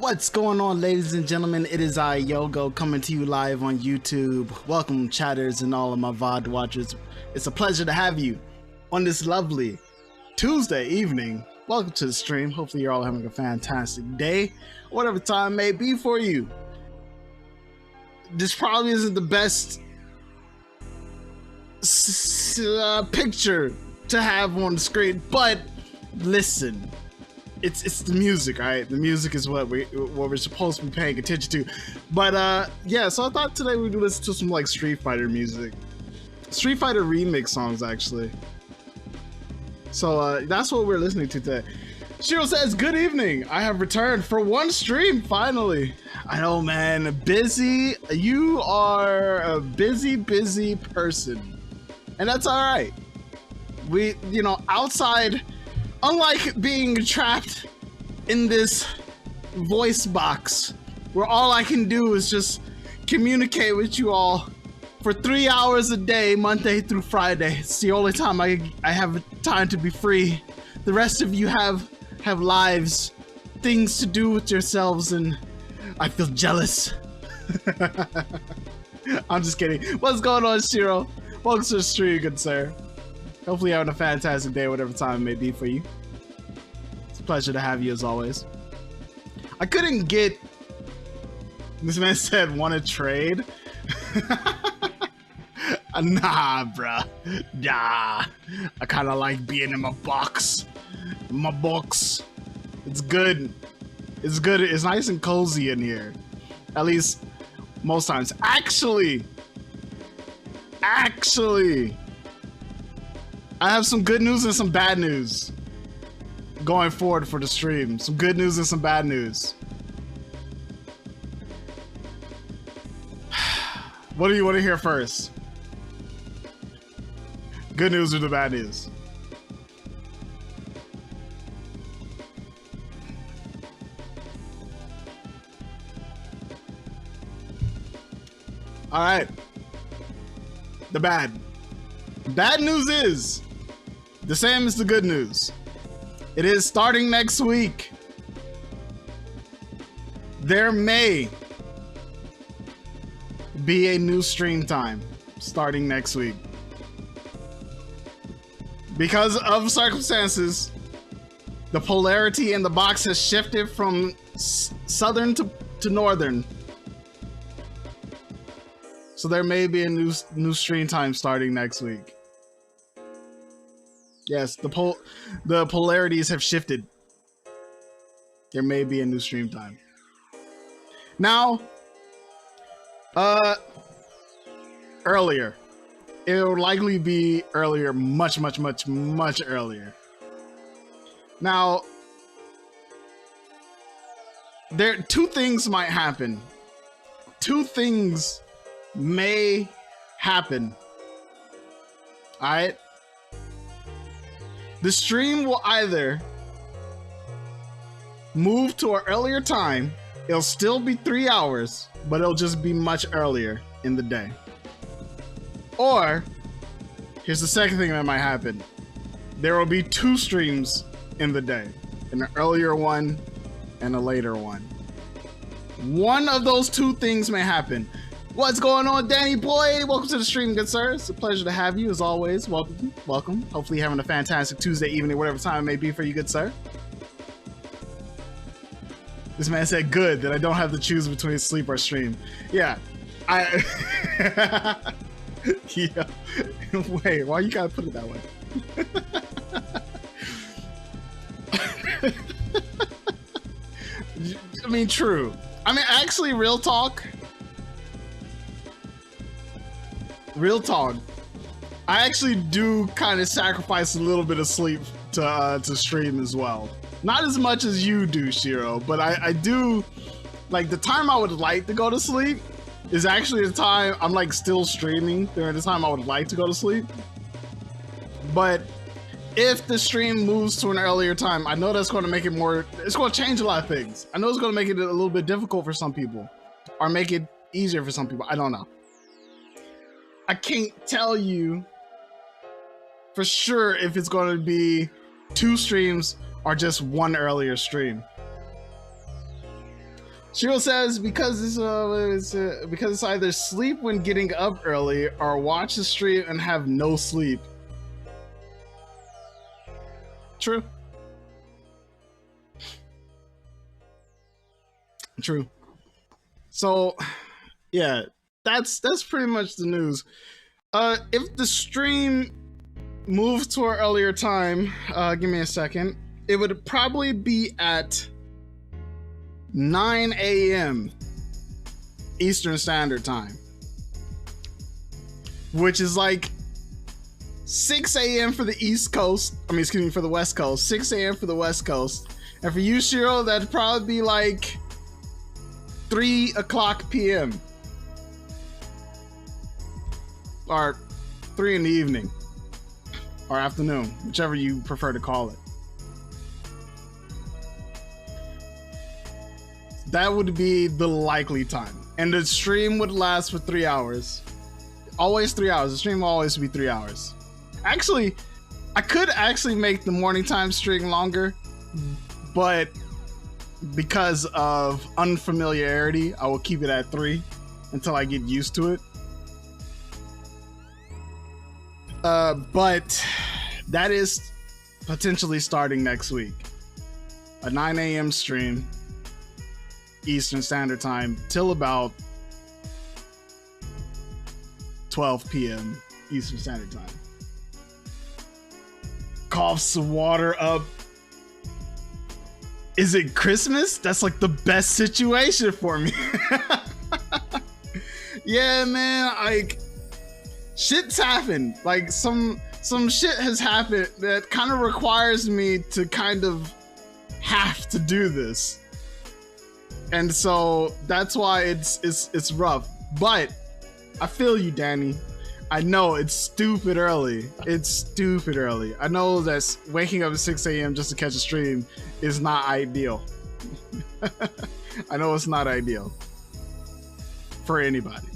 What's going on, ladies and gentlemen? It is I, Yogoe, coming to you live on YouTube. Welcome, chatters and all of my VOD watchers. It's a pleasure to have you on this lovely Tuesday evening. Welcome to the stream. Hopefully you're all having a fantastic day, whatever time may be for you. This probably isn't the best picture to have on the screen, but listen. It's the music, right? The music is what we're supposed to be paying attention to. But yeah, so I thought today we'd listen to some like Street Fighter music. Street Fighter remix songs, actually. So that's what we're listening to today. Shiro says, good evening. I have returned for one stream, finally. I know, man, busy. You are a busy person. And that's all right. We, outside, unlike being trapped in this voice box where all I can do is just communicate with you all for 3 hours a day, Monday through Friday. It's the only time I have time to be free. The rest of you have lives, things to do with yourselves, and I feel jealous. I'm just kidding. What's going on, Shiro? Welcome to the stream, good sir. Hopefully you're having a fantastic day, whatever time it may be for you. It's a pleasure to have you as always. I couldn't get... This man said, want to trade? Nah, bruh. Nah. I kind of like being in my box. My box. It's good. It's good. It's nice and cozy in here. At least most times. Actually, I have some good news and some bad news going forward for the stream. Some good news and some bad news. What do you want to hear first? Good news or the bad news? All right. The bad news is the same as the good news. It is starting next week. There may be a new stream time starting next week. Because of circumstances, the polarity in the box has shifted from southern to northern. So there may be a new stream time starting next week. Yes, the polarities have shifted. There may be a new stream time. Now, earlier. It will likely be earlier, much earlier. Now, two things might happen. Two things may happen. All right. The stream will either move to an earlier time. It'll still be 3 hours, but it'll just be much earlier in the day. Or, here's the second thing that might happen. There will be two streams in the day. An earlier one and a later one. One of those two things may happen. What's going on, Danny boy? Welcome to the stream, good sir. It's a pleasure to have you as always. Welcome. Hopefully you're having a fantastic Tuesday evening, whatever time it may be for you, good sir. This man said good, that I don't have to choose between sleep or stream. Yeah, yeah. Wait, why you gotta put it that way? I mean, true. I mean, actually, real talk. I actually do kind of sacrifice a little bit of sleep to stream as well. Not as much as you do, Shiro, but I do, like, the time I would like to go to sleep is actually the time I'm like still streaming during the time I would like to go to sleep. But if the stream moves to an earlier time, I know that's going to make it more, it's going to change a lot of things. I know it's going to make it a little bit difficult for some people or make it easier for some people. I don't know. I can't tell you for sure if it's going to be two streams or just one earlier stream. Shiro says because because it's either sleep when getting up early or watch the stream and have no sleep. True. True. So, yeah, that's pretty much the news. If the stream moved to an earlier time, give me a second. It would probably be at 9 a.m. Eastern Standard Time, which is like 6 a.m. for the East Coast. I mean, excuse me, for the West Coast. 6 a.m. for the West Coast. And for you, Shiro, that'd probably be like 3 o'clock p.m. or 3 in the evening or afternoon, whichever you prefer to call it. That would be the likely time. And the stream would last for 3 hours. Always 3 hours. The stream will always be 3 hours. Actually, I could actually make the morning time stream longer, but because of unfamiliarity, I will keep it at 3 until I get used to it. But that is potentially starting next week. A 9 a.m. stream, Eastern Standard Time, till about 12 p.m. Eastern Standard Time. Cough some water up. Is it Christmas? That's like the best situation for me. Yeah, man, like shit's happened. Like some shit has happened that kind of requires me to kind of have to do this. And so that's why it's rough. But I feel you, Danny. I know it's stupid early. It's stupid early. I know that waking up at 6 a.m. just to catch a stream is not ideal. I know it's not ideal for anybody.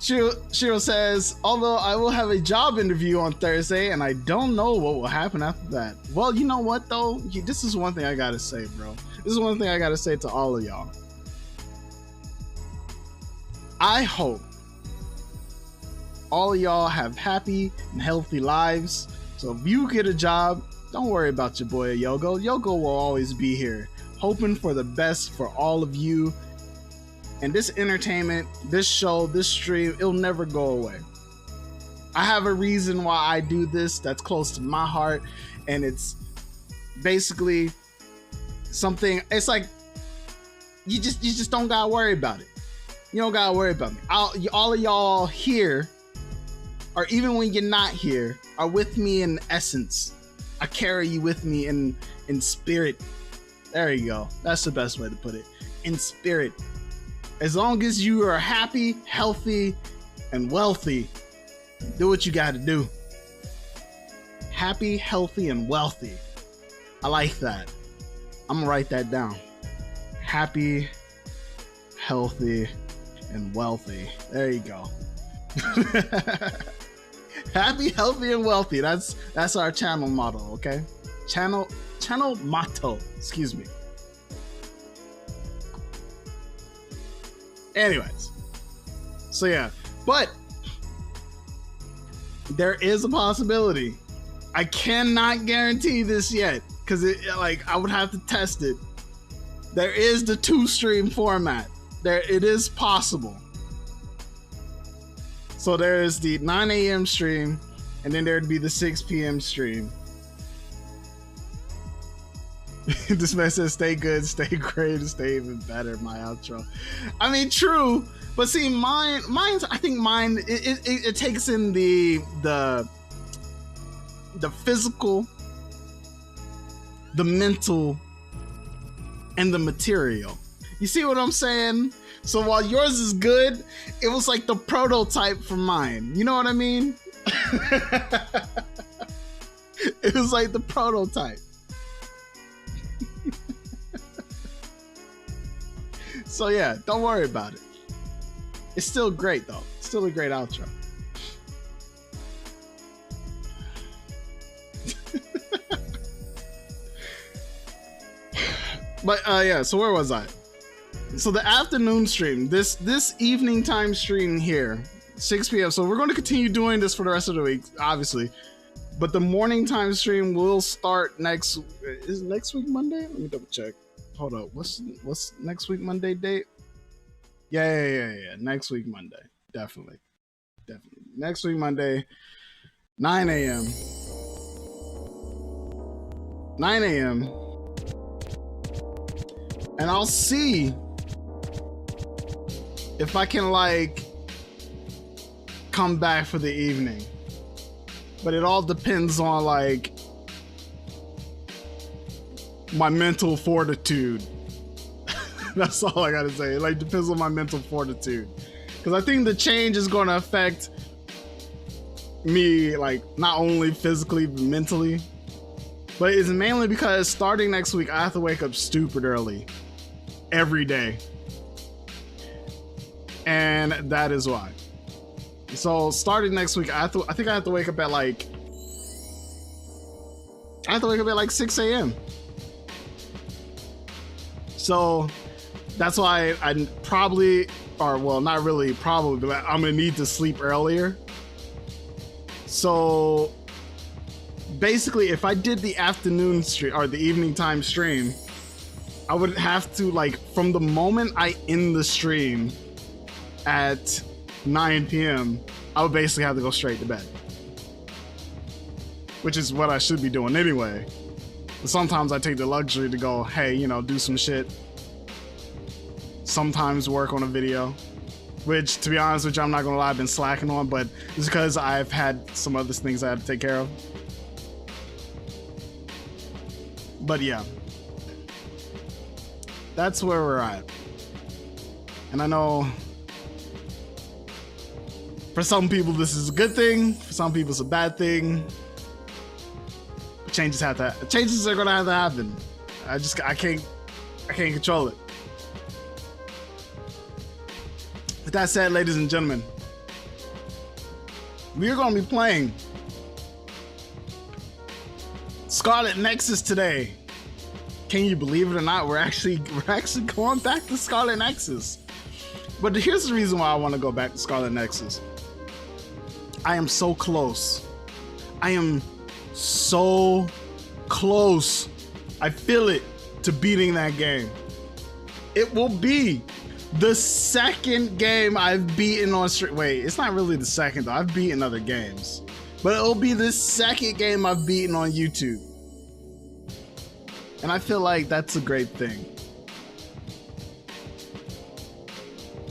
Shiro says, although I will have a job interview on Thursday and I don't know what will happen after that. Well, you know what though? This is one thing I gotta say, bro. This is one thing I gotta say to all of y'all. I hope all of y'all have happy and healthy lives. So if you get a job, don't worry about your boy Yogoe. Yogoe will always be here, hoping for the best for all of you. And this entertainment, this show, this stream, it'll never go away. I have a reason why I do this that's close to my heart, and it's basically something. It's like you just don't gotta worry about it. You don't gotta worry about me. All of y'all here, or even when you're not here, are with me in essence. I carry you with me in spirit. There you go. That's the best way to put it. In spirit. As long as you are happy, healthy, and wealthy, do what you gotta do. Happy, healthy, and wealthy. I like that. I'm gonna write that down. Happy, healthy, and wealthy. There you go. Happy, healthy, and wealthy. That's our channel motto, okay? Channel motto. Excuse me. Anyways, so yeah, but there is a possibility. I cannot guarantee this yet because I would have to test it. There is the 2-stream format. It is possible. So there's the 9 a.m. stream, and then there'd be the 6 p.m. stream. This man says, stay good, stay great, stay even better, my outro. I mean, true, but see, mine's, I think mine, it takes in the physical, the mental, and the material. You see what I'm saying? So while yours is good, it was like the prototype for mine. You know what I mean? It was like the prototype. So yeah, don't worry about it. It's still great though. It's still a great outro. But yeah, so where was I? So the afternoon stream, this evening time stream here, 6 p.m. So we're going to continue doing this for the rest of the week, obviously. But the morning time stream will start next. Is next week Monday? Let me double check. Hold up. What's next week Monday date? Yeah. Next week Monday, definitely. Next week Monday, 9 a.m. 9 a.m. And I'll see if I can like come back for the evening. But it all depends on like my mental fortitude. That's all I gotta say. It like depends on my mental fortitude. Because I think the change is gonna affect me like not only physically but mentally. But it's mainly because starting next week I have to wake up stupid early. Every day. And that is why. So starting next week, I think I have to wake up at like 6 a.m. So that's why I probably, or well, not really probably, but I'm gonna need to sleep earlier. So basically, if I did the afternoon stream or the evening time stream, I would have to like from the moment I end the stream at 9 p.m. I would basically have to go straight to bed, which is what I should be doing anyway. But sometimes I take the luxury to go, hey, you know, do some shit. Sometimes work on a video, which to be honest with you, I'm not gonna lie, I've been slacking on, but it's because I've had some other things I had to take care of. But yeah, that's where we're at. And I know for some people this is a good thing, for some people it's a bad thing. Changes are gonna have to happen. I can't control it. With that said, ladies and gentlemen, we are gonna be playing Scarlet Nexus today. Can you believe it or not? We're actually going back to Scarlet Nexus. But here's the reason why I want to go back to Scarlet Nexus. I am so close. I am so close. I feel it to beating that game. It will be the second game I've beaten on stream. Wait, it's not really the second though. I've beaten other games. But it'll be the second game I've beaten on YouTube. And I feel like that's a great thing.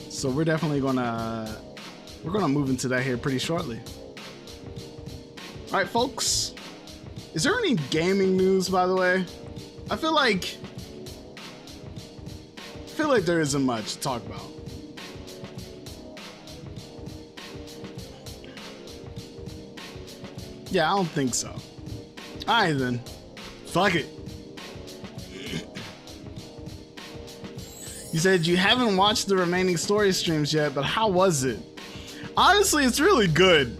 So we're definitely gonna move into that here pretty shortly. All right, folks. Is there any gaming news, by the way? I feel like there isn't much to talk about. Yeah, I don't think so. All right, then. Fuck it. You said you haven't watched the remaining story streams yet, but how was it? Honestly, it's really good.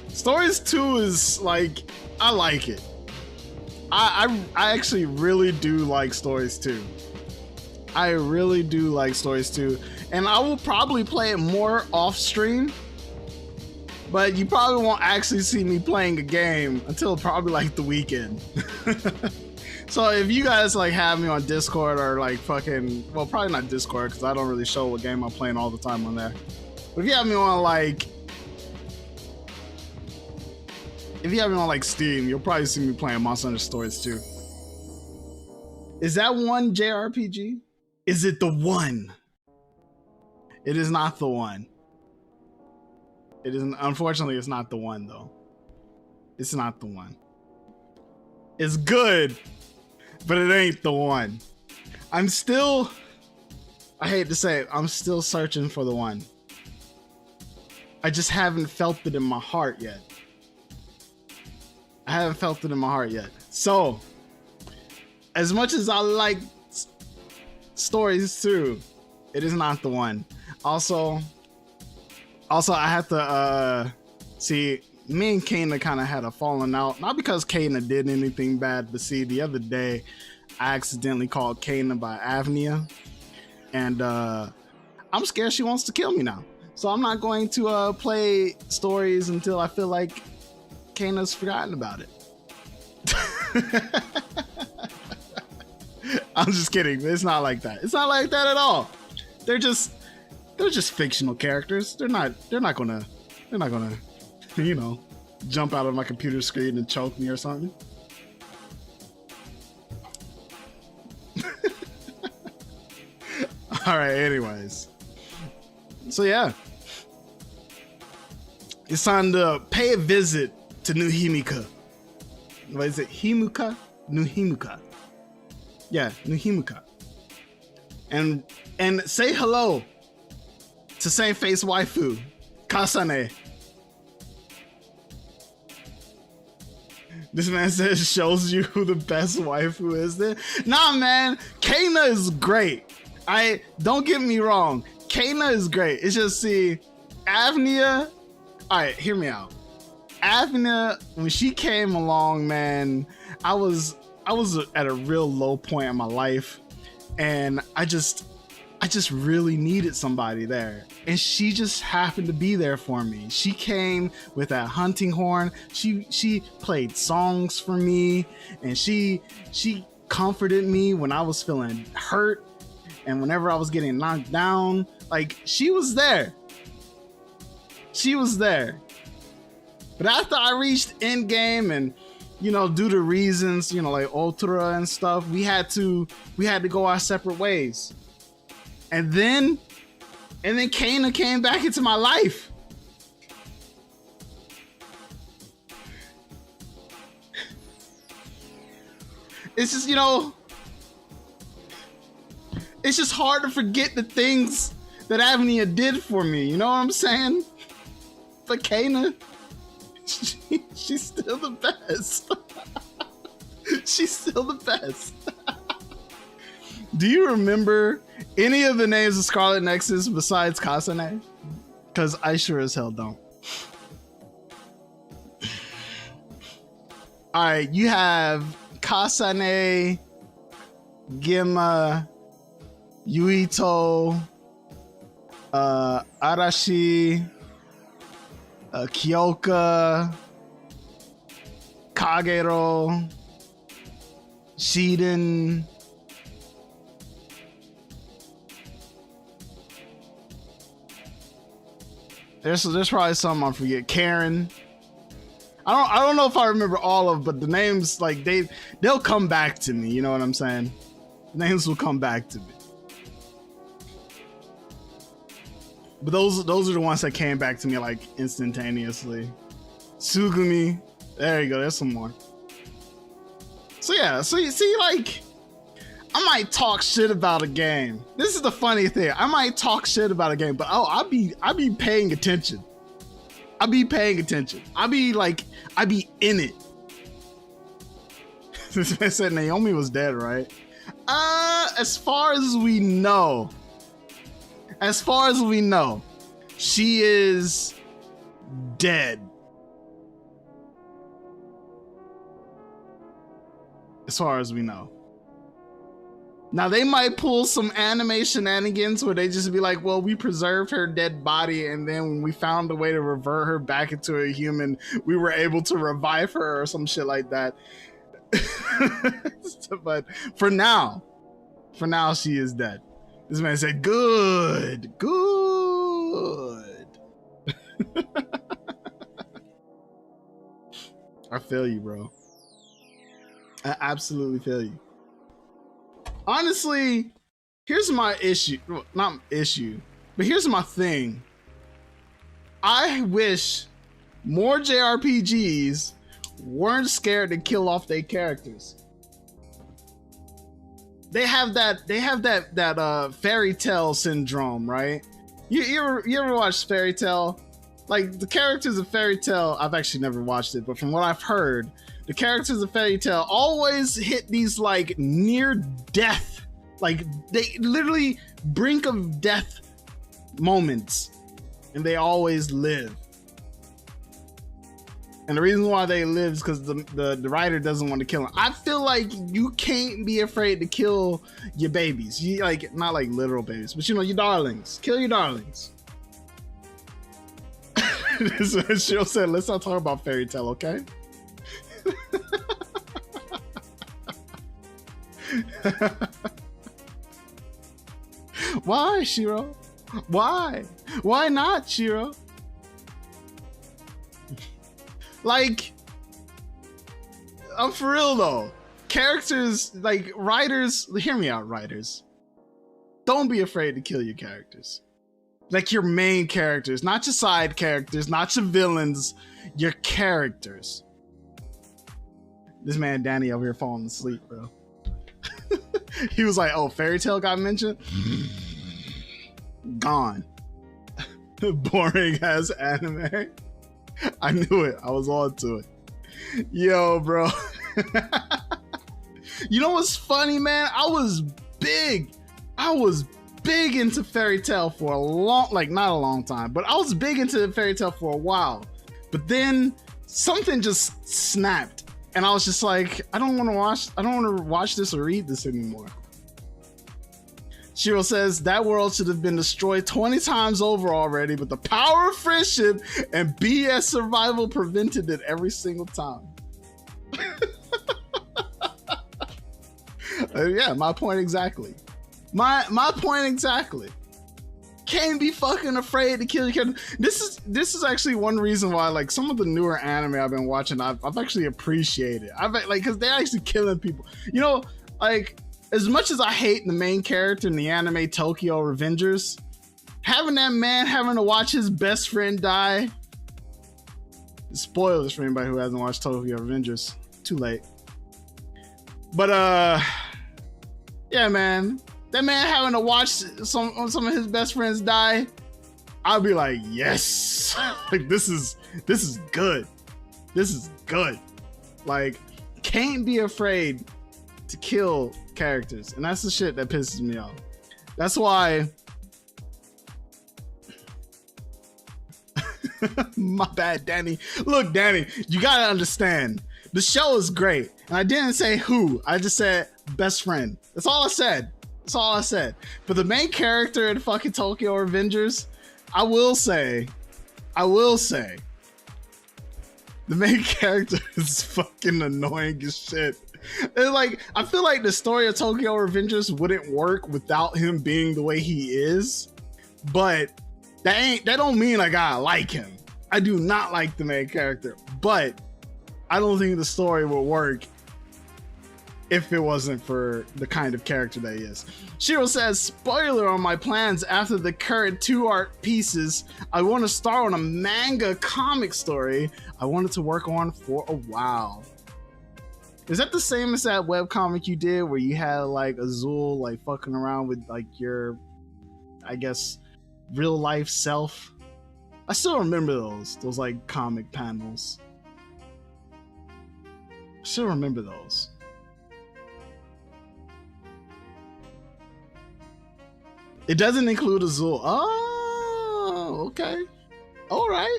Stories 2 is like, I like it. I actually really do like Stories 2. I really do like Stories 2. And I will probably play it more off stream. But you probably won't actually see me playing a game until probably like the weekend. So if you guys like have me on Discord or like fucking, well, probably not Discord because I don't really show what game I'm playing all the time on there. But if you have me on like, Steam, you'll probably see me playing Monster Hunter Stories 2. Is that one JRPG? Is it the one? It is not the one. It isn't. Unfortunately, it's not the one though. It's not the one. It's good, but it ain't the one. I hate to say it, I'm still searching for the one. I just haven't felt it in my heart yet. So, as much as I like Stories 2, it is not the one. Also, I have to see, me and Kana kind of had a falling out. Not because Kana did anything bad, but see, the other day I accidentally called Kana by Avnia, and I'm scared she wants to kill me now. So I'm not going to play stories until I feel like Kana's forgotten about it. I'm just kidding. It's not like that. It's not like that at all. They're just fictional characters. They're not gonna, you know, jump out of my computer screen and choke me or something. All right, anyways. So yeah. It's time to pay a visit to New Himuka. What is it? Himuka? New Himuka. Yeah, New Himuka. And say hello to same face waifu, Kasane. This man says shows you who the best waifu is there. Nah, man, Kana is great. Don't get me wrong. Kana is great. It's just, see, Avnia. All right, hear me out. Avnia, when she came along, man, I was at a real low point in my life, and I just really needed somebody there, and she just happened to be there for me. She came with that hunting horn. She played songs for me, and she comforted me when I was feeling hurt, and whenever I was getting knocked down. Like, she was there. She was there. But after I reached endgame, and you know, due to reasons, you know, like Ultra and stuff, we had to go our separate ways. And then Kana came back into my life. It's just, you know, it's just hard to forget the things that Avnia did for me. You know what I'm saying? But Kana, she's still the best. She's still the best. Do you remember any of the names of Scarlet Nexus besides Kasane? Because I sure as hell don't. Alright, you have Kasane, Gema, Yuito, Arashi, Kyoka, Kagero, Shiden, there's probably some I forget. Karen. I don't know if I remember all of, but the names, like, they'll come back to me. You know what I'm saying? The names will come back to me. But those are the ones that came back to me like instantaneously. Sugumi. There you go. There's some more. So yeah. So you see, like, I might talk shit about a game. This is the funny thing. I might talk shit about a game, but I be paying attention. I be paying attention. I be in it. This man said Naomi was dead, right? As far as we know, she is dead. As far as we know. Now, they might pull some anime shenanigans where they just be like, well, we preserved her dead body, and then when we found a way to revert her back into a human, we were able to revive her or some shit like that. But for now, she is dead. This man said, good. I feel you, bro. I absolutely feel you. Honestly, here's my issue. Well, not issue, but here's my thing. I wish more JRPGs weren't scared to kill off their characters. They have that fairy tale syndrome, right? You ever watch Fairy Tail? Like, the characters of Fairy Tail, I've actually never watched it, but from what I've heard, the characters of Fairy Tail always hit these like near death, like they literally brink of death moments, and they always live. And the reason why they live is because the writer doesn't want to kill them. I feel like you can't be afraid to kill your babies. You like, not like literal babies, but you know, your darlings. Kill your darlings. She'll say, let's not talk about fairy tale, okay? Why, Shiro? Why? Why not, Shiro? Like, I'm for real though. Characters, like writers, hear me out, writers. Don't be afraid to kill your characters. Like your main characters, not your side characters, not your villains, your characters. This man Danny over here falling asleep, bro. He was like, oh, fairy tale got mentioned? Gone. Boring ass anime. I knew it. I was on to it. Yo, bro. You know what's funny, man? I was big into fairy tale for a long, like not a long time, but I was big into fairy tale for a while. But then something just snapped. And I was just like, I don't want to watch this or read this anymore. Shiro says that world should have been destroyed 20 times over already, but the power of friendship and BS survival prevented it every single time. Yeah, my point exactly. My point exactly. Can't be fucking afraid to kill your kid. This is actually one reason why, like, some of the newer anime I've been watching, I've actually appreciated. I've like, because they're actually killing people. You know, like, as much as I hate the main character in the anime Tokyo Revengers, having that man having to watch his best friend die. Spoilers for anybody who hasn't watched Tokyo Revengers. Too late. But yeah, man. That man having to watch some of his best friends die, I'll be like, yes. Like, this is good. This is good. Like, can't be afraid to kill characters, and that's the shit that pisses me off. That's why. My bad, Danny. Look, Danny, you gotta understand. The show is great, and I didn't say who. I just said best friend. That's all I said. That's all I said. But the main character in fucking Tokyo Revengers, I will say, the main character is fucking annoying as shit. And like, I feel like the story of Tokyo Revengers wouldn't work without him being the way he is. But that don't mean I gotta like him. I do not like the main character, but I don't think the story would work if it wasn't for the kind of character that he is. Shiro says, spoiler on my plans after the current 2 art pieces I want to star on a manga comic story I wanted to work on for a while. Is that the same as that webcomic you did where you had like Azul like fucking around with like your, I guess, real life self? I still remember those like comic panels. I still remember those. It doesn't include Azul. Oh, okay. All right.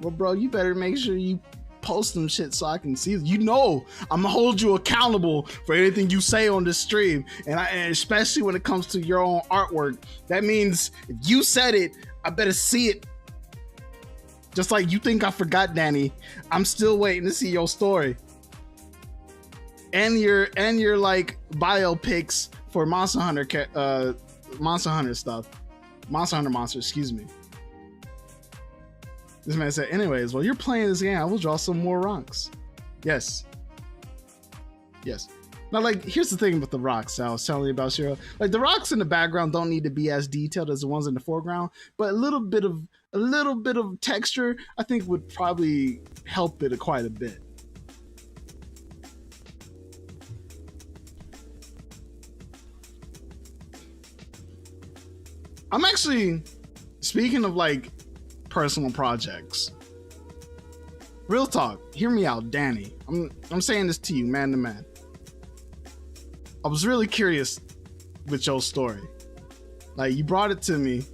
Well, bro, you better make sure you post them shit so I can see. You know, I'm gonna hold you accountable for anything you say on this stream, and especially when it comes to your own artwork. That means if you said it, I better see it. Just like you think I forgot, Danny. I'm still waiting to see your story and your like biopics for Monster Hunter stuff. Monster Hunter Monster, excuse me. This man said, anyways, while you're playing this game, I will draw some more rocks. Yes. Yes. Now, like, here's the thing with the rocks I was telling you about, Shiro. Like, the rocks in the background don't need to be as detailed as the ones in the foreground, but a little bit of texture, I think, would probably help it quite a bit. I'm actually, speaking of like personal projects, real talk, hear me out, Danny. I'm saying this to you, man to man. I was really curious with your story. Like, you brought it to me.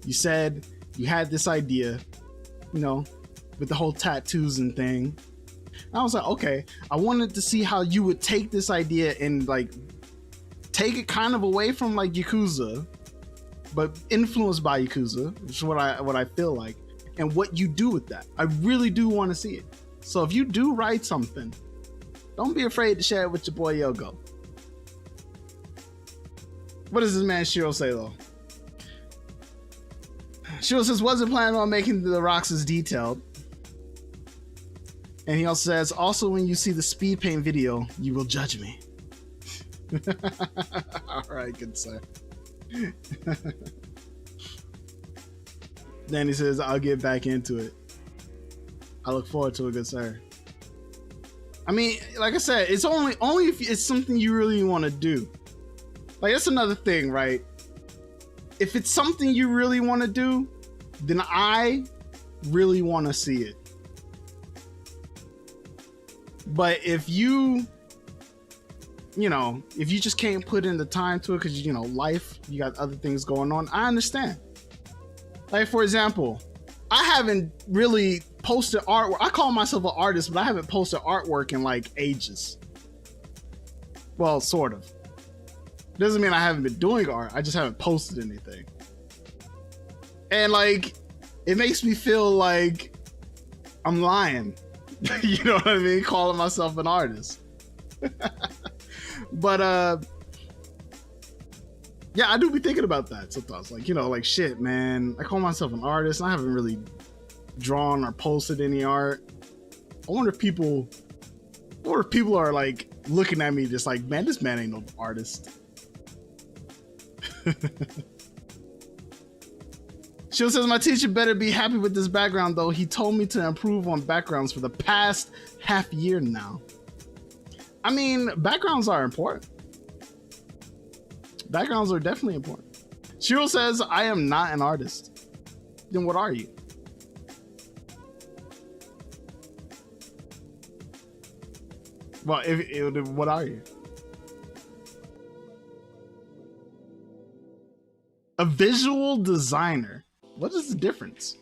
You said you had this idea, you know, with the whole tattoos and thing. And I was like, okay, I wanted to see how you would take this idea and like take it kind of away from like Yakuza, but influenced by Yakuza, which is what I feel like, and what you do with that. I really do want to see it. So if you do write something, don't be afraid to share it with your boy Yogoe. What does this man Shiro say though? Shiro says, wasn't planning on making the rocks as detailed. And he also says, also when you see the speed paint video, you will judge me. All right, good sir. Then he says, I'll get back into it. I look forward to it, good sir. I mean, like I said, it's only if it's something you really want to do. Like, that's another thing, right? If it's something you really want to do, then I really want to see it. But if you just can't put in the time to it because, you know, life, you got other things going on, I understand. Like, for example, I haven't really posted artwork. I call myself an artist, but I haven't posted artwork in like ages. Well, sort of. Doesn't mean I haven't been doing art. I just haven't posted anything. And like, it makes me feel like I'm lying. You know what I mean? Calling myself an artist. But yeah, I do be thinking about that sometimes. Like, you know, like shit, man. I call myself an artist and I haven't really drawn or posted any art. I wonder if people are like looking at me just like, man, this man ain't no artist. She says, my teacher better be happy with this background though. He told me to improve on backgrounds for the past half year now. I mean, backgrounds are important. Backgrounds are definitely important. Shiro says, I am not an artist. Then what are you? Well, what are you? A visual designer. What is the difference?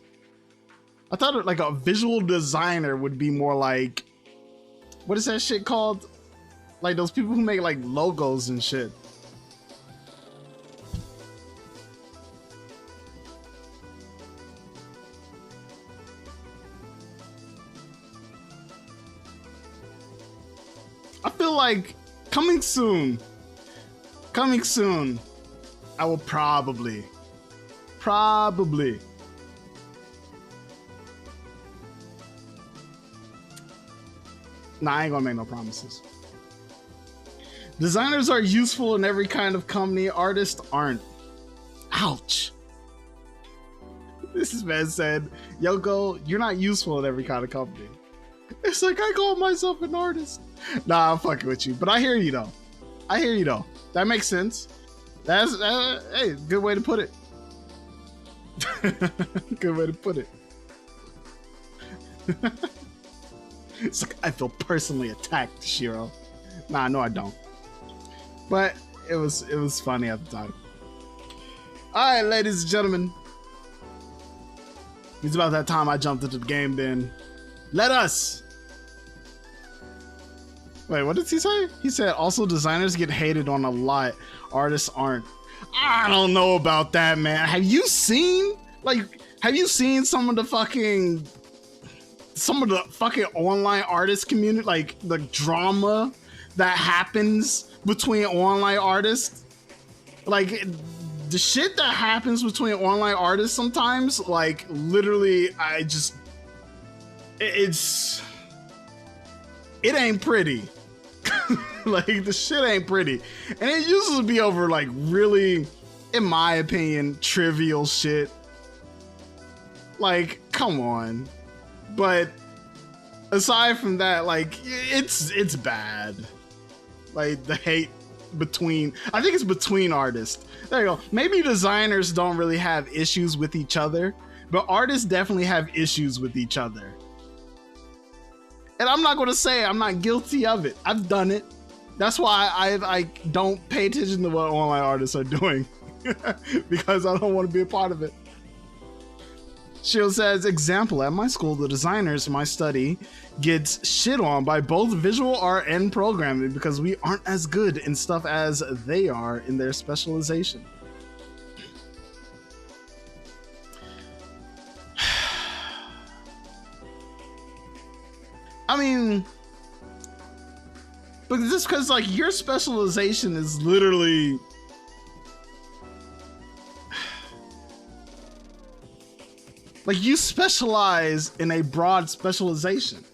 I thought like a visual designer would be more like, what is that shit called? Like those people who make like logos and shit. I feel like coming soon, I will probably. Nah, I ain't gonna make no promises. Designers are useful in every kind of company. Artists aren't. Ouch. This man said, Yogoe, you're not useful in every kind of company. It's like, I call myself an artist. Nah, I'm fucking with you. But I hear you though. That makes sense. That's, hey, good way to put it. Good way to put it. It's like, I feel personally attacked, Shiro. Nah, no, I don't. But it was funny at the time. All right, ladies and gentlemen. It's about that time I jumped into the game then. Let us. Wait, what did he say? He said, also designers get hated on a lot. Artists aren't. I don't know about that, man. Have you seen some of the fucking online artist community, like the drama that happens between online artists? Like the shit that happens between online artists sometimes, like literally, it ain't pretty. Like the shit ain't pretty, and it used to be over like really, in my opinion, trivial shit. Like, come on. But aside from that, like it's bad. Like the hate between, I think it's between artists. There you go. Maybe designers don't really have issues with each other, but artists definitely have issues with each other. And I'm not going to say I'm not guilty of it. I've done it. That's why I don't pay attention to what online artists are doing. Because I don't want to be a part of it. Shield says, example, at my school, the designers in my study gets shit on by both visual art and programming because we aren't as good in stuff as they are in their specialization. I mean, but just because like your specialization is literally like you specialize in a broad specialization.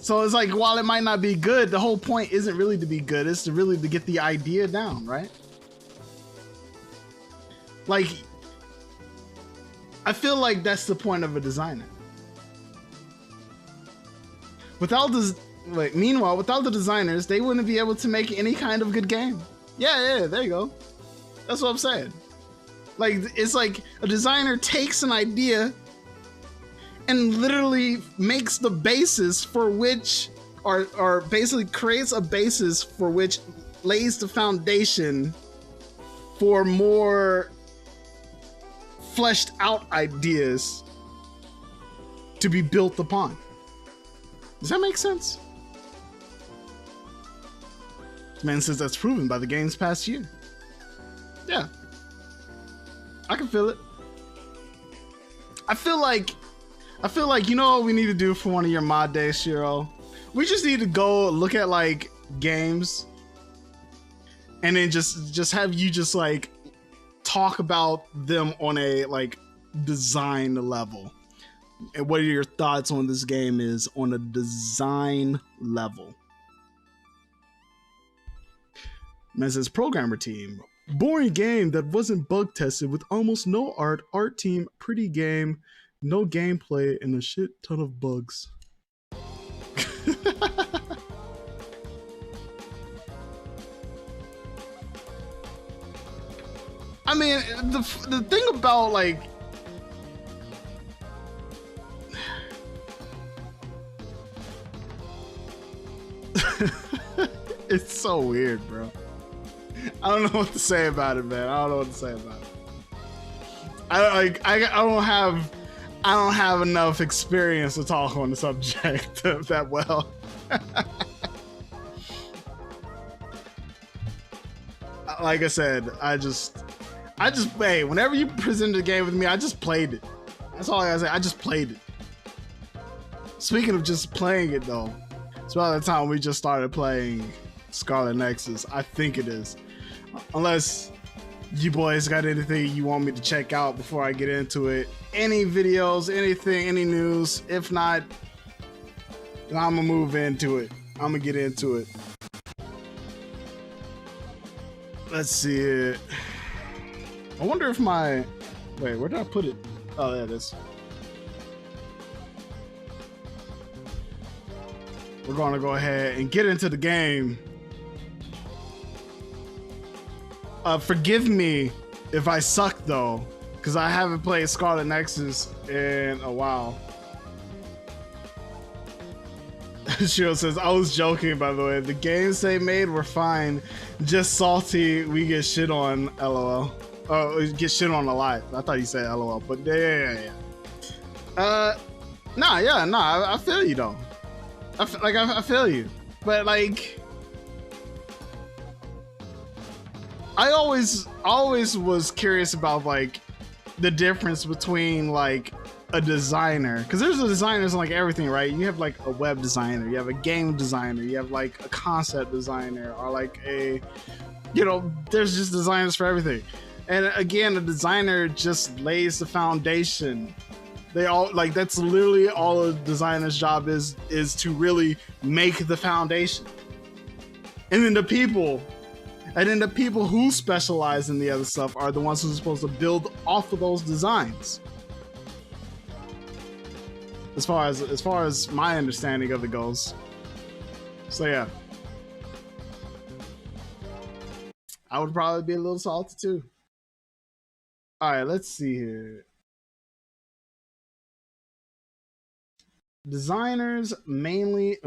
So it's like, while it might not be good, the whole point isn't really to be good. It's to really to get the idea down, right? Like, I feel like that's the point of a designer. Meanwhile, without the designers, they wouldn't be able to make any kind of good game. Yeah, there you go. That's what I'm saying. Like, it's like a designer takes an idea and literally makes the basis for which, or basically creates a basis for which lays the foundation for more fleshed out ideas to be built upon. Does that make sense? Man says that's proven by the game's past year. Yeah. I can feel it. I feel like, you know what we need to do for one of your mod days, Shiro? We just need to go look at like games and then just have you just like talk about them on a like design level. And what are your thoughts on this game is on a design level? Man says, programmer team. Boring game that wasn't bug tested with almost no art. Art team, pretty game, no gameplay, and a shit ton of bugs. I mean, the thing about like, it's so weird, bro. I don't know what to say about it, man. I don't know what to say about it. I don't have enough experience to talk on the subject that well. Like I said, I just hey, whenever you presented a game with me, I just played it. That's all I gotta say. I just played it. Speaking of just playing it though, it's about the time we just started playing Scarlet Nexus. I think it is. Unless you boys got anything you want me to check out before I get into it. Any videos, anything, any news. If not, then I'm gonna move into it. I'm gonna get into it. Let's see it. I wonder if my... Wait, where did I put it? Oh, there it is. We're gonna go ahead and get into the game. Forgive me if I suck though, because I haven't played Scarlet Nexus in a while. Shiro says, I was joking, by the way. The games they made were fine. Just salty, we get shit on, lol. Oh, we get shit on a lot. I thought you said lol, but yeah. I feel you though. I feel you. But like, I always was curious about like the difference between like a designer, because there's designers in like everything, right? You have like a web designer, you have a game designer, you have like a concept designer, or like a, you know, there's just designers for everything. And again, a designer just lays the foundation. They all like, that's literally all a designer's job is to really make the foundation. And then the people who specialize in the other stuff are the ones who are supposed to build off of those designs. As far as my understanding of it goes. So yeah. I would probably be a little salty too. Alright, let's see here. Designers are mainly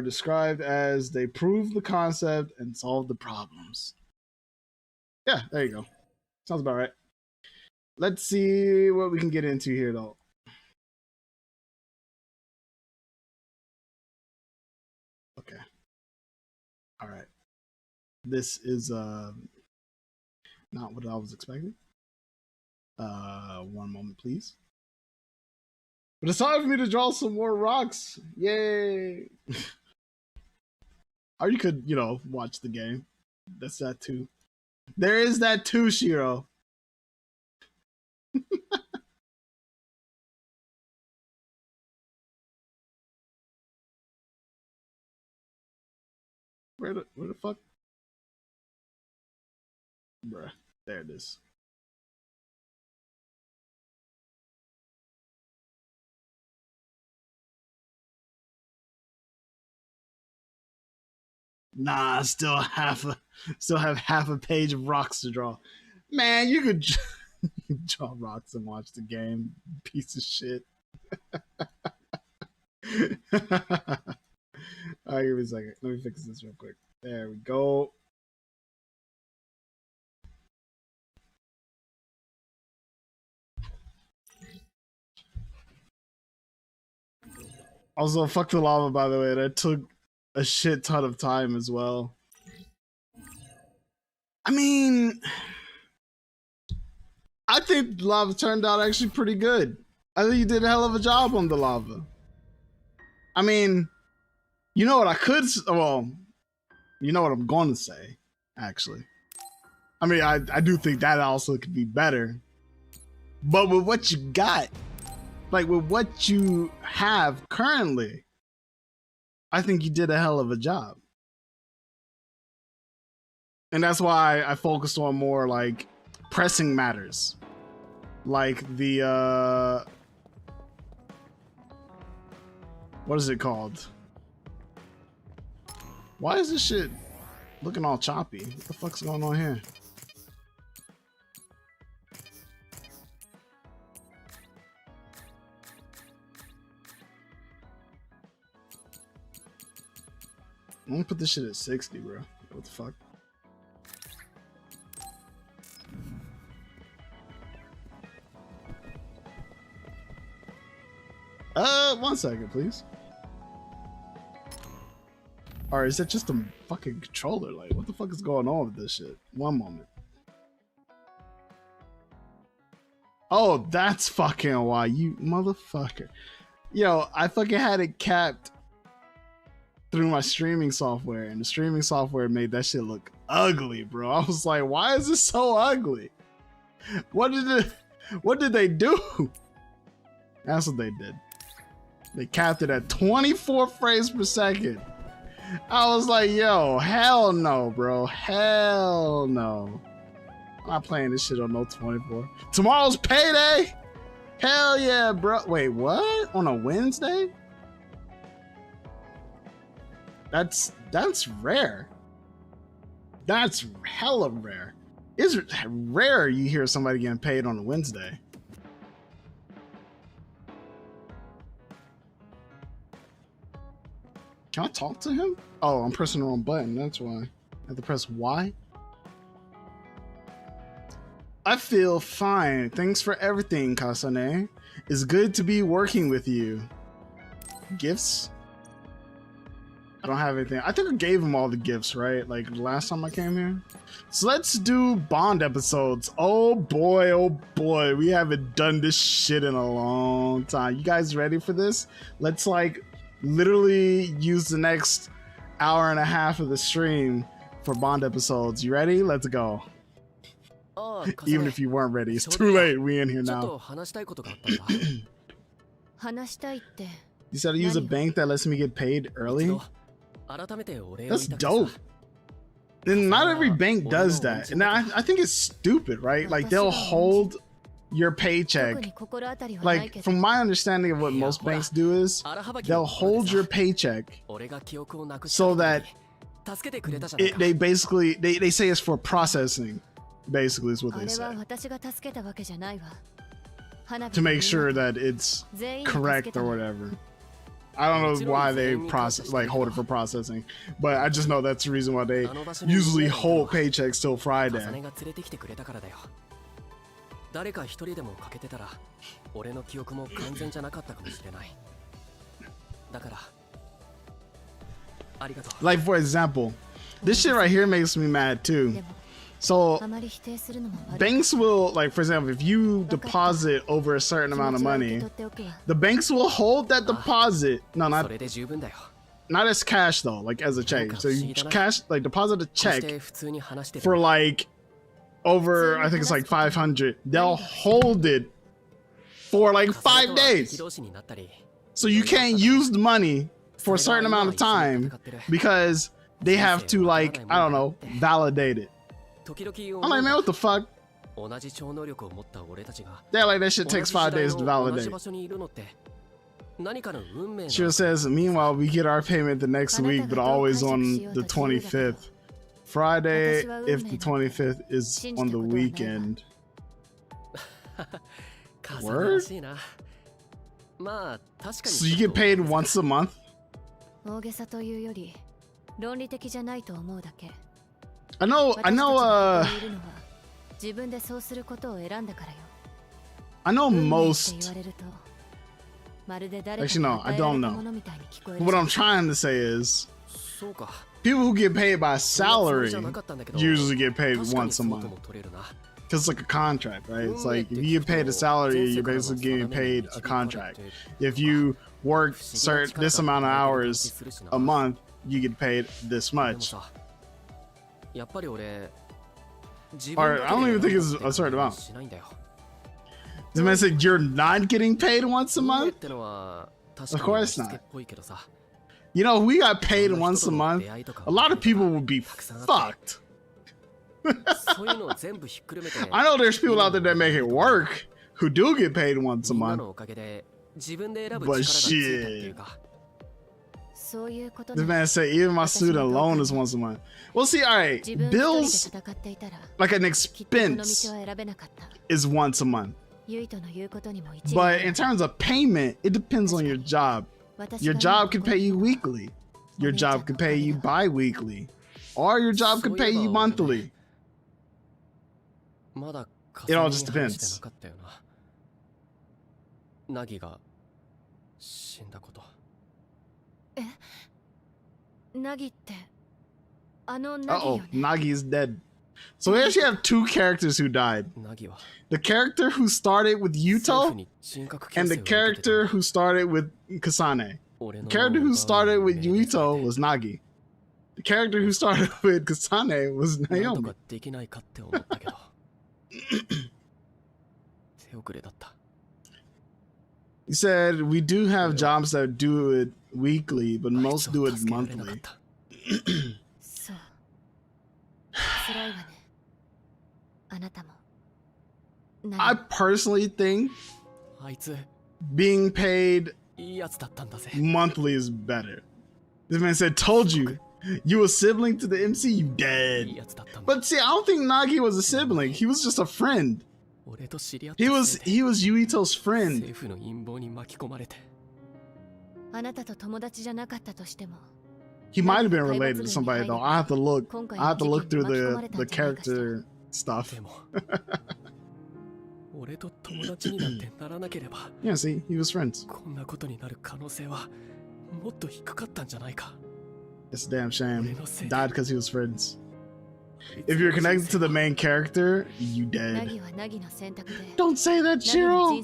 described as they prove the concept and solve the problems. Yeah, there you go. Sounds about right. Let's see what we can get into here, though. Okay. All right. This is not what I was expecting. One moment, please. But it's time for me to draw some more rocks. Yay! Or you could, you know, watch the game. That's that too. There is that too, Shiro. Where the fuck? Bruh. There it is. Nah, still have half a page of rocks to draw. Man, you could draw rocks and watch the game. Piece of shit. Alright, give me a second. Let me fix this real quick. There we go. Also, fuck the lava, by the way. That took a shit ton of time as well. I mean, I think the lava turned out actually pretty good. I think you did a hell of a job on the lava. I mean, you know what I could, well, you know what I'm going to say, actually. I mean, I do think that also could be better. But with what you got, like with what you have currently, I think you did a hell of a job. And that's why I focused on more like pressing matters. Like the, what is it called? Why is this shit looking all choppy? What the fuck's going on here? I'm gonna put this shit at 60, bro. What the fuck? One second, please. Or is that just a fucking controller? Like, what the fuck is going on with this shit? One moment. Oh, that's fucking why, you motherfucker. Yo, I fucking had it capped through my streaming software, and the streaming software made that shit look ugly, bro. I was like, why is this so ugly? What did they do? That's what they did. They capped it at 24 frames per second. I was like, yo, hell no, bro. Hell no. I'm not playing this shit on no 24. Tomorrow's payday? Hell yeah, bro. Wait, what? On a Wednesday? That's rare. That's hella rare. It's rare you hear somebody getting paid on a Wednesday. Can I talk to him? Oh, I'm pressing the wrong button. That's why. I have to press Y. I feel fine. Thanks for everything, Kasane. It's good to be working with you. Gifts? I don't have anything. I think I gave him all the gifts, right? Like last time I came here. So let's do Bond episodes. Oh boy, we haven't done this shit in a long time. You guys ready for this? Let's like literally use the next hour and a half of the stream for Bond episodes. You ready? Let's go. Even if you weren't ready, it's too late. We in here now. You said to use a bank that lets me get paid early? That's dope. And not every bank does that. And I think it's stupid, right? Like they'll hold your paycheck. Like from my understanding of what most banks do is they'll hold your paycheck so that they basically they say it's for processing. Basically is what they say. To make sure that it's correct or whatever. I don't know why they hold it for processing, but I just know that's the reason why they usually hold paychecks till Friday. 誰か一人でも欠けてたら俺の記憶も完全じゃなかったかもしれない。だからありがとう。 Like for example, this shit right here makes me mad too. So banks will, like, for example, if you deposit over a certain amount of money, the banks will hold that deposit. No, not as cash though, like as a check. So you cash, like, deposit a check for like over, I think it's like 500. They'll hold it for like 5 days. So you can't use the money for a certain amount of time because they have to, like, I don't know, validate it. I'm like, man, what the fuck? Yeah, like, that shit takes 5 days to validate. Shiro says, meanwhile, we get our payment the next week, but always on the 25th. Friday, if the 25th is on the weekend. Word? So you get paid once a month? I know most. Actually, no, I don't know. What I'm trying to say is, people who get paid by salary usually get paid once a month. Because it's like a contract, right? It's like, if you get paid a salary, you're basically getting paid a contract. If you work this amount of hours a month, you get paid this much. Or I don't even think it's a certain amount. The man said you're not getting paid once a month? Of course not. You know, if we got paid once a month, a lot of people would be fucked. I know there's people out there that make it work who do get paid once a month. But shit. This man said even my student loan is once a month. Well, see, alright, bills, like an expense, is once a month. But in terms of payment, it depends on your job. Your job can pay you weekly. Your job can pay you bi-weekly. Or your job can pay you monthly. It all just depends. Uh-oh, Nagi is dead. So we actually have two characters who died. The character who started with Yuto and the character who started with Kasane. The character who started with Yuto was Nagi. The character who started with Kasane was Naomi. He said, we do have jobs that do it weekly, but most do it monthly. I personally think being paid monthly is better. This man said, told you. You a sibling to the MC, you dead. But see, I don't think Nagi was a sibling. He was just a friend. He was Yuito's friend. He might have been related to somebody though. I have to look through the character stuff. Yeah, see, he was friends. It's a damn shame. Died because he was friends. If you're connected to the main character, you dead. Don't say that, Shiro!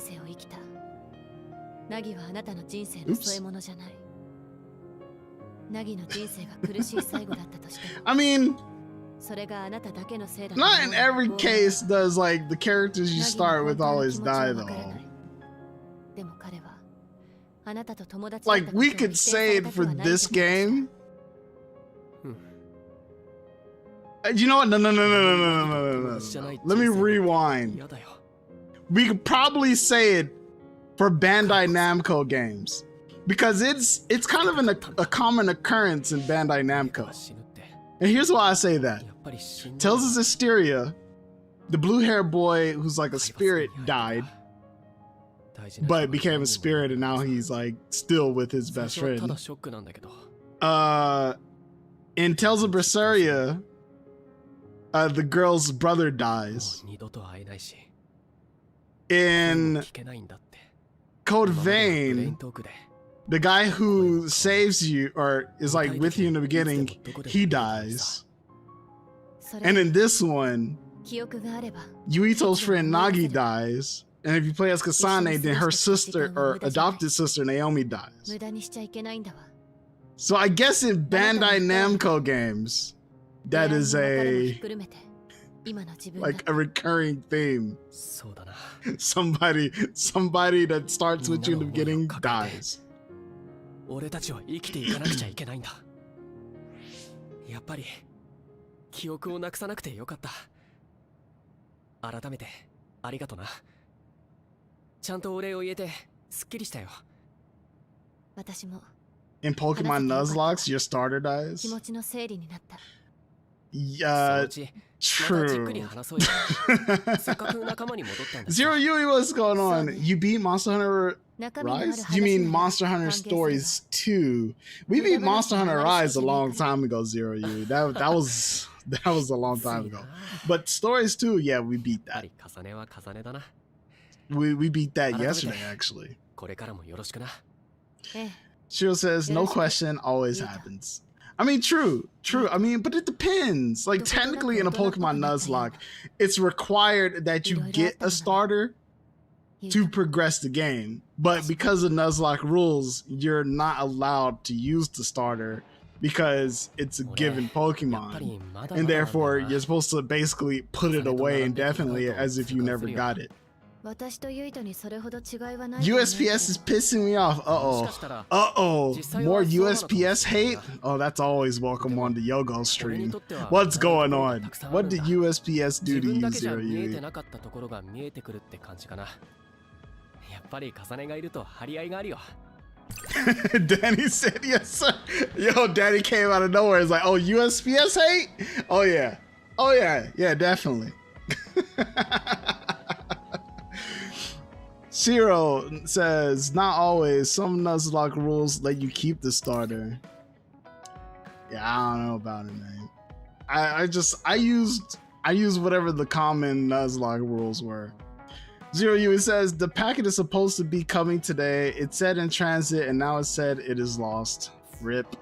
Oops. I mean, not in every case does, like, the characters you start with always die though. Like, we could say it for this game. You know what? No. Let me rewind. We could probably say it for Bandai Namco games. Because it's kind of a common occurrence in Bandai Namco. And here's why I say that. Tales of Zestiria, the blue hair boy who's like a spirit died, but became a spirit and now he's like still with his best friend. In Tales of Berseria, the girl's brother dies. In Code Vein, the guy who saves you or is like with you in the beginning, he dies. And in this one, Yuito's friend Nagi dies. And if you play as Kasane, then her sister or adopted sister Naomi dies. So I guess in Bandai Namco games, that is like a recurring theme. Somebody that starts with you in the beginning dies. 俺たちは生きていかなくちゃいけないんだ。やっぱり記憶をなくさなくてよかった。改めてありがとな。ちゃんとお礼を言えてすっきりしたよ。私も。In Pokemon Nuzlocke, your starter dies. 気持ちの整理になった。Yeah, true. Zero Yui, what's going on? You beat Monster Hunter Rise? You mean Monster Hunter Stories 2? We beat Monster Hunter Rise a long time ago, Zero Yui. That was a long time ago. But Stories 2, yeah, we beat that. We beat that yesterday, actually. Shiro says, no question, always happens. I mean, true. I mean, but it depends. Like, technically in a Pokemon Nuzlocke, it's required that you get a starter to progress the game. But because of Nuzlocke rules, you're not allowed to use the starter because it's a given Pokemon. And therefore, you're supposed to basically put it away indefinitely as if you never got it. USPS is pissing me off. More USPS hate? Oh, that's always welcome on the Yogoe stream. What's going on? What did USPS do to you, Zero Yui? Danny said yes, sir. Yo, Danny came out of nowhere. It's like, oh, USPS hate? Oh, yeah. Yeah, definitely. Shiro says, not always. Some Nuzlocke rules let you keep the starter. Yeah, I don't know about it, man. I used whatever the common Nuzlocke rules were. Zero Yui says, the packet is supposed to be coming today. It said in transit and now it said it is lost. Rip.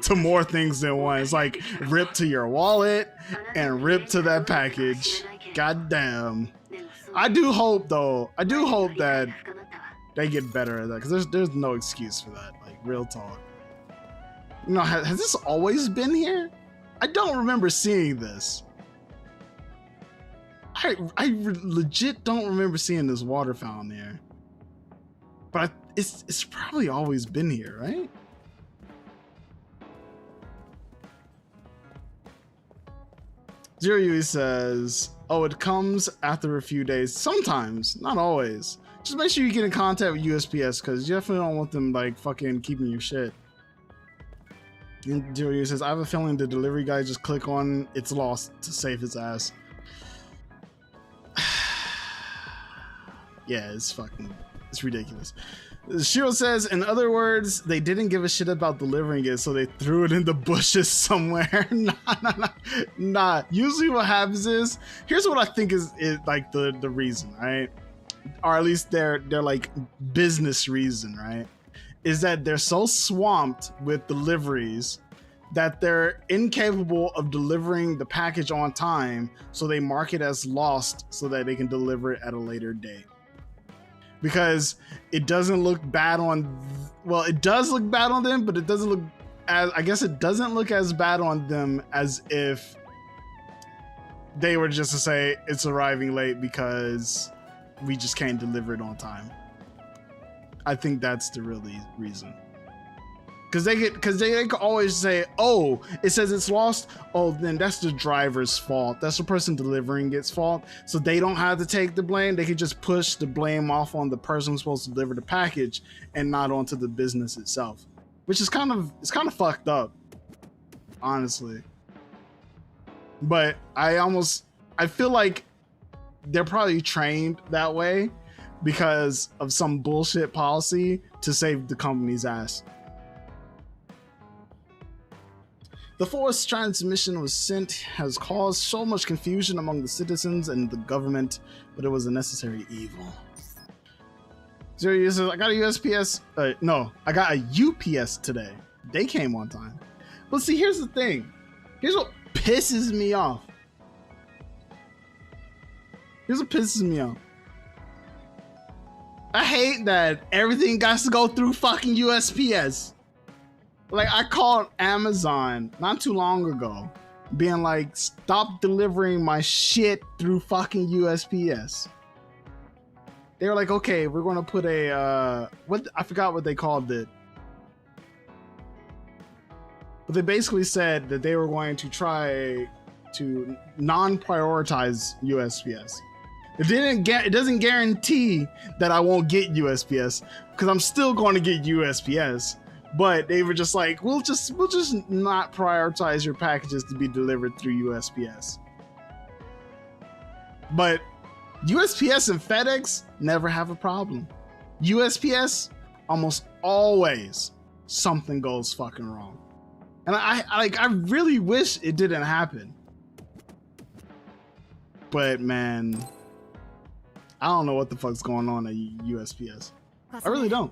To more things than one. It's like rip to your wallet and rip to that package. God damn. I do hope that they get better at that, because there's no excuse for that. Like, real talk. You know, has this always been here? I don't remember seeing this. I legit don't remember seeing this water fountain here. But it's probably always been here, right? Zero Yui says, oh, it comes after a few days. Sometimes, not always. Just make sure you get in contact with USPS, because you definitely don't want them like fucking keeping your shit. And Zero Yui says, I have a feeling the delivery guy just click on it's lost to save his ass. Yeah, it's ridiculous. Shiro says, in other words, they didn't give a shit about delivering it, so they threw it in the bushes somewhere. Nah. Usually what happens is, here's what I think is like the reason, right? Or at least their like business reason, right? Is that they're so swamped with deliveries that they're incapable of delivering the package on time, so they mark it as lost so that they can deliver it at a later date. Because it doesn't look bad on, well, it does look bad on them, but it doesn't look as, I guess it doesn't look as bad on them as if they were just to say it's arriving late because we just can't deliver it on time. I think that's the real reason. Because they can always say, oh, it says it's lost. Oh, then that's the driver's fault. That's the person delivering its fault. So they don't have to take the blame. They can just push the blame off on the person who's supposed to deliver the package and not onto the business itself, which is kind of fucked up, honestly. But I feel like they're probably trained that way because of some bullshit policy to save the company's ass. The forced transmission was sent has caused so much confusion among the citizens and the government, but it was a necessary evil. So I got a USPS. No, I got a UPS today. They came on time. But see, here's the thing. Here's what pisses me off. I hate that everything got to go through fucking USPS. Like, I called Amazon not too long ago, being like, stop delivering my shit through fucking USPS. They were like, okay, we're going to put a, I forgot what they called it. But they basically said that they were going to try to non-prioritize USPS. It doesn't guarantee that I won't get USPS, because I'm still going to get USPS. But they were just like, we'll just not prioritize your packages to be delivered through USPS. But USPS and FedEx never have a problem. USPS, almost always something goes fucking wrong. And I really wish it didn't happen. But man, I don't know what the fuck's going on at USPS. I really don't.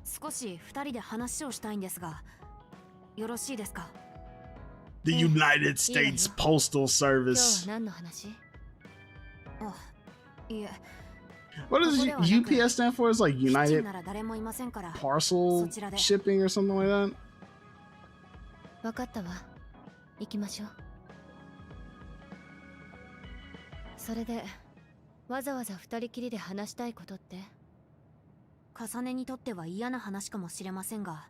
少し2人で話をしたいんですが、よろしいですか? The United States Postal Service. 何の話? あ、いえ。What does UPS stand for? It's like United Parcel Shipping or something like that. 分かったわ。行きましょう。それで、わざわざ2人きりで話したいことって? 重ねにとっては嫌な話かもしれませんが。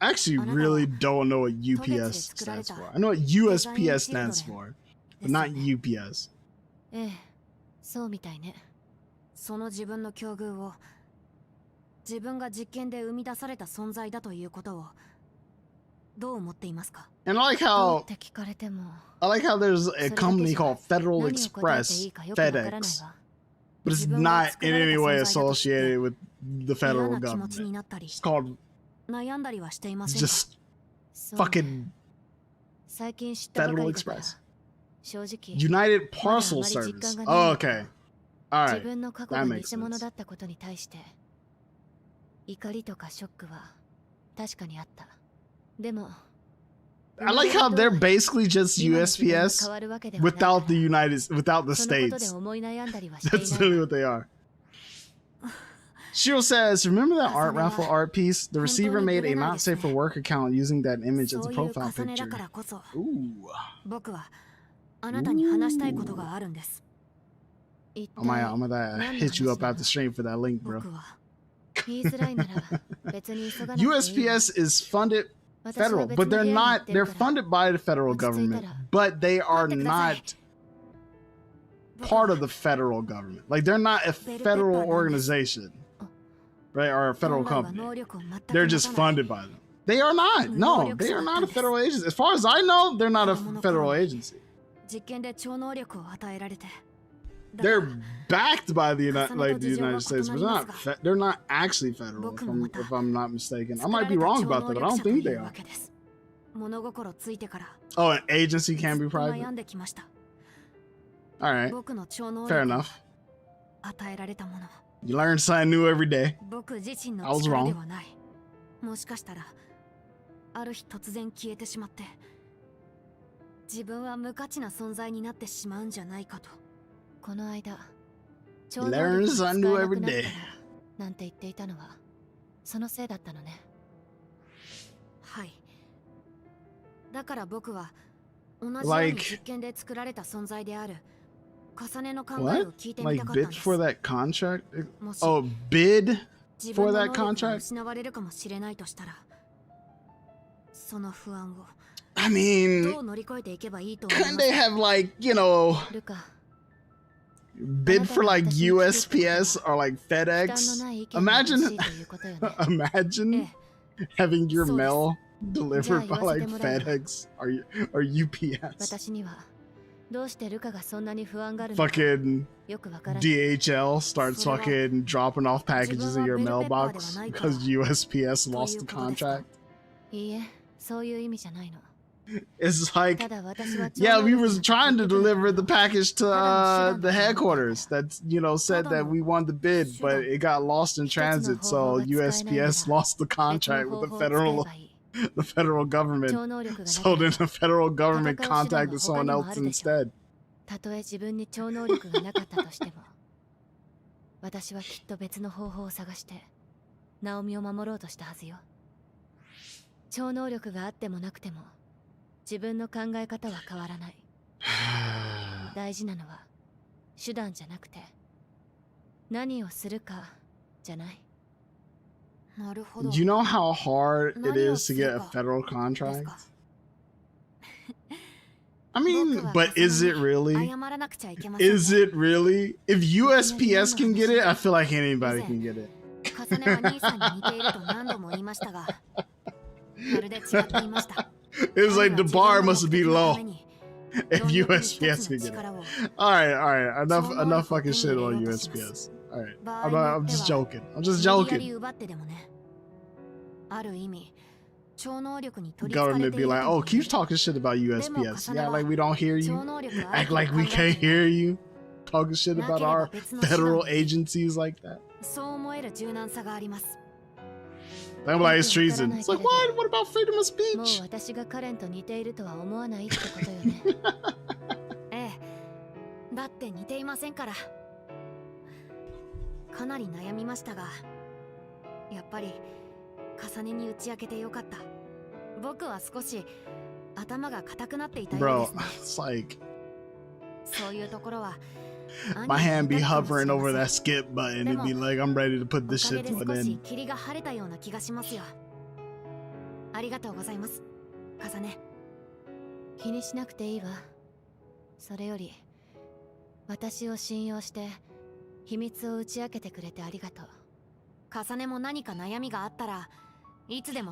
I actually really don't know what UPS stands for. I know what USPS stands for, but not UPS. ええ、そうみたいね。その自分の境遇を、自分が実験で生み出された存在だということを、どう思っていますか? And I like how there's a company called Federal Express, FedEx, but it's not in any way associated with the federal government. It's called just fucking Federal Express. United Parcel Service. Oh, okay. Alright. That makes sense. I like how they're basically just USPS without the states. That's literally what they are. Shiro says, remember that art raffle art piece? The receiver made a not safe for work account using that image as a profile picture. Ooh. I'm gonna hit you up after stream for that link, bro. USPS is funded federal, but they're funded by the federal government, but they are not part of the federal government. Like, they're not a federal organization, right? Or a federal company. They're just funded by them. They are not. No, they are not a federal agency. As far as I know, they're not a federal agency. They're backed by the United States, but they're not actually federal, if I'm not mistaken. I might be wrong about that, but I don't think they are. Oh, an agency can be private? Alright, fair enough. You learn something new every day. I was wrong. もしかしたらある日突然消えてしまって自分は無価値な存在になってしまうんじゃないかとこの間 Learn something new every day なんて言っていたのはそのせいだったのねはいだから僕は同じように実験で作られた存在であるKasaneの考えを聞いてみたかったんです Like bid for that contract? Oh, bid for that contract? I mean, couldn't they have like, you know, bid for like USPS or like FedEx? Imagine having your mail delivered by like FedEx or UPS. Fucking DHL starts fucking dropping off packages in your mailbox because USPS lost the contract. It's like, yeah, we was trying to deliver the package to the headquarters that, you know, said that we won the bid, but it got lost in transit, so USPS lost the contract with the federal government. So then the federal government contacted someone else instead. たとえ自分に超能力がなかったとしても、私はきっと別の方法を探してナオミを守ろうとしたはずよ。超能力があってもなくても自分の考え方は変わらない。大事なのは手段じゃなくて何をするかじゃない。なるほど。Do you know how hard it is to get a federal contract? I mean, but is it really? Is it really? If USPS can get it, I feel like anybody can get it. It's like the bar must be low if USPS can get it. Alright, enough fucking shit on USPS. Alright, I'm just joking. I'm just joking. Government be like, oh, keep talking shit about USPS. Yeah, like we don't hear you. Act like we can't hear you. Talking shit about our federal agencies like that. I'm like, it's treason. It's like, what? What about freedom of speech? Bro, it's like my hand be hovering over that skip button and be like, I'm ready to put this shit to an end.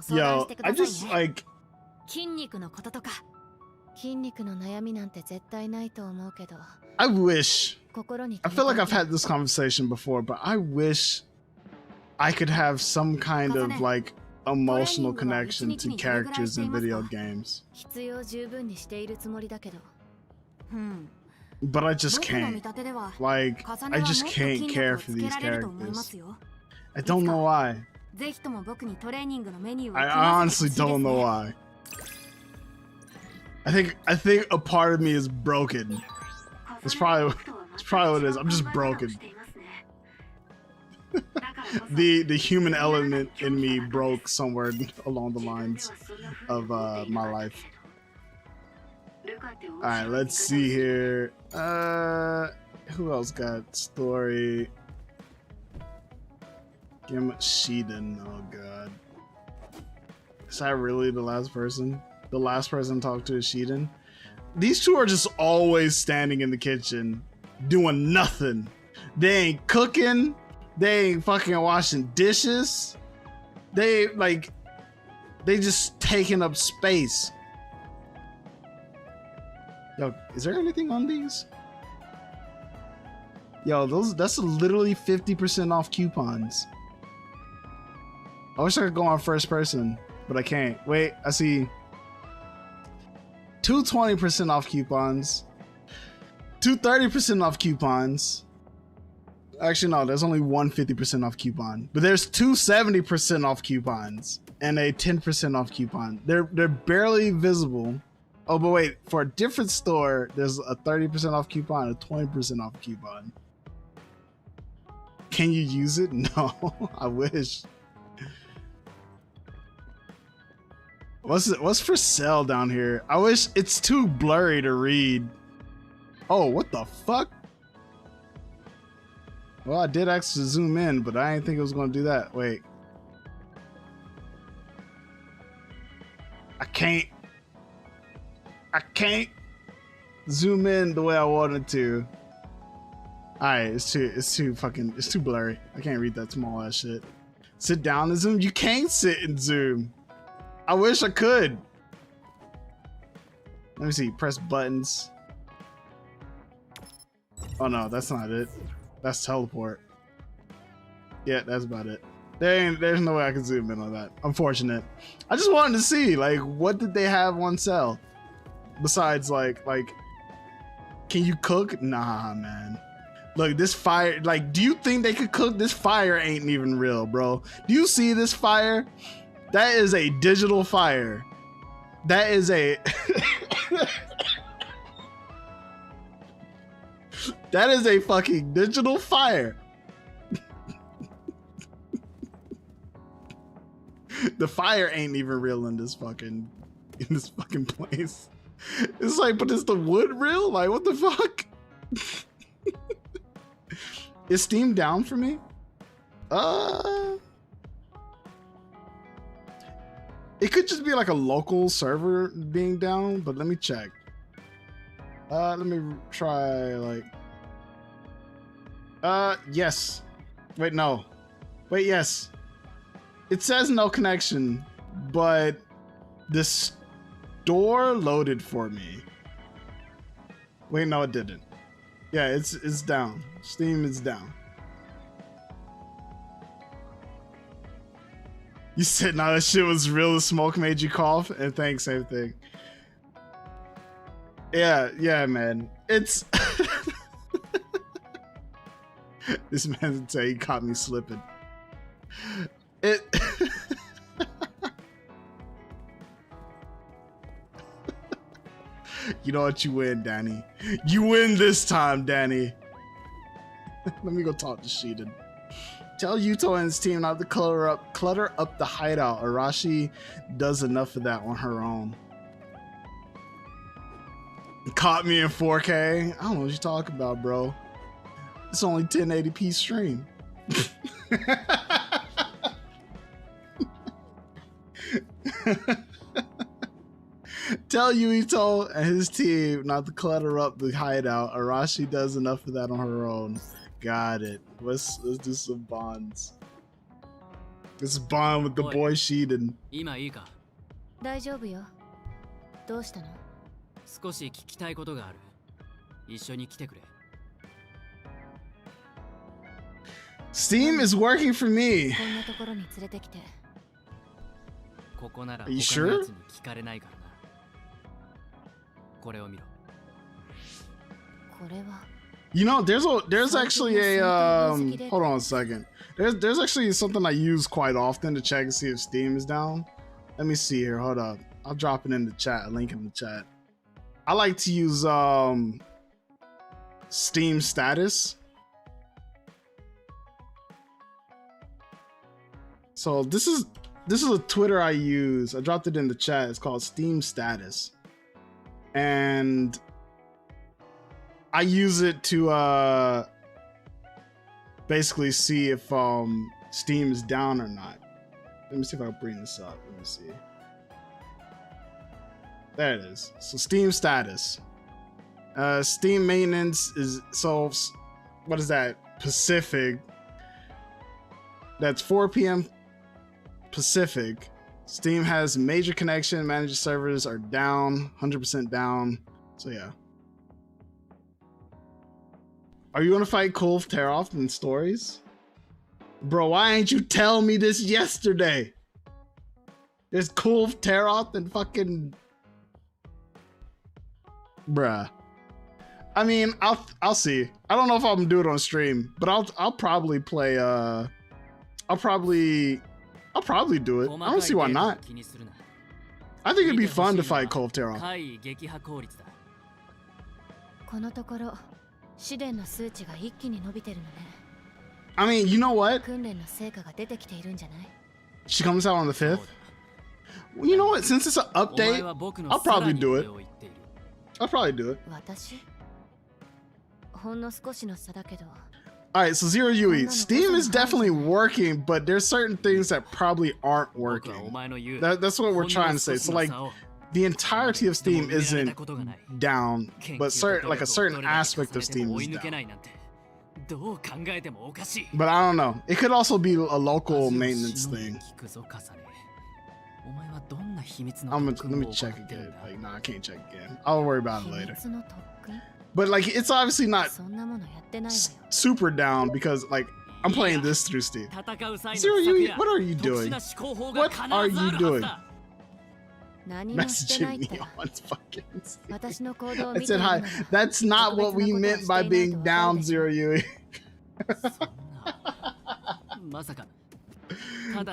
Yo, I just like I wish I feel like I've had this conversation before, but I wish I could have some kind of like emotional connection to characters in video games. But I just can't. Like, I just can't care for these characters. I don't know why. I honestly don't know why. I think a part of me is broken. It's probably what it is. I'm just broken. The human element in me broke somewhere along the lines of my life. Alright, let's see here. Who else got story? Shiden. Oh god. Is that really the last person? The last person to talk to is Shiden? These two are just always standing in the kitchen doing nothing. They ain't cooking. They ain't fucking washing dishes. They just taking up space. Yo, is there anything on these? Yo, that's literally 50% off coupons. I wish I could go on first person, but I can't. Wait, I see 2 20% off coupons, 2 30% off coupons. Actually, no, there's only 1 50% off coupon, but there's 2 70% off coupons and a 10% off coupon. They're barely visible. Oh, but wait, for a different store, there's a 30% off coupon, a 20% off coupon. Can you use it? No, I wish. What's for sale down here? I wish it's too blurry to read. Oh, what the fuck? Well, I did actually zoom in, but I didn't think it was going to do that. Wait. I can't zoom in the way I wanted to. Alright, it's too blurry. I can't read that small ass shit. Sit down and zoom? You can't sit and zoom. I wish I could. Let me see, press buttons. Oh no, that's not it. That's teleport. Yeah, that's about it. There's no way I can zoom in on that. Unfortunate. I just wanted to see, like, what did they have on sale? Besides, like, can you cook? Nah, man. Look, this fire, like, do you think they could cook? This fire ain't even real, bro. Do you see this fire? That is a digital fire. That is a... that is a fucking digital fire. The fire ain't even real in this fucking place. It's like, but is the wood real? Like, what the fuck? Is Steam down for me? It could just be like a local server being down, but let me check. Let me try like. Yes. Wait, no. Wait, yes. It says no connection, but the store loaded for me. Wait, no, it didn't. Yeah, it's down. Steam is down. You said no, that shit was real. The smoke made you cough, and thanks, same thing. Yeah, man. It's this man say he caught me slipping. It You know what? You win, Danny. You win this time, Danny. Let me go talk to Sheedan. Tell Yuto and his team not to clutter up the hideout. Arashi does enough of that on her own. Caught me in 4K. I don't know what you're talking about, bro. It's only 1080p stream. Tell Yuito and his team not to clutter up the hideout. Arashi does enough of that on her own. Got it. Let's do some bonds. Let's bond with the boy Sheedan. 大丈夫よ。どうしたの？少し聞きたいことがある。一緒に来てくれ。Steam is working for me. こんなところに連れてきて。ここなら Are you 他の sure? やつに聞かれないからな。これを見ろ。これは。You know, there's actually a hold on a second. There's actually something I use quite often to check and see if Steam is down. Let me see here. Hold up. I'll drop it in the chat. Link in the chat. I like to use Steam status. So this is a Twitter I use. I dropped it in the chat. It's called Steam status. And I use it to basically see if Steam is down or not. Let me see if I can bring this up. Let me see. There it is. So Steam status. Steam maintenance is, so what is that? Pacific. That's 4 p.m. Pacific. Steam has major connection. Managed servers are down, 100% down. So yeah. Are you gonna fight Kulf Teroth in stories? Bro, why ain't you tell me this yesterday? There's Kulf Teroth and fucking... Bruh. I mean, I'll see. I don't know if I'm gonna do it on stream, but I'll probably play I'll probably do it. I don't see why not. I think it'd be fun to fight Kulf Teroth. このところ、試練の数値が一気に伸びてるのね。I mean, you know what? 訓練の成果が出てきているんじゃない？ She comes out on the 5th. Well, you know what? Since it's an update, I'll probably do it. I'll probably do it. 私？ほんの少しの差だけど。Alright, so Zero Yui, Steam is definitely working, but there's certain things that probably aren't working. That's what we're trying to say. So like, the entirety of Steam isn't down, but a certain aspect of Steam is down. But I don't know. It could also be a local maintenance thing. Let me check again. Like, nah, I can't check again. I'll worry about it later. But like, it's obviously not super down because like, I'm playing this through Steam. Zero, you, what are you doing? What are you doing? Messaging me on fucking Steam. I said hi. That's not what we meant by being down, Zero Yui.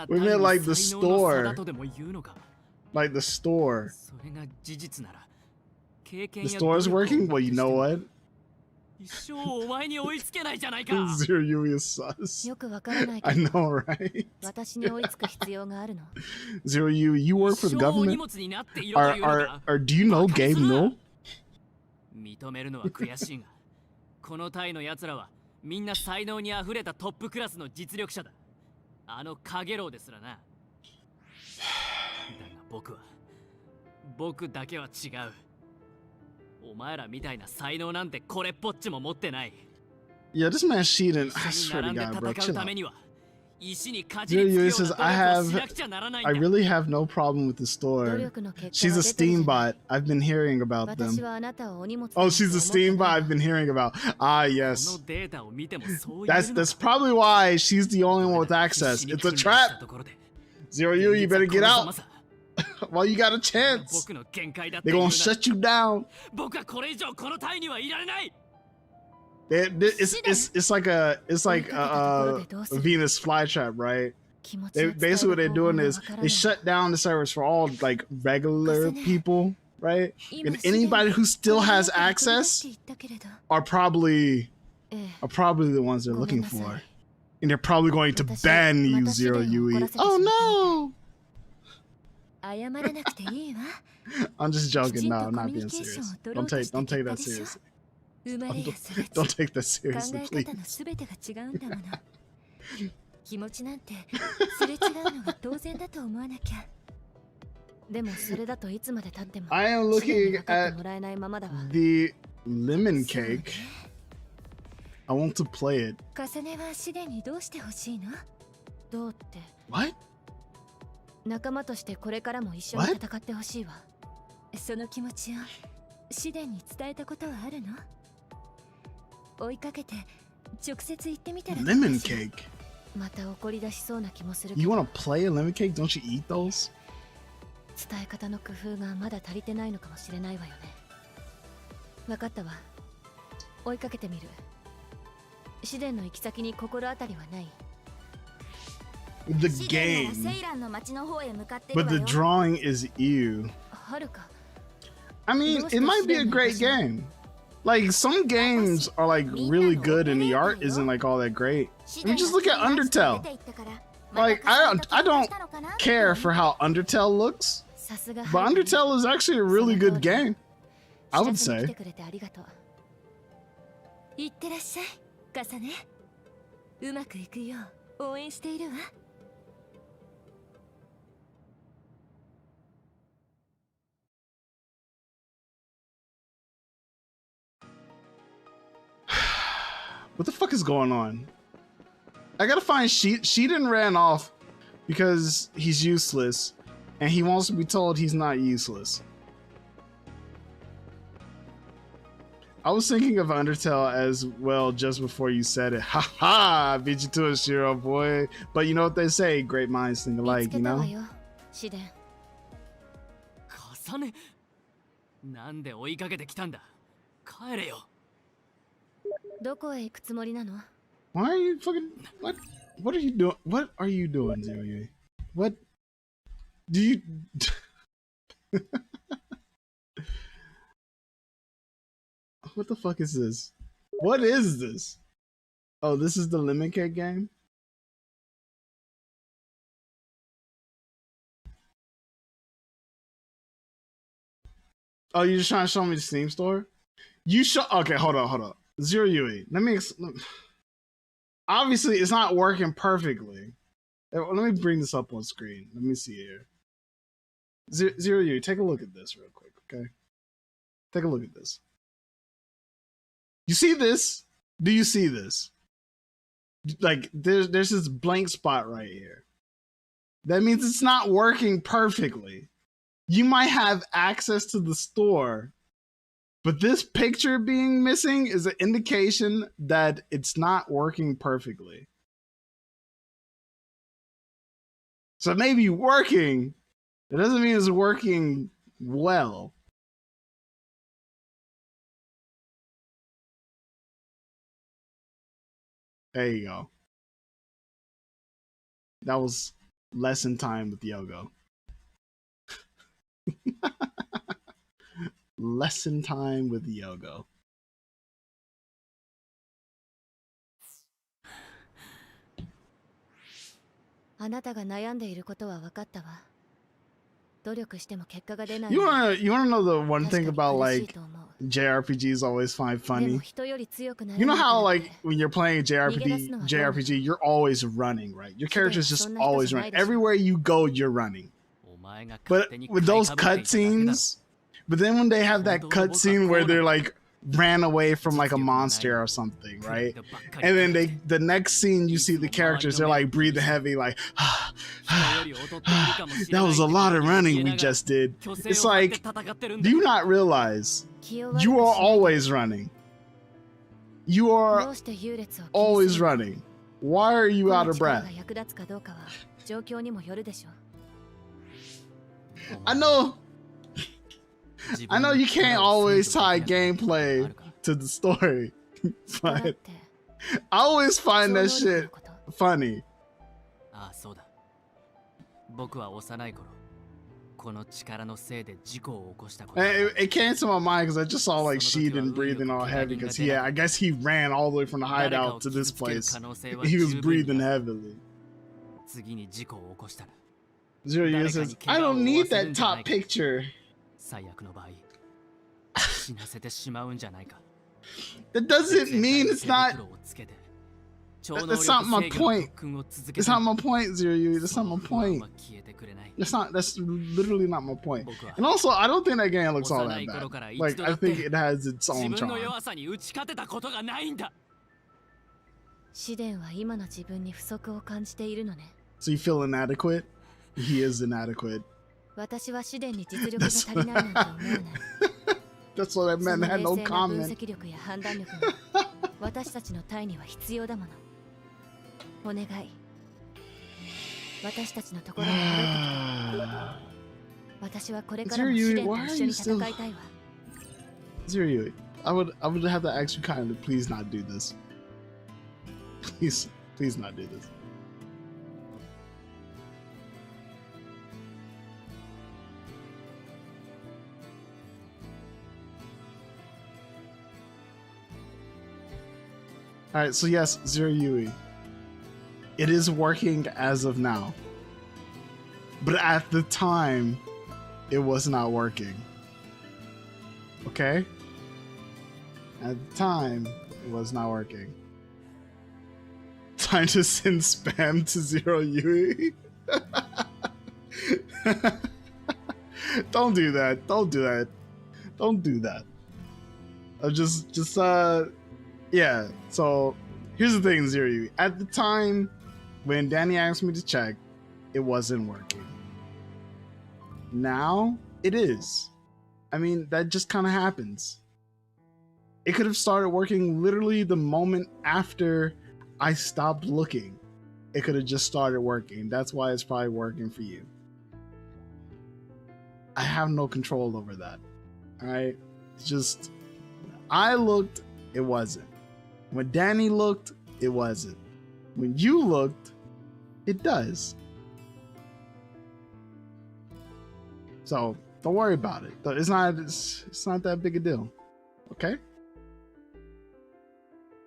We meant like the store. Like the store. The store is working? Well, you know what? Zero Yui is sus. I know, right? Zero Yui, you work for the government? Or do you know Gabe Newell? 認めるのは悔しいが、このタイの奴らはみんな才能にあふれたトップクラスの実力者だ。あのカゲロウですらな。だが僕だけは違う。お前らみたいな才能なんてこれっぽっちも持ってない。Yeah, this man's cheating. I swear to God, bro. Chill out. Yogoe says, I really have no problem with the store. She's a Steam bot. I've been hearing about them. Oh, she's a Steam bot I've been hearing about. Ah, yes. That's probably why she's the only one with access. It's a trap. Zero Yui, you better get out. While you got a chance. They're gonna shut you down. It's like a Venus flytrap, right? Basically what they're doing is they shut down the servers for all like regular people, right? And anybody who still has access are probably the ones they're looking for. And they're probably going to ban you, Zero Yui. Oh no! I'm just joking. No, I'm not being serious. Don't take that seriously. Don't take that seriously, please. I am looking at the lemon cake. I want to play it. What? 仲間としてこれからも一緒に戦ってほしいわ。その気持ちをシデンに伝えたことはあるの？追いかけて直接言ってみたら。Lemon cake. また怒り出しそうな気もする。You wanna play a lemon cake? Don't you eat those? 伝え方の工夫がまだ足りてないのかもしれないわよね。わかったわ。追いかけてみる。シデンの行き先に心当たりはない。The game, but the drawing is you. I mean, it might be a great game. Like some games are like really good and the art isn't like all that great. I mean, just look at Undertale. Like I don't care for how Undertale looks, but Undertale is actually a really good game, I would say. What the fuck is going on? I gotta find Shiden ran off because he's useless and he wants to be told he's not useless. I was thinking of Undertale as well just before you said it. Haha, beat you to a Shiro boy. But you know what they say, great minds think alike, you know? Kasane? なんで追いかけてきたんだ? 帰れよ. どこへ行くつもりなの? Why are you fucking what are you doing? What are you doing, Zero Yui? What do you What the fuck is this? What is this? Oh, this is the lemon cake game? Oh, you're just trying to show me the Steam store? You show okay, hold on. Zero Yui, let me obviously it's not working perfectly. Let me bring this up on screen. Let me see here. Zero Yui, take a look at this real quick, okay? Take a look at this. You see this? Do you see this? Like there's this blank spot right here. That means it's not working perfectly. You might have access to the store, but this picture being missing is an indication that it's not working perfectly. So it may be working. It doesn't mean it's working well. There you go. That was lesson time with Yogo. Lesson time with Yogo. You wanna know the one thing about like JRPGs always find funny? You know how like when you're playing JRPG, you're always running, right? Your character's just always running. Everywhere you go, you're running. But with those cutscenes, but then when they have that cutscene where they're like ran away from like a monster or something, right? And then the next scene you see the characters, they're like breathing heavy, like that was a lot of running we just did. It's like, do you not realize you are always running? You are always running. Why are you out of breath? I know you can't always tie gameplay to the story, but I always find that shit funny. It came to my mind because I just saw like Shiden breathing all heavy because I guess he ran all the way from the hideout to this place. He was breathing heavily. Zero says, I don't need that top picture. That doesn't mean it's not. That's not my point. It's not my point, Zero. That's not my point. That's literally not my point. And also, I don't think that game looks all that bad. Like, I think it has its own charm. So you feel inadequate? He is inadequate. That's what I meant. I had no comment. Zero, why are you still... Zero, I would have to ask you kindly, please not do this. Please not do this. Alright, so yes, Zero Yui. It is working as of now. But at the time, it was not working. Okay? At the time, it was not working. Time to send spam to Zero Yui. Don't do that. Don't do that. Don't do that. Yeah, so here's the thing, Zero Yui. At the time, when Danny asked me to check, it wasn't working. Now, it is. I mean, that just kind of happens. It could have started working literally the moment after I stopped looking. It could have just started working. That's why it's probably working for you. I have no control over that. Alright? It's just, I looked, it wasn't. When Danny looked, it wasn't. When you looked, it does. So don't worry about it. It's not that big a deal. Okay?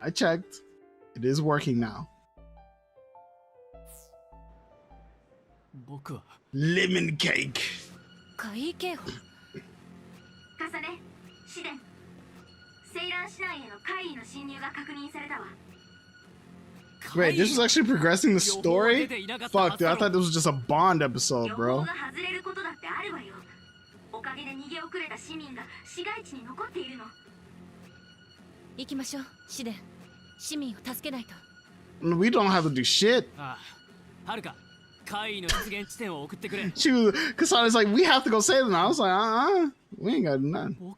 I checked. It is working now. Lemon cake. Kasane, Wait, this was actually progressing the story? Fuck, dude, I thought this was just a Bond episode, bro. We don't have to do shit. Kasane's like, we have to go save them. I was like, we ain't got nothing.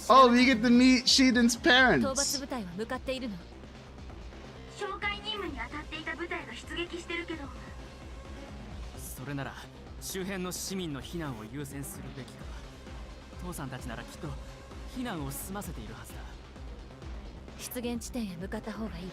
Oh, we get to meet Shiden's parents. それなら周辺の市民の避難を優先するべきか。父さんたちならきっと避難を済ませているはずだ。出現地点へ向かった方がいいわ。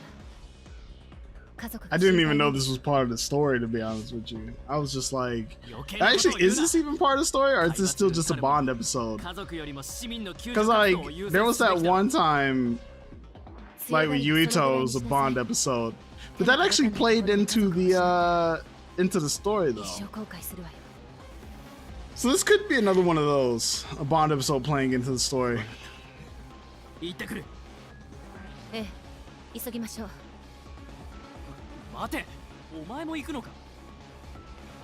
家族が I didn't even know this was part of the story, to be honest with you. I was just like, actually, is this even part of the story, or is this still just a Bond episode? Because like, there was that one time, like with Yuito, was a Bond episode, but that actually played into the story though. So this could be another one of those, a Bond episode playing into the story. ええ、急ぎましょう。待て、お前も行くのか。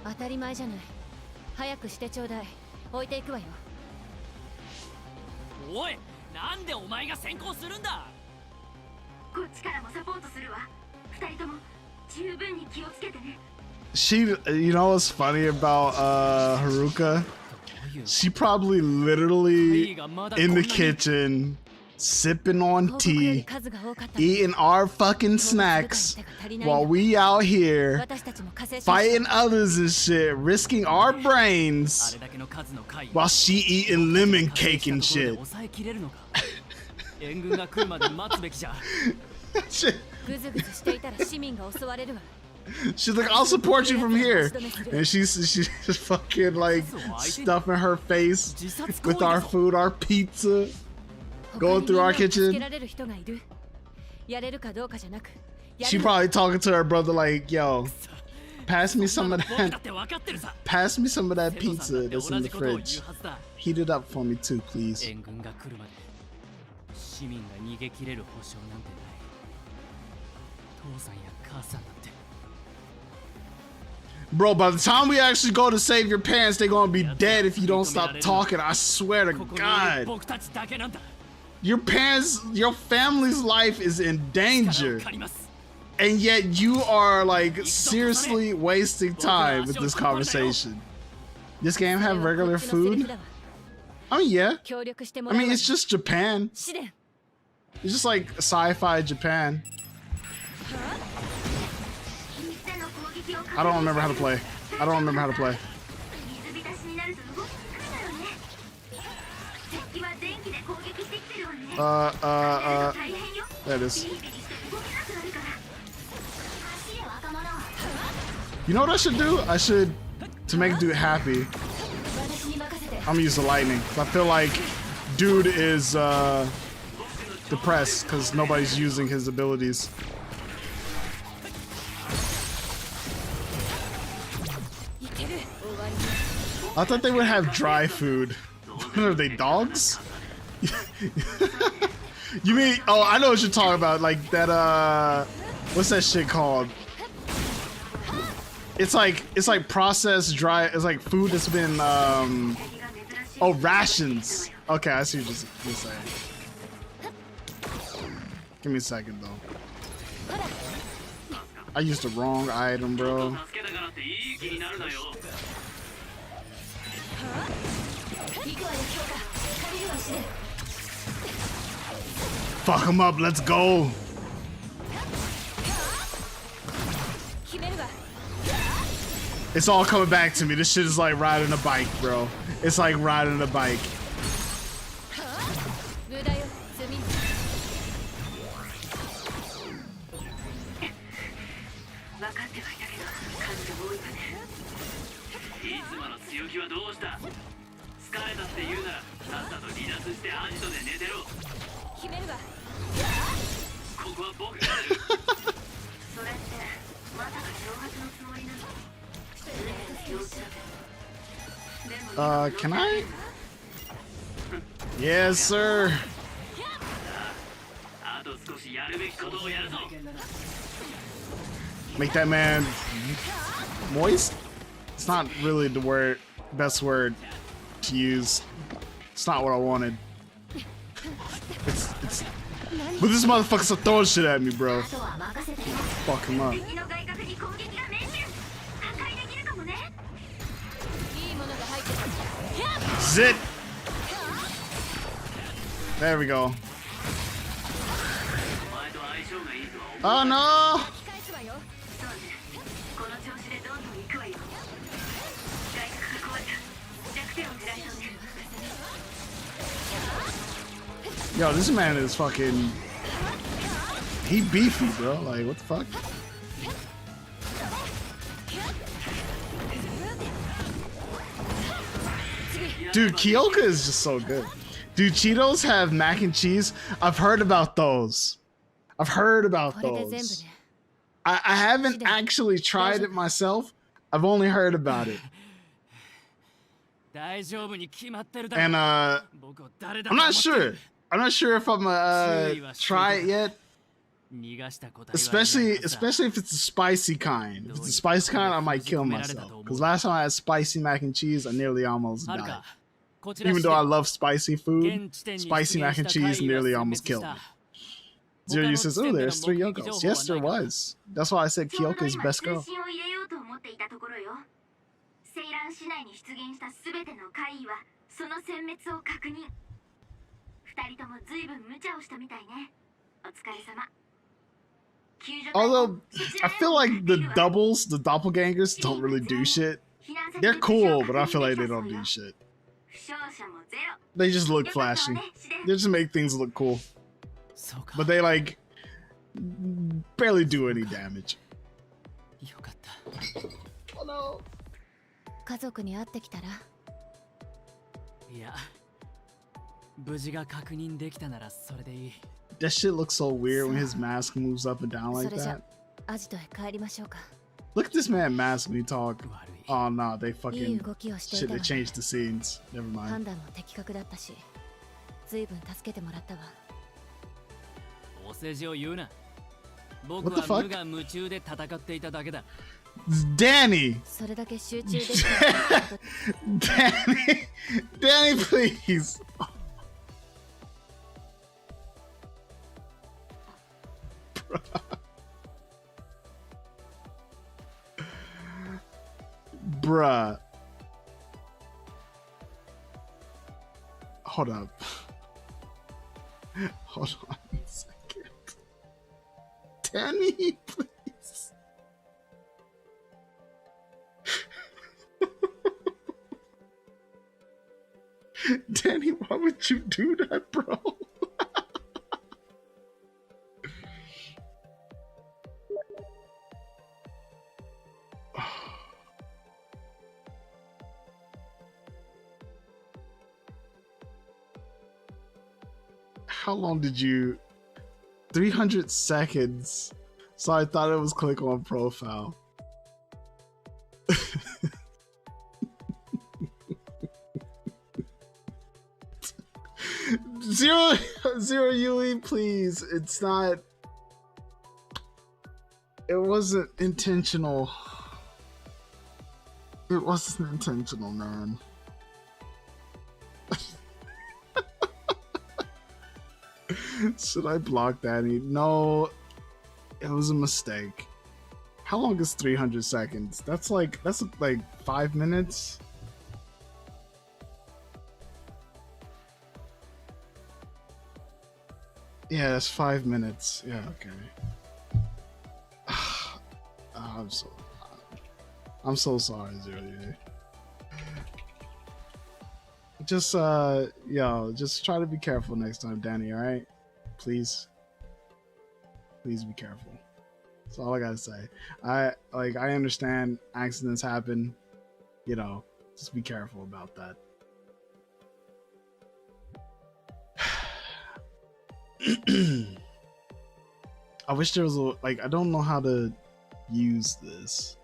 当たり前じゃない。早くしてちょうだい。置いていくわよ。おい、なんでお前が先行するんだ。こっちからもサポートするわ。二人とも十分に気をつけてね。She, you know what's funny about Himuka? She probably literally in the kitchen, sipping on tea, eating our fucking snacks, while we out here fighting others and shit, risking our brains, while she eating lemon cake and shit. Shit. She's like, I'll support you from here, and she's just fucking like stuffing her face with our food, our pizza, going through our kitchen. She probably talking to her brother like, yo, pass me some of that pizza that's in the fridge. Heat it up for me too, please. Bro, by the time we actually go to save your parents, they're gonna be dead if you don't stop talking. I swear to God. Your parents, your family's life is in danger. And yet you are like seriously wasting time with this conversation. This game have regular food? I mean, yeah. I mean, it's just Japan. It's just like sci-fi Japan. I don't remember how to play. I don't remember how to play. There it is. You know what I should do? I should, to make dude happy, I'm gonna use the lightning. I feel like dude is depressed because nobody's using his abilities. I thought they would have dry food. Are they dogs? You mean, oh, I know what you're talking about, like that what's that shit called? It's like processed dry, it's like food that's been oh, rations. Okay, I see what you're saying. Give me a second though. I used the wrong item, bro. Fuck him up, let's go. It's all coming back to me. This shit is like riding a bike, bro. It's like riding a bike. Can I? Yes, sir. Make that man moist? It's not really the word, best word to use. It's not what I wanted. It's but this motherfucker's throwing shit at me, bro. Fuck him up. Zit! There we go. Oh no! Yo, this man is fucking... He beefy, bro. Like, what the fuck? Dude, Kyoka is just so good. Dude, Cheetos have mac and cheese. I've heard about those. I've heard about those. I haven't actually tried it myself. I've only heard about it. And I'm not sure. I'm not sure if I'm try it yet. Especially if it's a spicy kind. If it's a spicy kind, I might kill myself. Because last time I had spicy mac and cheese, I nearly almost died. Even though I love spicy food, spicy mac and cheese nearly almost killed me. Zero U says, oh, there's 3 Yogoes. Yes, there was. That's why I said Kyoka is best girl. Although, I feel like the doubles, the doppelgangers, don't really do shit. They're cool, but I feel like they don't do shit. They just look flashy. They just make things look cool. But they, like, barely do any damage. Oh no. That shit looks so weird when his mask moves up and down like that. Look at this man mask when he talk. Oh no, they fucking shit, they changed the scenes. Never mind. What the fuck? Danny! Danny, please! Bruh. Hold up. Hold on a second. Danny, please. Danny, why would you do that, bro? How long did you... 300 seconds. So I thought it was click on profile. Zero UE, please. It's not... It wasn't intentional. It wasn't intentional, man. Should I block Danny? No, it was a mistake. How long is 300 seconds? That's like 5 minutes. Yeah, that's 5 minutes. Yeah, okay. I'm so sorry, Zero. Just yo, just try to be careful next time, Danny, all right? Please be careful. That's all I gotta say. I understand accidents happen, you know, just be careful about that. I wish there was I don't know how to use this.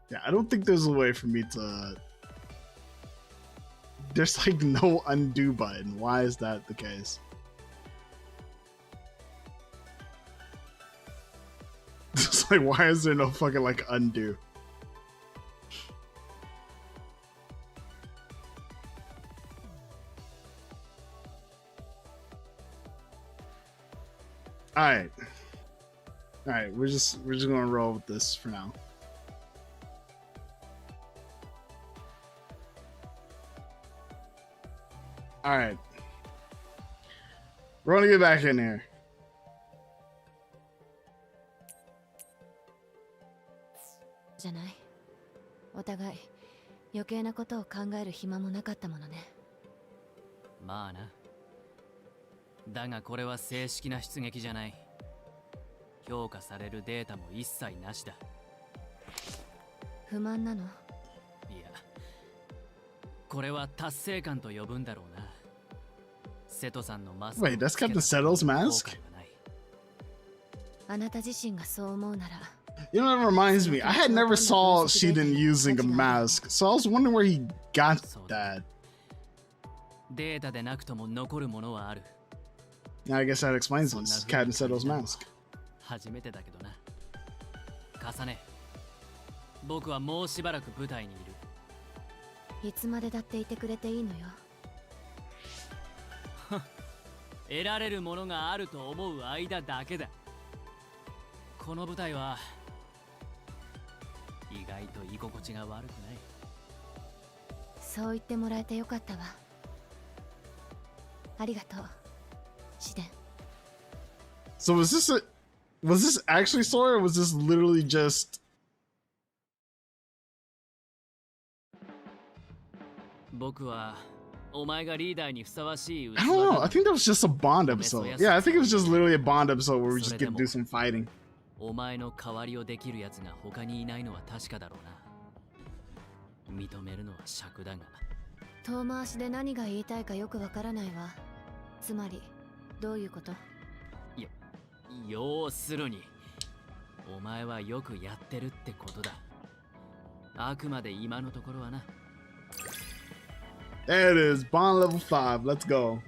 Yeah, I don't think there's a way for me to... There's like no undo button. Why is that the case? It's like, why is there no fucking like undo? Alright, we're just gonna roll with this for now. All right. We're gonna get back in here. Ma na. だがこれは正式な出撃じゃない。評価されるデータも一切なしだ。不満なの？いや、これは達成感と呼ぶんだろうな。瀬戸さんのマスク。Wait, that's Captain Seto's mask? あなた自身がそう思うなら。You know, that reminds me. I had never saw Shiden using a mask, so I was wondering where he got that. データでなくとも残るものはある。Now I guess that explains this. Captain Seto's mask. 初めてだけどな。重ね。僕はもうしばらく舞台にいる。いつまでだっていてくれていいのよ。得られるものがあると思う間だけだ。この舞台は意外と居心地が悪くない。そう言ってもらえてよかったわ。ありがとう、シデン。So was this actually story, or was this literally just? 僕はお前がリーダーにふさわしい。 I don't know. I think that was just a Bond episode. Yeah, I think it was just literally a Bond episode where we just get to do some fighting. お前の代わりをできるやつが他にいないのは確かだろうな。認めるのは尺だが。遠回しで何が言いたいかよくわからないわ。つまりどういうこと？要するにお前はよくやってるってことだ。あくまで今のところはな。There it is, Bond level 5. Let's go.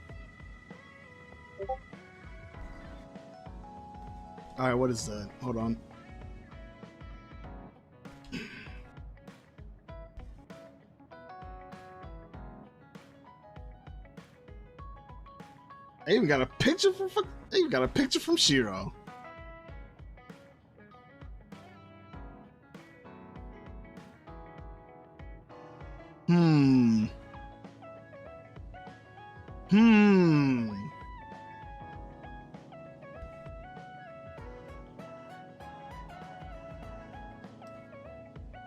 All right, what is that? Hold on. I even got a picture from Shiro.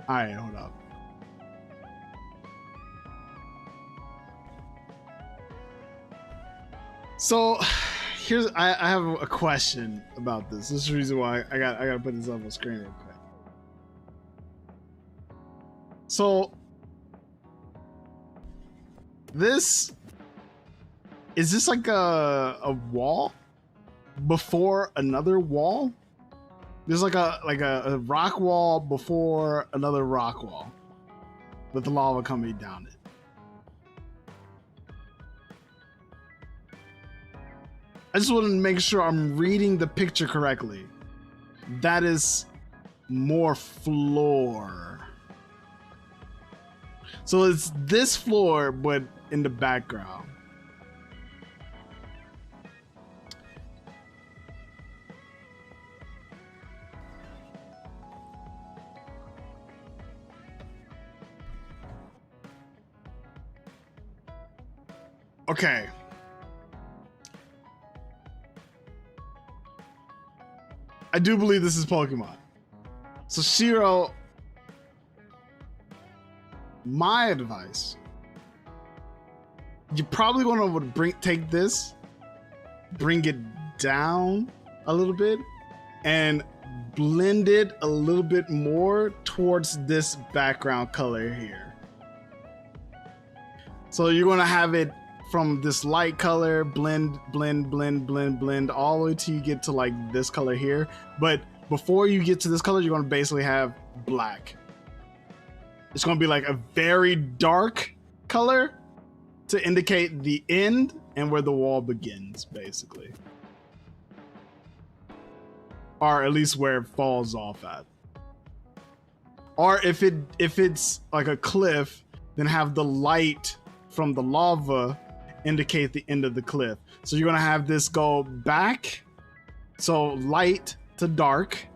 All right, hold up. So, I have a question about this. This is the reason why I gotta put this up on screen real quick. So, is this like a wall before another wall? There's like a rock wall before another rock wall with the lava coming down it. I just want to make sure I'm reading the picture correctly. That is more floor. So it's this floor, but in the background. Okay. I do believe this is Pokemon. So Shiro, my advice, you probably want to take this, bring it down a little bit, and blend it a little bit more towards this background color here. So you're gonna have it from this light color, blend, all the way till you get to like this color here. But before you get to this color, you're gonna basically have black. It's gonna be like a very dark color to indicate the end and where the wall begins, basically. Or at least where it falls off at. Or if it's like a cliff, then have the light from the lava indicate the end of the cliff. So you're gonna have this go back, so light to dark,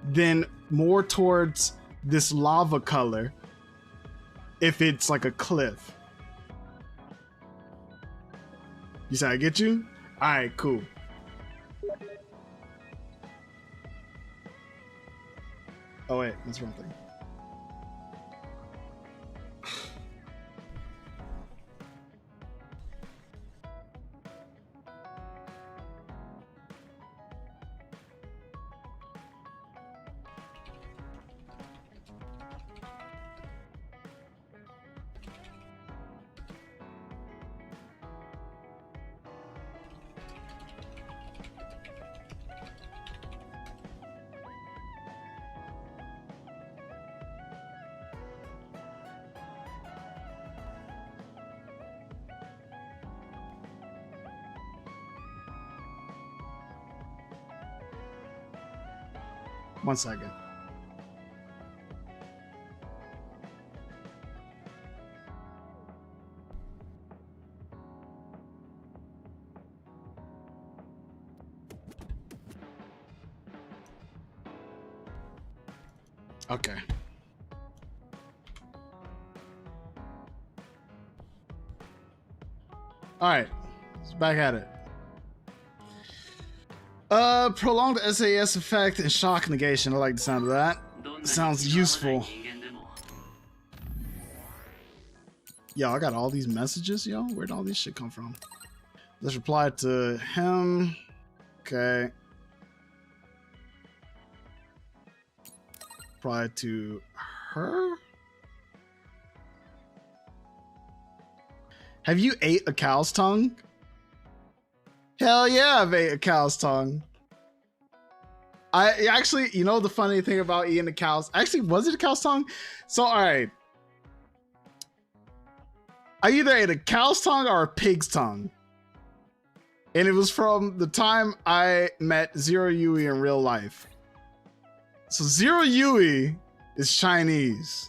then more towards this lava color if it's like a cliff. You said I get you? All right, cool. Oh wait, that's the wrong thing. One second. Okay. All right, let's back at it. Prolonged SAS effect and shock negation. I like the sound of that. Sounds useful. Yo, I got all these messages, yo. Where'd all this shit come from? Let's reply to him. Okay. Reply to her. Have you ate a cow's tongue? Hell yeah, I've ate a cow's tongue. I actually, you know the funny thing about eating a cow's, actually, was it a cow's tongue? So, all right. I either ate a cow's tongue or a pig's tongue. And it was from the time I met Zero Yui in real life. So Zero Yui is Chinese.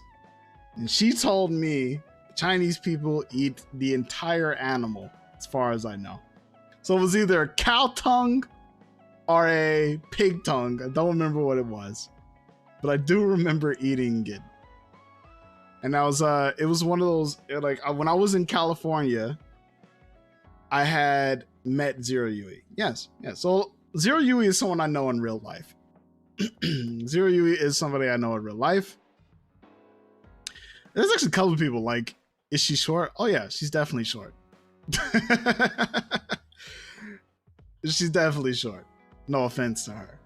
And she told me Chinese people eat the entire animal, as far as I know. So it was either a cow tongue or a pig tongue. I don't remember what it was, but I do remember eating it. And that was it was one of those, like, when I was in California, I had met Zero Yui. Yes. So Zero Yui is someone I know in real life. Zero Yui is somebody I know in real life. There's actually a couple of people like, is she short? Oh yeah, she's definitely short. She's definitely short. No offense to her.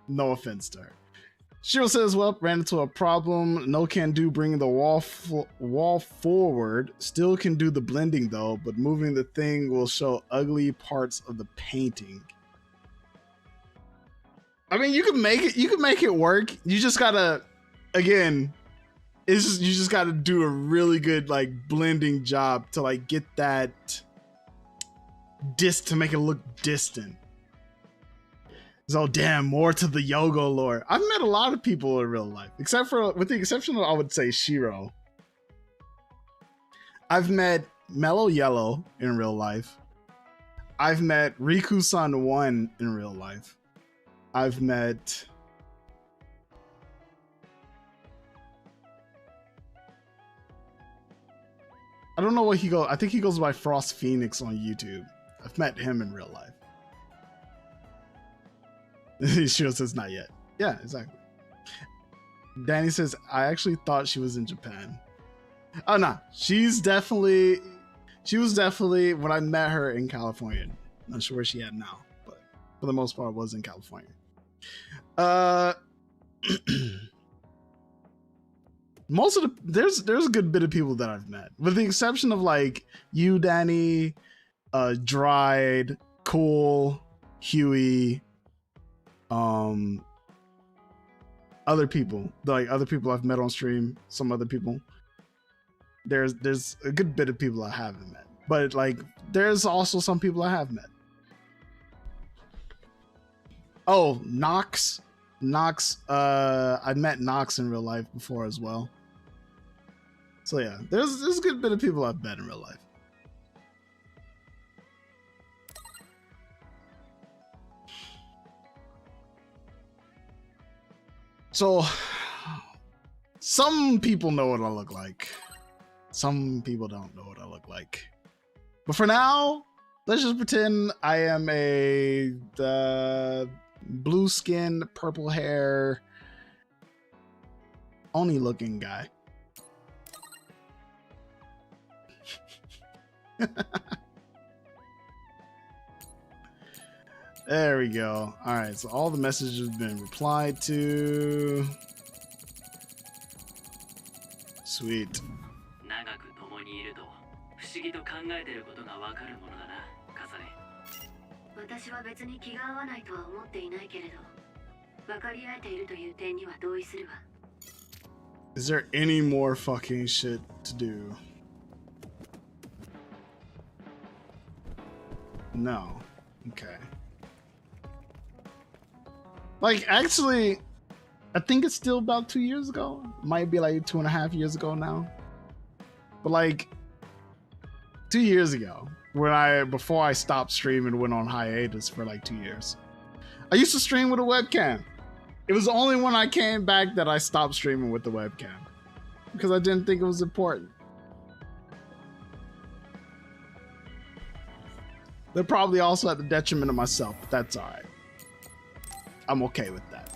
No offense to her. Shiro says, well, ran into a problem. No can do bringing the wall forward. Still can do the blending though, but moving the thing will show ugly parts of the painting. I mean, you can make it work. You just gotta, again, you just gotta do a really good like blending job to like get that to make it look distant. So damn, more to the Yogoe lore. I've met a lot of people in real life, with the exception of, I would say, Shiro. I've met Mellow Yellow in real life. I've met Riku-san 1 in real life. I've met I don't know what he goes. I think he goes by Frost Phoenix on YouTube. I've met him in real life. Shiro says not yet. Yeah, exactly. Danny says, I actually thought she was in Japan. Oh no, she was definitely when I met her in California. Not sure where she at now, but for the most part was in California. Most of the there's a good bit of people that I've met, with the exception of like you, Danny, Dried, Cool, Huey, other people I've met on stream, some other people. There's a good bit of people I haven't met, but like there's also some people I have met. Oh, Nox, I met Nox in real life before as well. So yeah, there's a good bit of people I've met in real life. So some people know what I look like. Some people don't know what I look like. But for now, let's just pretend I am a blue skin, purple hair, Oni looking guy. There we go. All right, so all the messages have been replied to. Sweet. 長く共にいると不思議と考えてることがわかるものだな、カサネ。私は別に気が合わないとは思っていないけれど、分かり合えているという点には同意するわ。Is there any more fucking shit to do? No. Okay. Like, actually, I think it's still about 2 years ago. Might be like 2.5 years ago now. But like 2 years ago, before I stopped streaming, went on hiatus for like 2 years. I used to stream with a webcam. It was only when I came back that I stopped streaming with the webcam because I didn't think it was important. They're probably also at the detriment of myself, but that's all right. I'm okay with that.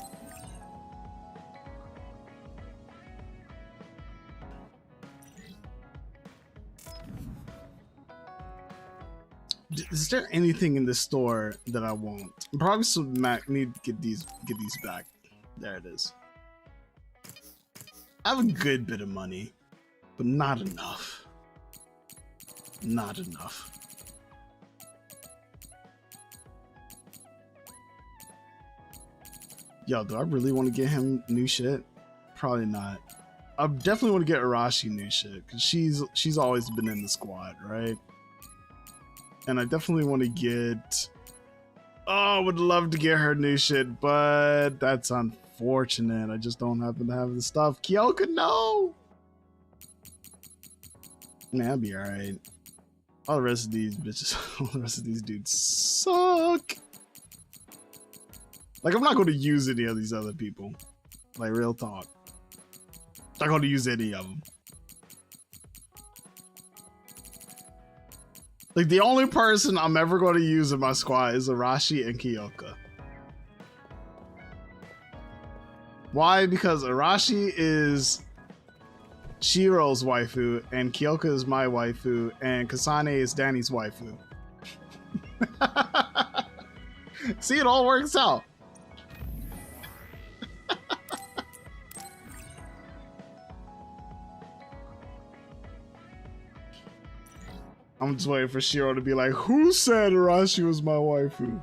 Is there anything in this store that I want? I probably still need to get these back. There it is. I have a good bit of money, but not enough. Not enough. Yo, do I really want to get him new shit? Probably not. I definitely want to get Arashi new shit because she's always been in the squad, right? And I definitely want to get. Oh, I would love to get her new shit, but that's unfortunate. I just don't happen to have the stuff. Kyoka, no. Man, I'll be all right. All the rest of these bitches, all the rest of these dudes suck. Like, I'm not going to use any of these other people. Like, real talk. Not going to use any of them. Like, the only person I'm ever going to use in my squad is Arashi and Kyoka. Why? Because Arashi is Shiro's waifu, and Kyoka is my waifu, and Kasane is Danny's waifu. See, it all works out. I'm just waiting for Shiro to be like, who said Arashi was my waifu?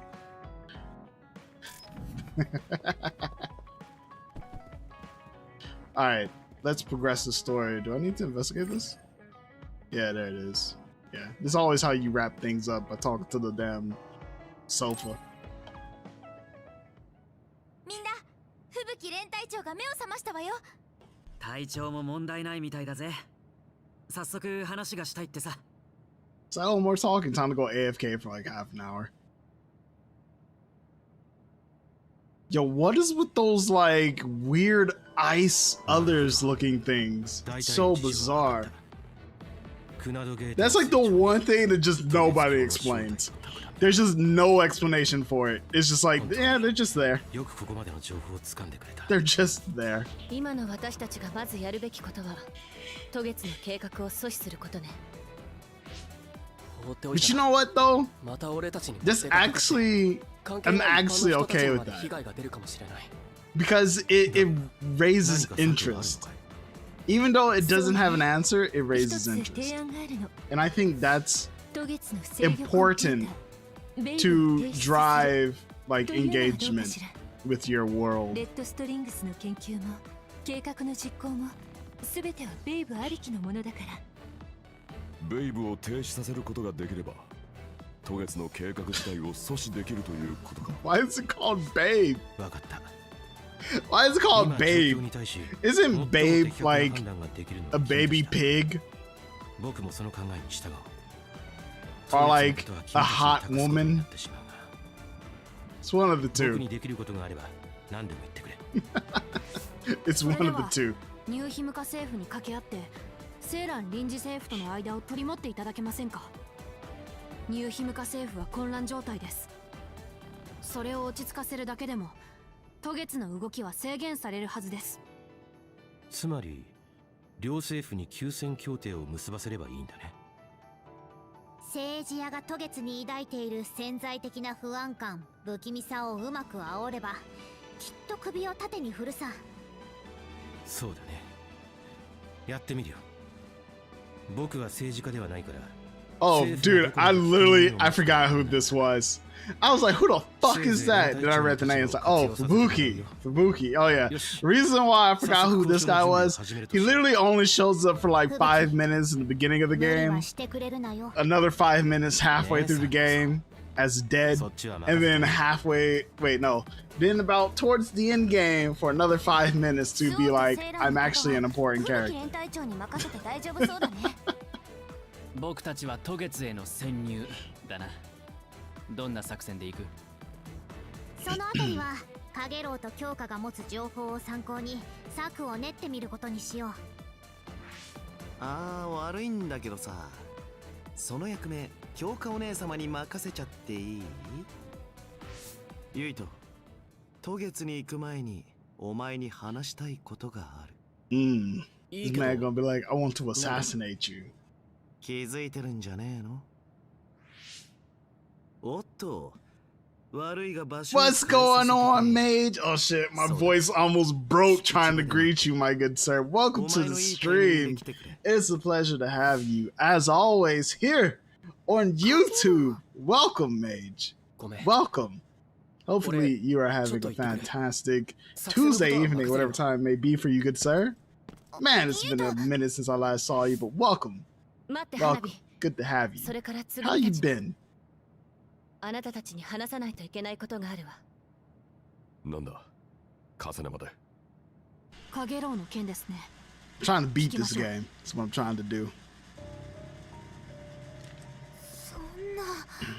Alright, let's progress the story. Do I need to investigate this? Yeah, there it is. Yeah, this is always how you wrap things up, by talking to the damn sofa. みんな、吹雪連隊長が目を覚ましたわよ。体調も問題ないみたいだぜ。早速話がしたいってさ。So no more talking. Time to go AFK for like half an hour. Yo, what is with those like weird ice others looking things? So bizarre. That's like the one thing that just nobody explains. There's just no explanation for it. It's just like, yeah, they're just there. They're just there. 今の私たちがまずやるべきことは、渡月の計画を阻止することね。But you know what though? This actually, I'm actually okay with that. Because it raises interest. Even though it doesn't have an answer, it raises interest. And I think that's important to drive like engagement with your world. ベイブを停止させることができれば、渡月の計画自体を阻止できるということか。Why is it called Babe? Why is it called Babe? Isn't Babe like a baby pig? Or like a hot woman? It's one of the two. It's one of the two. ニューヒムカ政府に掛け合ってセーラン臨時政府との間を取り持っていただけませんか。ニューヒムカ政府は混乱状態です。それを落ち着かせるだけでも渡月の動きは制限されるはずです。つまり両政府に休戦協定を結ばせればいいんだね。政治家が渡月に抱いている潜在的な不安感、不気味さをうまく煽ればきっと首を縦に振るさ。そうだね。やってみるよ。僕は政治家ではないから。Oh, dude, I forgot who this was. I was like, who the fuck is that? Then I read the name. It's like, oh, Fubuki. Fubuki. Oh, yeah. Reason why I forgot who this guy was, he literally only shows up for like 5 minutes in the beginning of the game. Another 5 minutes halfway through the game as dead. And then then about towards the end game for another 5 minutes to be like, I'm actually an important character. 僕たちは渡月への潜入だな。どんな作戦で行く？そのあたりはカゲロウと京香が持つ情報を参考に策を練ってみることにしよう。ああ、悪いんだけどさ、その役目京香お姉様に任せちゃっていい？ゆいと、渡月に行く前にお前に話したいことがある。This man gonna be like, I want to assassinate you. 気づいてるんじゃねえの？おっと、悪いが場所。What's going on, Mage? Oh shit, my voice almost broke trying to greet you, my good sir. Welcome to the stream. It's a pleasure to have you, as always, here on YouTube. Welcome, Mage. Welcome. Hopefully you are having a fantastic Tuesday evening, whatever time it may be for you, good sir. Man, it's been a minute since I last saw you, but welcome. Welcome. Good to have you. How you been? あなたたちに話さないといけないことがあるわ。なんだ、カサネまで。カゲロウの件ですね。Trying to beat this game. That's what I'm trying to do. そんな。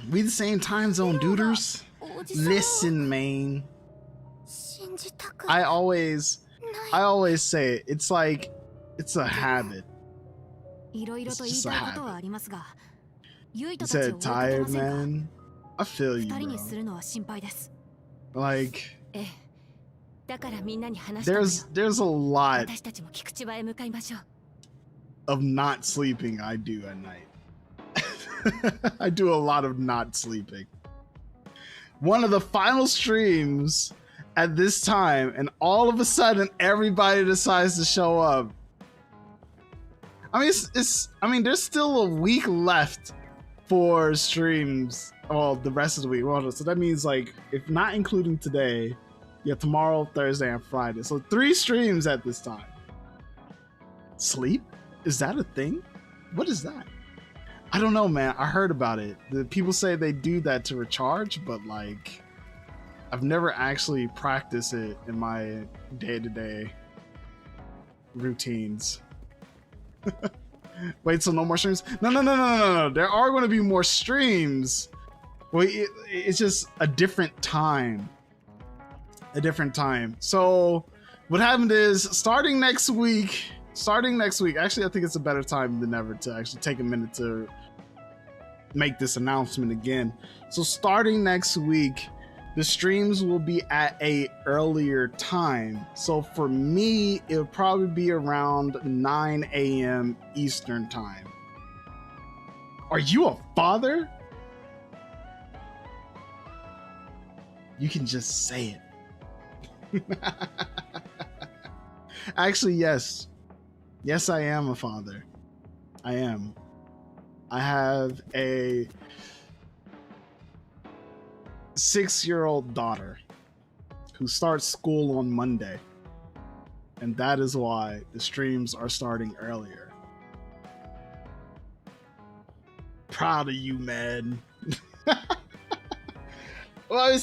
We the same time zone, duders. Listen, man. 信じたく。I always say it. It's like it's a habit. いろいろと言いたいことはありますが、ユイト You たちを said 追いかけ tired, ませんか？ man. I feel you, 二人にす bro. るのは心配です。 Like ええ。だからみんなに話したのよ。there's a lot 私たちも菊池場へ向かいましょう。 of not sleeping I do at night. I do a lot of not sleeping. One of the final streams at this time, and all of a sudden everybody decides to show up. I mean, there's still a week left for streams. Well, the rest of the week. Well, so that means, like, if not including today, yeah, tomorrow, Thursday, and Friday. So 3 streams at this time. Sleep? Is that a thing? What is that? I don't know, man. I heard about it. The people say they do that to recharge, but like, I've never actually practiced it in my day-to-day routines. Wait, so no more streams? No. There are going to be more streams. Well, it's just a different time. So what happened is starting next week, actually, I think it's a better time than ever to actually take a minute to make this announcement again. So starting next week, the streams will be at a earlier time. So for me, it'll probably be around 9 a.m. Eastern time. Are you a father? You can just say it. Actually, yes. Yes, I am a father. I am. I have a 6-year-old daughter who starts school on Monday. And that is why the streams are starting earlier. Proud of you, man. Well,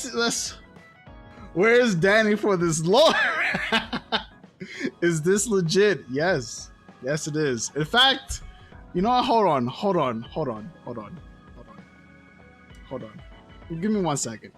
where's Danny for this lore? Is this legit? Yes. Yes, it is. In fact, you know what? Hold on. Give me 1 second.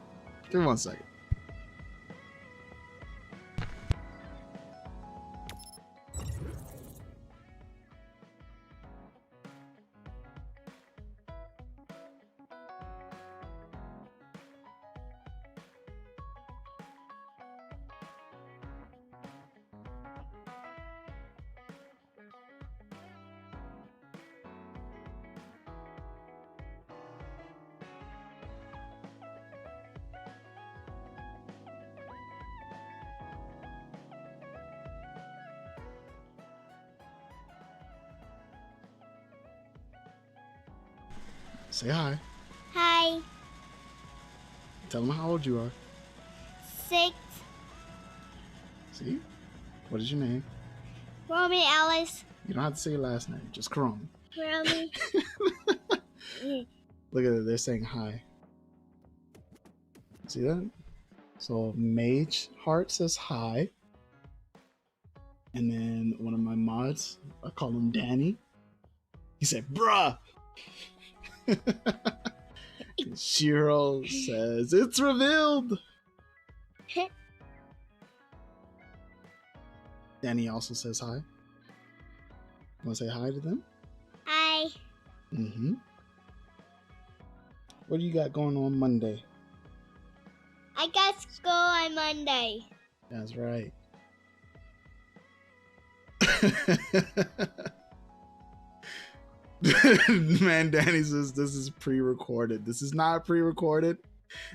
Say hi. Hi. Tell them how old you are. 6. See? What is your name? Romy Alice. You don't have to say your last name. Just Karomi. Romy. Look at it. They're saying hi. See that? So Mage Heart says hi. And then one of my mods, I call him Danny. He said, bruh. Shiro says, it's revealed. Danny also says hi. Want to say hi to them? Hi. Mm-hmm. What do you got going on Monday? I got school on Monday. That's right. Man, Danny says this is pre-recorded. This is not pre-recorded.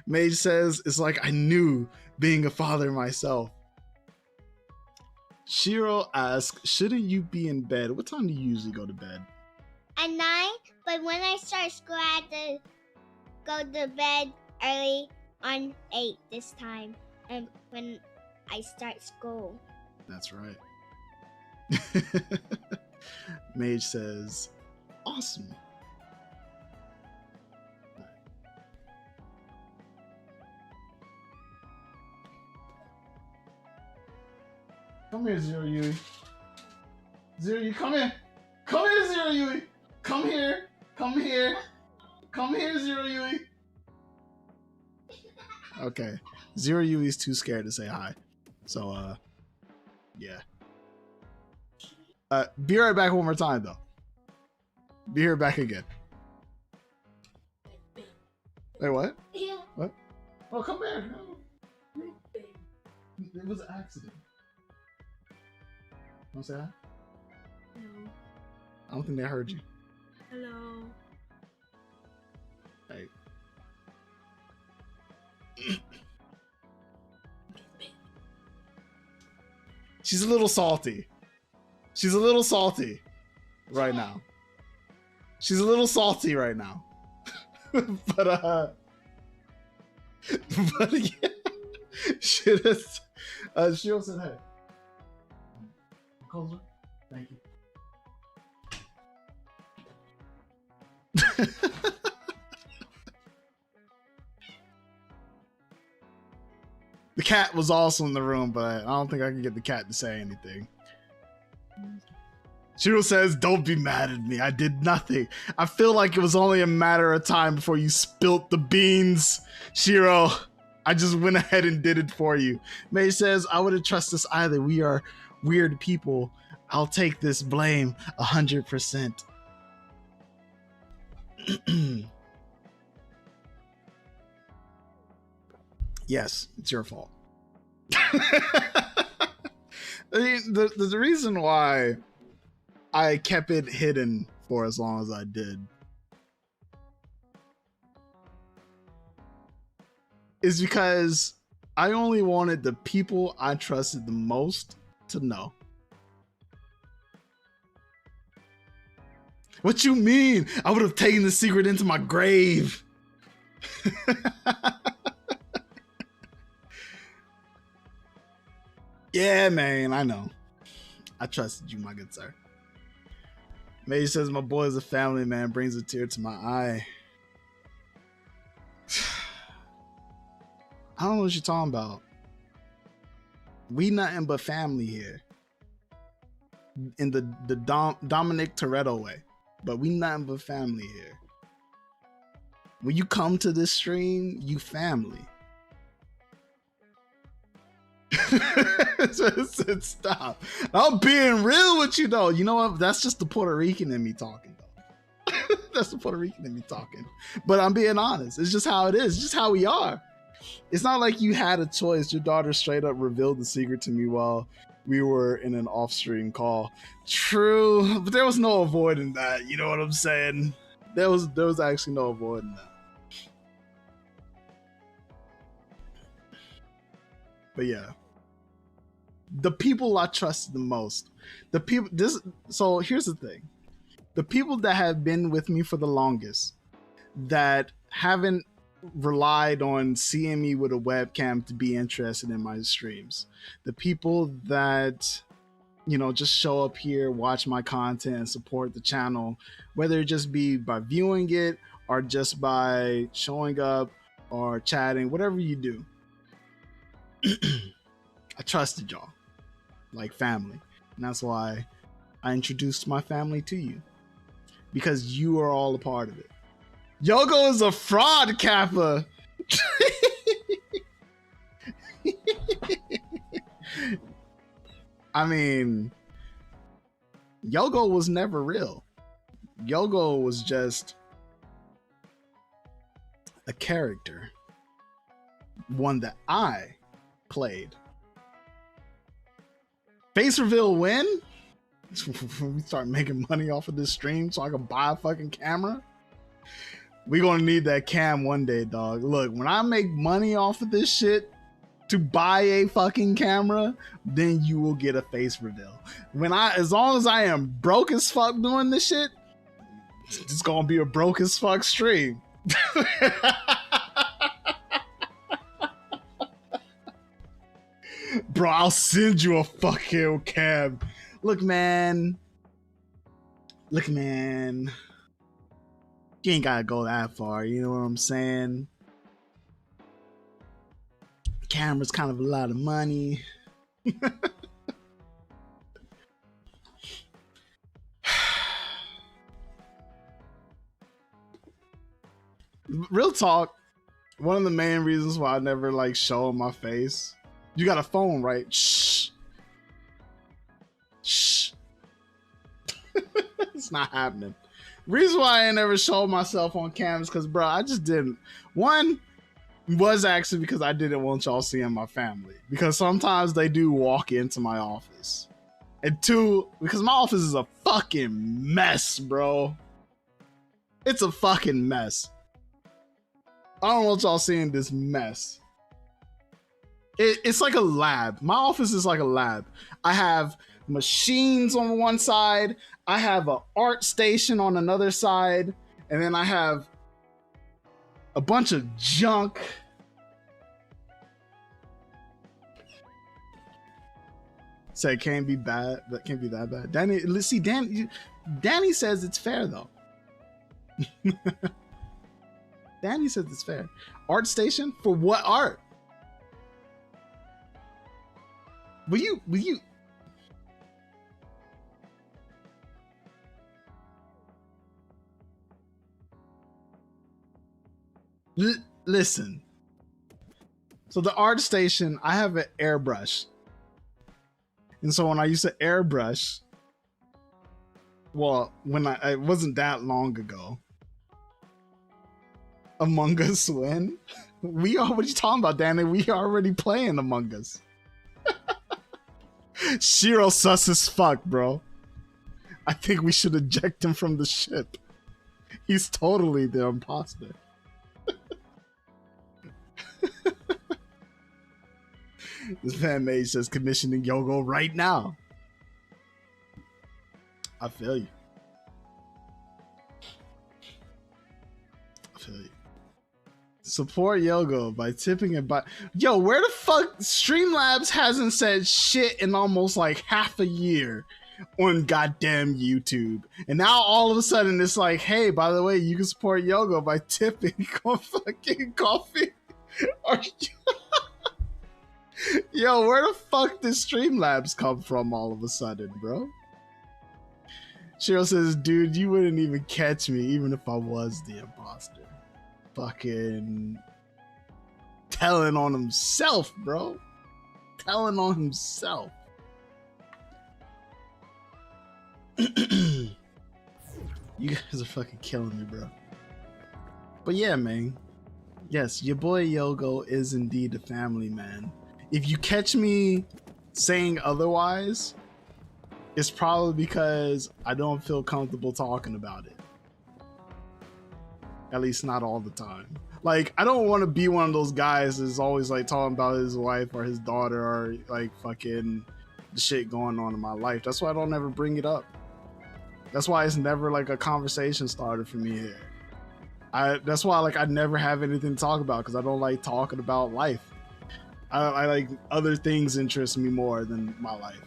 Mage says it's like I knew being a father myself. Shiro asks, shouldn't you be in bed? What time do you usually go to bed? At 9, but when I start school, I have to go to bed early on 8 this time. And when I start school. That's right. Mage says, awesome. Come here, Zero Yui. Zero Yui, come here. Come here, Zero Yui. Come here. Come here. Come here, Zero Yui. Okay. Zero Yui's too scared to say hi. So, yeah. Be right back one more time, though. Be here back again. Wait, what? Yeah. What? Oh, come back. It was an accident. Want to say hi? Hello. I don't think they heard you. Hello. Hey. She's a little salty. She's a little salty right now. She's a little salty right now. but yeah. She also said, hey. Closer. Thank you. The cat was also in the room, but I don't think I can get the cat to say anything. Shiro says, don't be mad at me. I did nothing. I feel like it was only a matter of time before you spilt the beans. Shiro, I just went ahead and did it for you. May says, I wouldn't trust us either. We are weird people. I'll take this blame 100%. Yes, it's your fault. The reason why I kept it hidden for as long as I did is because I only wanted the people I trusted the most to know. What you mean? I would have taken the secret into my grave. Yeah, man, I know. I trusted you, my good sir. May says my boy is a family man, brings a tear to my eye. I don't know what you're talking about. We nothing but family here. In the Dominic Toretto way. But we nothing but family here. When you come to this stream, you family. Stop. I'm being real with you though. You know what? That's just the Puerto Rican in me talking though. That's the Puerto Rican in me talking. But I'm being honest. It's just how it is. It's just how we are. It's not like you had a choice. Your daughter straight up revealed the secret to me while we were in an off-stream call. True, but there was no avoiding that. You know what I'm saying? There was actually no avoiding that. But yeah. The people I trusted the most. So here's the thing. The people that have been with me for the longest, that haven't relied on seeing me with a webcam to be interested in my streams. The people that, you know, just show up here, watch my content, and support the channel, whether it just be by viewing it or just by showing up or chatting, whatever you do. I trusted y'all like family. And that's why I introduced my family to you, because you are all a part of it. Yogoe is a fraud, Kappa. I mean, Yogoe was never real. Yogoe was just a character, one that I played. Face reveal when? We start making money off of this stream so I can buy a fucking camera. We gonna need that cam one day, dog. Look, when I make money off of this shit to buy a fucking camera, then you will get a face reveal. As long as I am broke as fuck doing this shit, it's gonna be a broke as fuck stream. Bro, I'll send you a fucking cam. Look, man. You ain't gotta go that far, you know what I'm saying? Camera's kind of a lot of money. Real talk, one of the main reasons why I never like show my face. You got a phone, right? Shh. It's not happening. Reason why I never showed myself on cam is because, bro, I just didn't. One was actually because I didn't want y'all seeing my family, because sometimes they do walk into my office. And two, because my office is a fucking mess, bro. It's a fucking mess. I don't want y'all seeing this mess. It's like a lab. My office is like a lab. I have machines on one side, I have an art station on another side, and then I have a bunch of junk. Say it can't be bad, but can't be that bad. Danny, let's see, Danny says it's fair though. Danny says it's fair. Art station? For what art? Will you listen. So the art station, I have an airbrush. And so when I used to airbrush, well, when it wasn't that long ago. Among Us when? What are you talking about, Danny? We already playing Among Us. Shiro sus as fuck, bro. I think we should eject him from the ship. He's totally the imposter. This fan mage says commissioning Yogoe right now. I feel you. Support Yogoe by tipping and by. Yo, where the fuck? Streamlabs hasn't said shit in almost like half a year on goddamn YouTube. And now all of a sudden it's like, hey, by the way, you can support Yogoe by tipping on fucking coffee. Are you... Yo, where the fuck did Streamlabs come from all of a sudden, bro? Shiro says, dude, you wouldn't even catch me even if I was the imposter. Fucking telling on himself, bro. Telling on himself. You guys are fucking killing me, bro. But yeah, man. Yes, your boy Yogoe is indeed a family man. If you catch me saying otherwise, it's probably because I don't feel comfortable talking about it. At least not all the time. Like, I don't want to be one of those guys that's always like talking about his wife or his daughter or like fucking the shit going on in my life. That's why I don't ever bring it up. That's why it's never like a conversation starter for me here. That's why like I never have anything to talk about, because I don't like talking about life. I like other things interest me more than my life.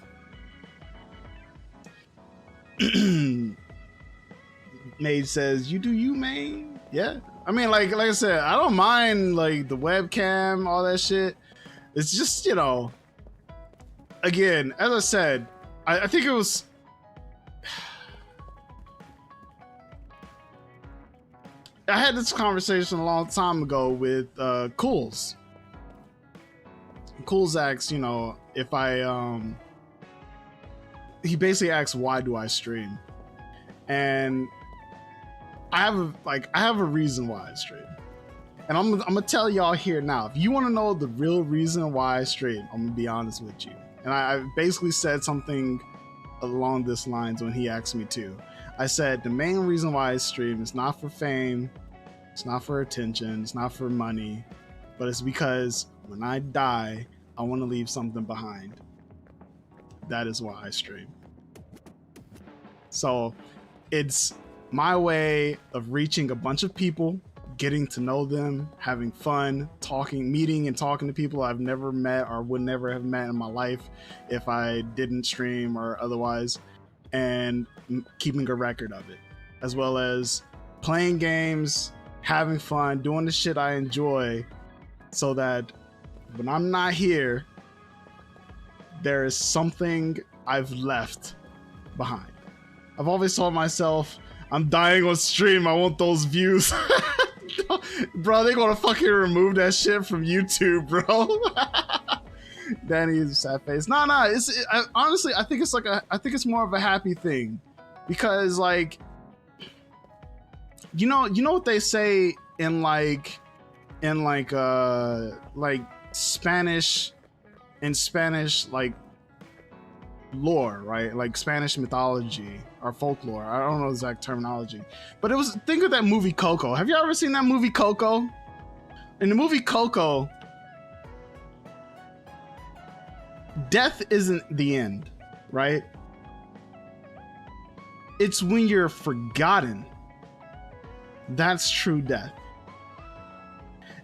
Mage says, "You do you, man." Yeah, I mean, like I said, I don't mind like the webcam, all that shit. It's just, you know, again, as I said, I think it was. I had this conversation a long time ago with Cools. Cools asks, you know, if I he basically asks, why do I stream? And I have a reason why I stream. And I'm gonna tell y'all here now. If you want to know the real reason why I stream, I'm gonna be honest with you. And I basically said something along this lines when he asked me to. I said the main reason why I stream is not for fame, it's not for attention, it's not for money, but it's because when I die, I want to leave something behind. That is why I stream. So it's my way of reaching a bunch of people, getting to know them, having fun, meeting and talking to people I've never met or would never have met in my life if I didn't stream or otherwise, and keeping a record of it, as well as playing games, having fun, doing the shit I enjoy, so that when I'm not here, there is something I've left behind. I've always told myself, I'm dying on stream, I want those views. Bro, they gonna fucking remove that shit from YouTube, bro. Danny's sad face. Nah, honestly, I think it's more of a happy thing, because like, you know what they say in Spanish like lore, right? Like Spanish mythology or folklore. I don't know the exact terminology, but think of that movie Coco. Have you ever seen that movie Coco? In the movie Coco, death isn't the end, right? It's when you're forgotten. That's true death.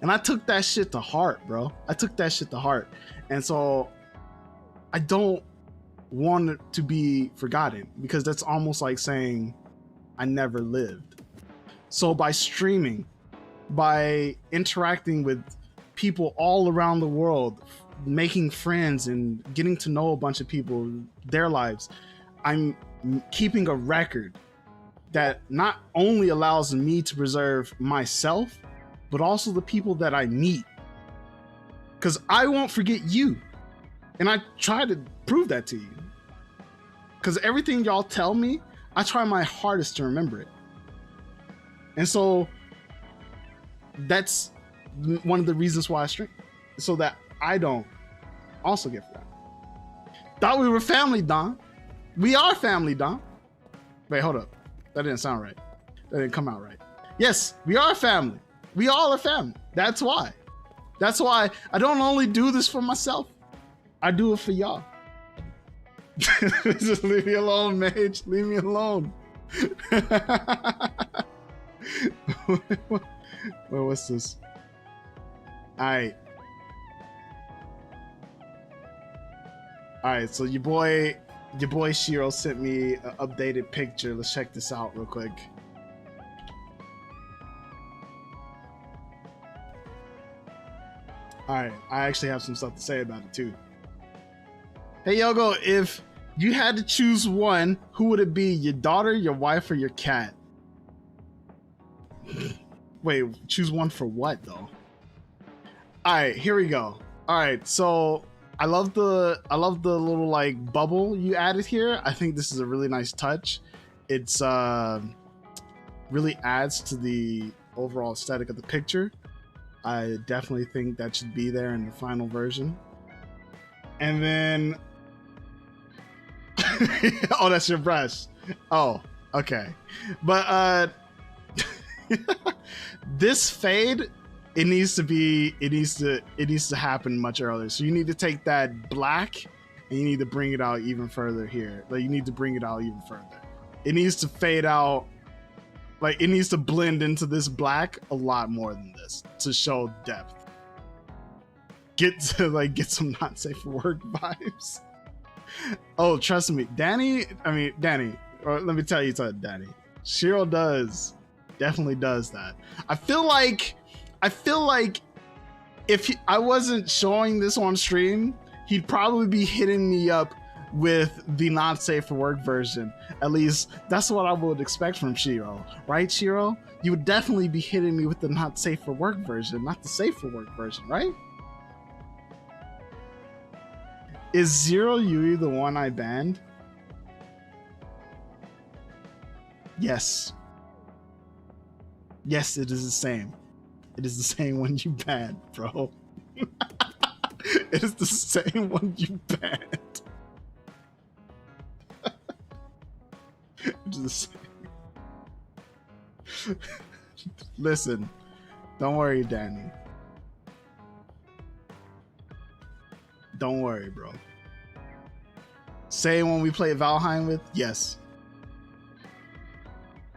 And I took that shit to heart, bro. I took that shit to heart. And so I don't want it to be forgotten, because that's almost like saying I never lived. So by streaming, by interacting with people all around the world, making friends and getting to know a bunch of people, their lives, I'm keeping a record that not only allows me to preserve myself, but also the people that I meet. Because I won't forget you. And I try to prove that to you. Because everything y'all tell me, I try my hardest to remember it. And so that's one of the reasons why I stream. So that I don't also get forgotten. Thought we were family, Don. We are family, Don. Wait, hold up. That didn't sound right. That didn't come out right. Yes, we are family. We all are family. That's why. That's why I don't only do this for myself. I do it for y'all. Just leave me alone, Mage. Leave me alone. Wait, what's this? Alright, so your boy Shiro sent me an updated picture. Let's check this out real quick. Alright, I actually have some stuff to say about it too. Hey Yogo, if you had to choose one, who would it be? Your daughter, your wife, or your cat? Wait, choose one for what though? Alright, here we go. Alright, so I love the little like bubble you added here. I think this is a really nice touch. It's really adds to the overall aesthetic of the picture. I definitely think that should be there in the final version. And then oh, that's your brush. Oh, okay. But this fade, it needs to happen much earlier. So you need to take that black and you need to bring it out even further here. Like you need to bring it out even further. It needs to fade out Like, it needs to blend into this black a lot more than this to show depth. Get some not safe for work vibes. Oh, trust me, Danny, or let me tell you something, Danny. Shiro definitely does that. I feel like if I wasn't showing this on stream, he'd probably be hitting me up with the not safe for work version. At least that's what I would expect from Shiro, right, Shiro? You would definitely be hitting me with the not safe for work version, not the safe for work version, right? Is Zero Yui the one I banned? Yes. Yes, it is the same. It is the same one you banned, bro. It is the same one you banned. It is the same. Listen, don't worry, Danny. Don't worry, bro. Same one we play Valheim with? Yes.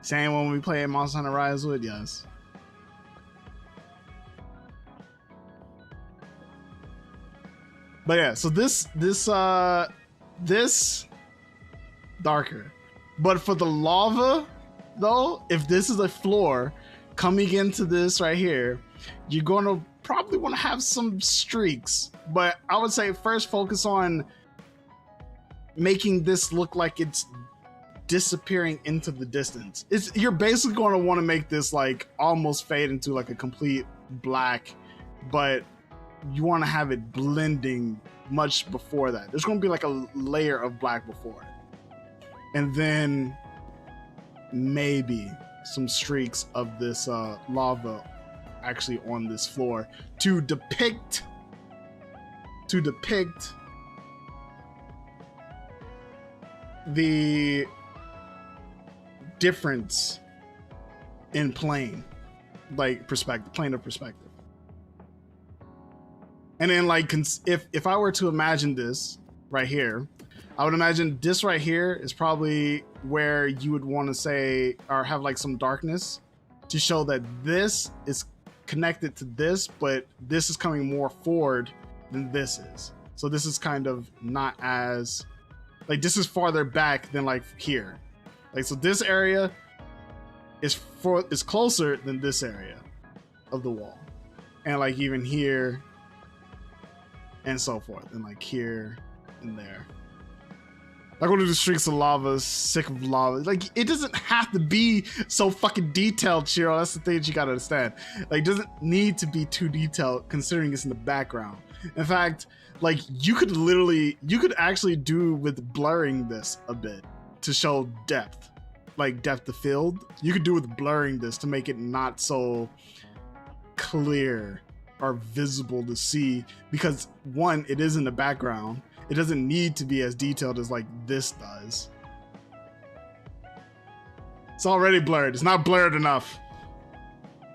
Same one we play Monster Hunter Rise with? Yes. But yeah, so this darker. But for the lava, though, if this is a floor coming into this right here, you're gonna probably want to have some streaks. But I would say first focus on making this look like it's disappearing into the distance. You're basically going to want to make this like almost fade into like a complete black, but you want to have it blending much before that. There's going to be like a layer of black before it, and then maybe some streaks of this lava actually on this floor to depict the difference in plane of perspective. And then like if I were to imagine this right here, I would imagine this right here is probably where you would want to say or have like some darkness to show that this is connected to this, but this is coming more forward than this is. So this is kind of not as like, this is farther back than like here. Like, so this area is closer than this area of the wall. And like even here and so forth. And like here and there. Like one of the streaks of lava, sick of lava. Like, it doesn't have to be so fucking detailed, Shiro. That's the thing that you gotta understand. Like, it doesn't need to be too detailed considering it's in the background. In fact, like you could actually do with blurring this a bit to show depth, like depth of field. You could do with blurring this to make it not so clear or visible to see, because one, it is in the background. It doesn't need to be as detailed as like this does. It's already blurred. It's not blurred enough.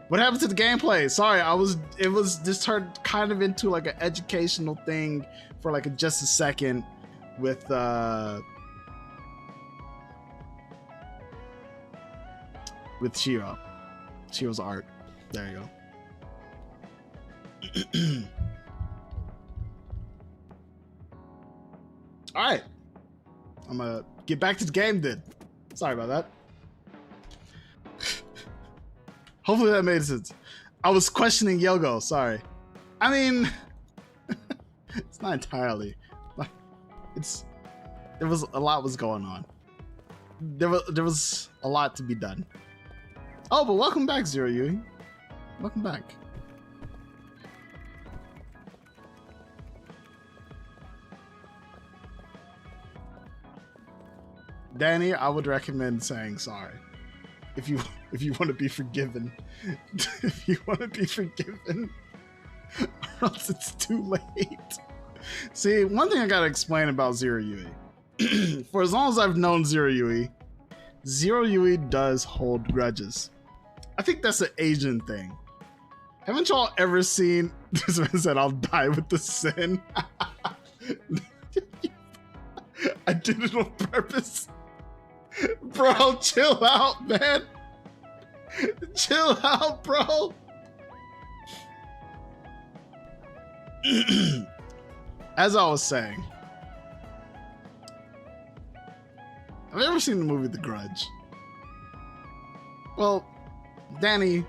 What happened to the gameplay? Sorry, it was just turned kind of into like an educational thing for like just a second with Shiro's art. There you go. All right, I'm gonna get back to the game then. Sorry about that. Hopefully that made sense. I was questioning Yogoe, sorry. I mean, it's not entirely. There was a lot was going on. There was a lot to be done. Oh, but welcome back, Zero Yui. Welcome back. Danny, I would recommend saying sorry if you want to be forgiven. If you want to be forgiven, or else it's too late. See, one thing I gotta explain about Zero Yui. For as long as I've known Zero Yui does hold grudges. I think that's an Asian thing. Haven't y'all ever seen this man said, "I'll die with the sin"? I did it on purpose. Bro, chill out, man. Chill out, bro. As I was saying, have you ever seen the movie The Grudge? Well, Danny,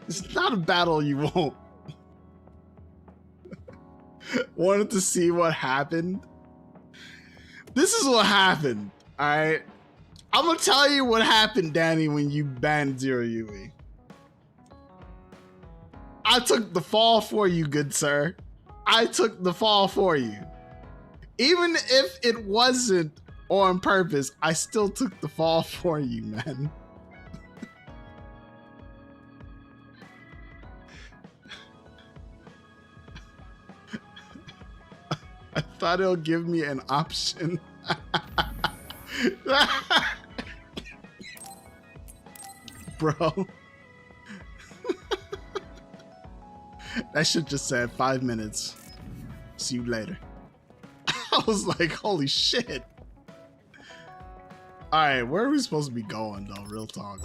it's not a battle you won't. Wanted to see what happened? This is what happened, alright? I'm gonna tell you what happened, Danny, when you banned Zero Yui. I took the fall for you, good sir. I took the fall for you. Even if it wasn't on purpose, I still took the fall for you, man. I thought it'll give me an option. Bro. That shit just said 5 minutes. See you later. I was like, holy shit. Alright, where are we supposed to be going though? Real talk.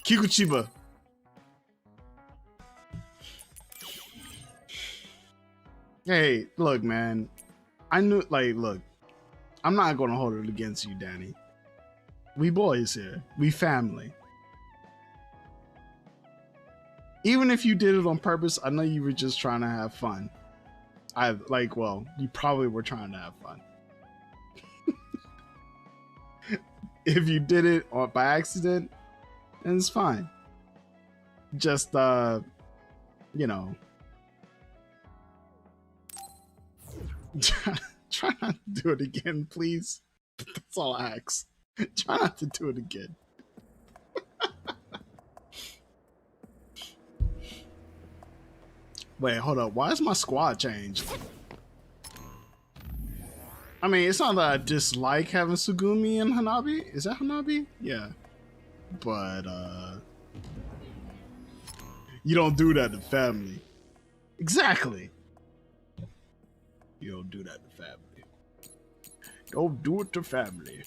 Kikuchiba. Hey, look, man. I knew, like, look. I'm not gonna hold it against you, Danny. We boys here. We family. Even if you did it on purpose, I know you were just trying to have fun. Well, you probably were trying to have fun. If you did it by accident, then it's fine. Just, you know. Try not to do it again, please. That's all I ask. Try not to do it again. Wait, hold up. Why is my squad changed? I mean, it's not that I dislike having Sugumi and Hanabi. Is that Hanabi? Yeah. But, you don't do that to family. Exactly. You don't do that to family. Don't do it to family.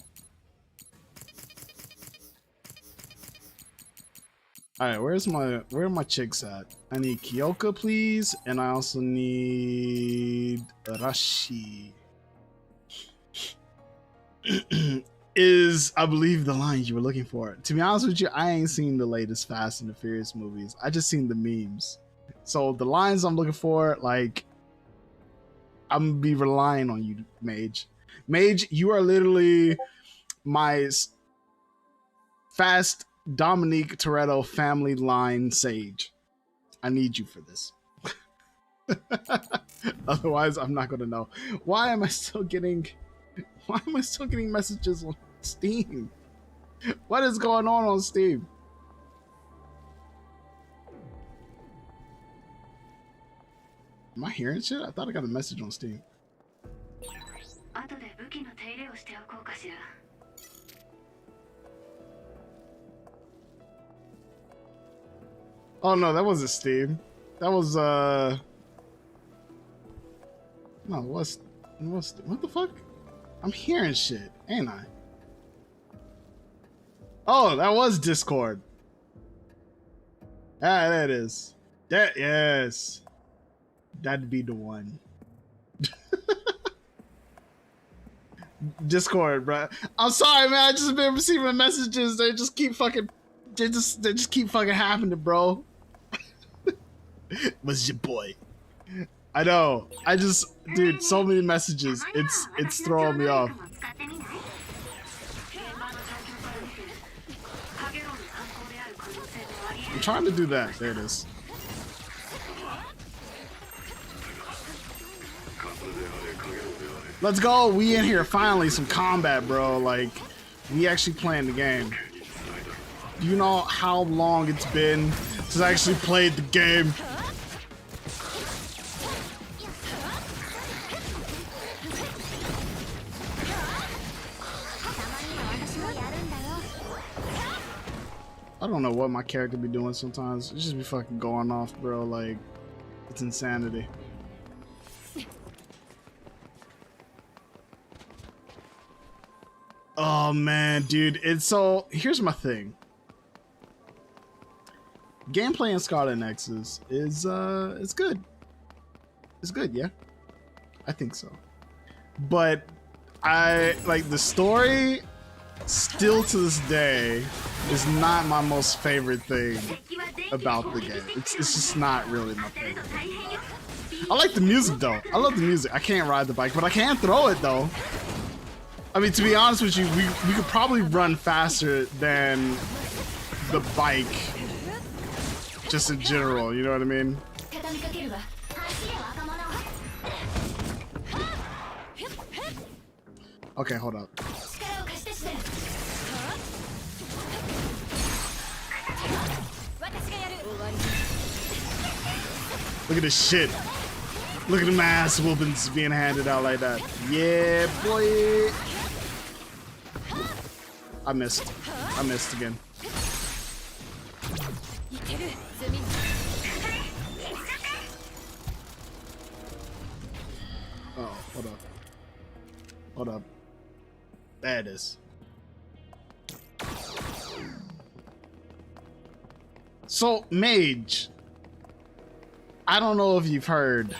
Alright, where are my chicks at? I need Kyoka, please, and I also need Rashi. Is, I believe, the line you were looking for. To be honest with you, I ain't seen the latest Fast and the Furious movies. I just seen the memes. So the lines I'm looking for, like, I'm gonna be relying on you, Mage. Mage, you are literally my Fast Dominique Toretto family line sage. I need you for this. Otherwise, I'm not gonna know. Why am I still getting messages on Steam? What is going on Steam? Am I hearing shit? I thought I got a message on Steam. Oh no, that wasn't Steam. That was no, what the fuck? I'm hearing shit, ain't I? Oh, that was Discord. Ah, that is. That, yes. That'd be the one. Discord, bro. I'm sorry, man. I just been receiving messages. They just keep fucking happening, bro. Was your boy? I know. I just, dude, so many messages. It's throwing me off. I'm trying to do that. There it is. Let's go. We in here finally. Some combat, bro. Like, we actually playing the game. Do you know how long it's been since I actually played the game? I don't know what my character be doing sometimes. It just be fucking going off, bro. Like, it's insanity. Oh man, dude, it's so. Here's my thing. Gameplay in Scarlet Nexus is it's good. It's good, yeah. I think so. But I like the story. Still to this day, is not my most favorite thing about the game. It's just not really my favorite. I like the music though. I love the music. I can't ride the bike, but I can throw it though. I mean, to be honest with you, we could probably run faster than the bike, just in general. You know what I mean? Okay, hold up. Look at this shit. Look at them ass whoopings being handed out like that. Yeah, boy. I missed. I missed again. Oh, hold up. Hold up. There it is. So, Mage. I don't know if you've heard,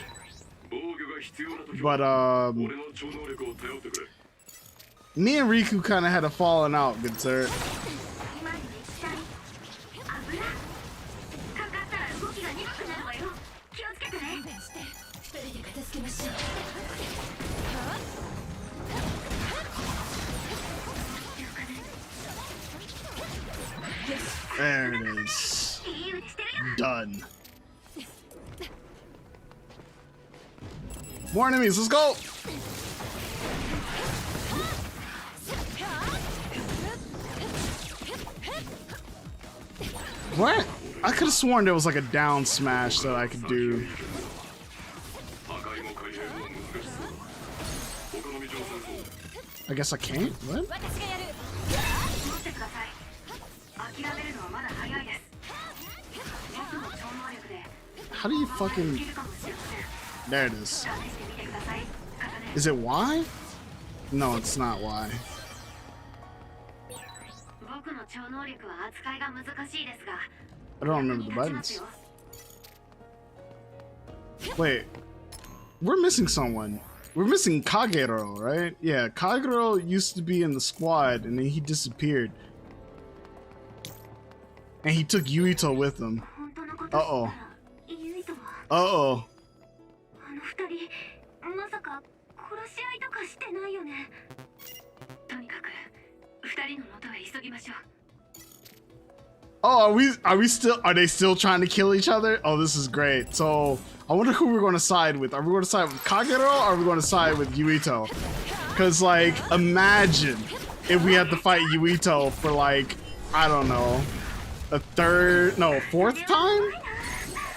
but me and Riku kind of had a falling out, good sir. There it is. Done. More enemies, let's go! What? I could have sworn there was like a down smash that I could do. I guess I can't? What? How do you fucking... There it is. Is it Y? No, it's not Y. I don't remember the buttons. Wait. We're missing someone. We're missing Kagero, right? Yeah, Kagero used to be in the squad and then he disappeared. And he took Yuito with him. Uh-oh. Uh-oh. Oh, are they still trying to kill each other? Oh, this is great. So, I wonder who we're going to side with. Are we going to side with Kagero or are we going to side with Yuito? Because, like, imagine if we had to fight Yuito for, like, I don't know, fourth time?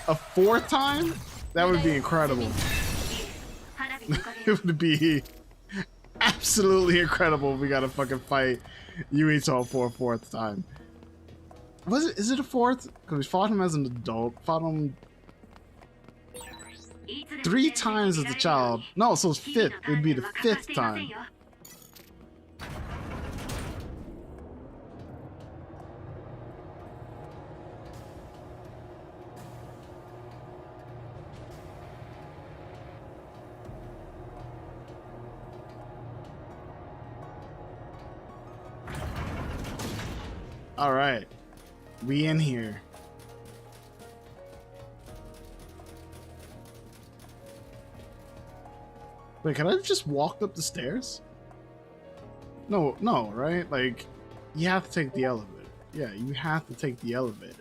A fourth time? That would be incredible. It would be absolutely incredible if we got to fucking fight Yuito for a fourth time. Was it? Is it a fourth? Because we fought him as an adult. Fought him 3 times as a child. No, so it's fifth. It would be the 5th time. All right. We in here. Wait, can I just walk up the stairs? No, right? Like, you have to take the elevator. Yeah, you have to take the elevator.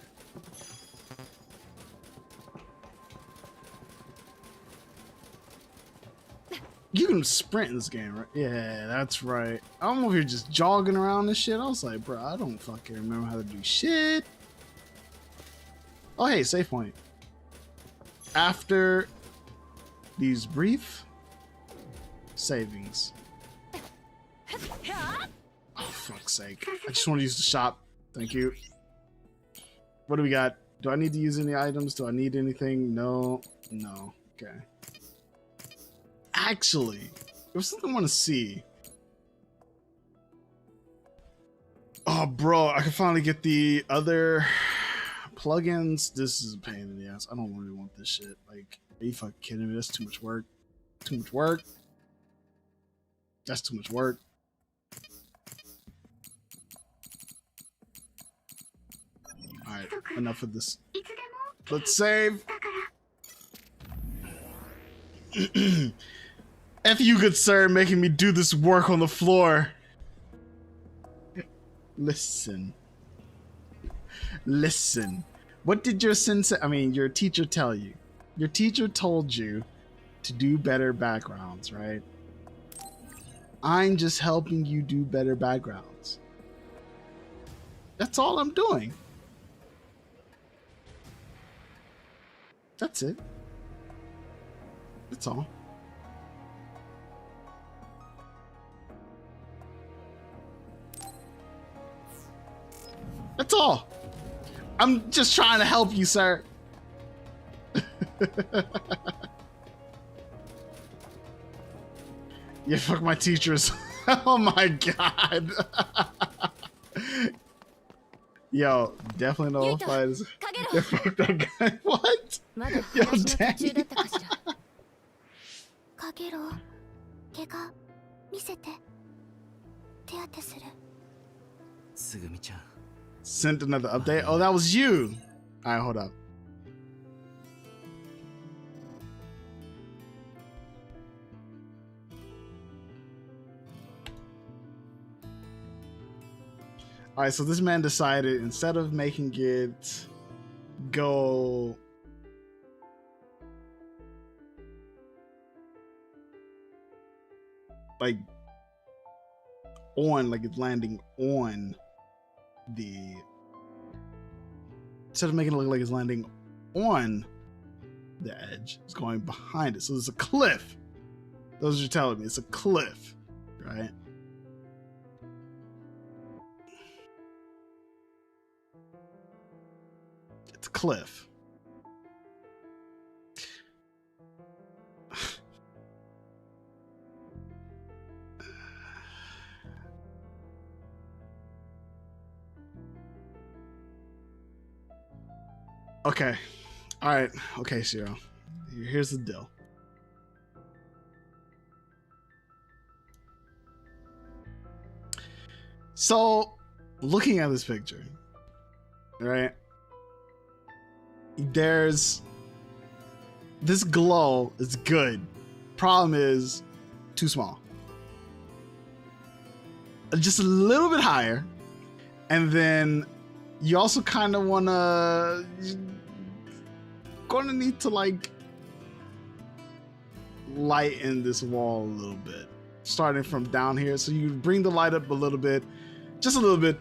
You can sprint in this game, right? Yeah, that's right. I'm over here just jogging around this shit. I was like, bro, I don't fucking remember how to do shit. Oh, hey, save point. After these brief savings. Oh, fuck's sake. I just want to use the shop. Thank you. What do we got? Do I need to use any items? Do I need anything? No. No. Okay. Actually, there's something I want to see. Oh, bro, I can finally get the other plugins. This is a pain in the ass. I don't really want this shit. Like, are you fucking kidding me? That's too much work. Too much work. That's too much work. Alright, enough of this. Let's save. F you, good sir, making me do this work on the floor. Listen. Listen. What did your your teacher tell you? Your teacher told you to do better backgrounds, right? I'm just helping you do better backgrounds. That's all I'm doing. That's it. That's all. That's all. I'm just trying to help you, sir. Yeah, fuck my teachers. Oh my god. Yo, definitely no fighters. Yeah, fuck that guy. What? Yo, dang. かげろう、怪我見せて。手当てする。すぐみちゃん。 Sent another update. Oh, that was you. All right, hold up. All right, so this man decided instead of making it go like on, like it's landing on the, instead of making it look like it's landing on the edge, it's going behind it. So there's a cliff. Those are telling me it's a cliff, right? It's a cliff. Okay. All right. Okay, Shiro. Here's the deal. So, looking at this picture, right? There's this glow is good. Problem is too small. Just a little bit higher, and then you also kind of gonna need to like lighten this wall a little bit, starting from down here. So you bring the light up a little bit, just a little bit,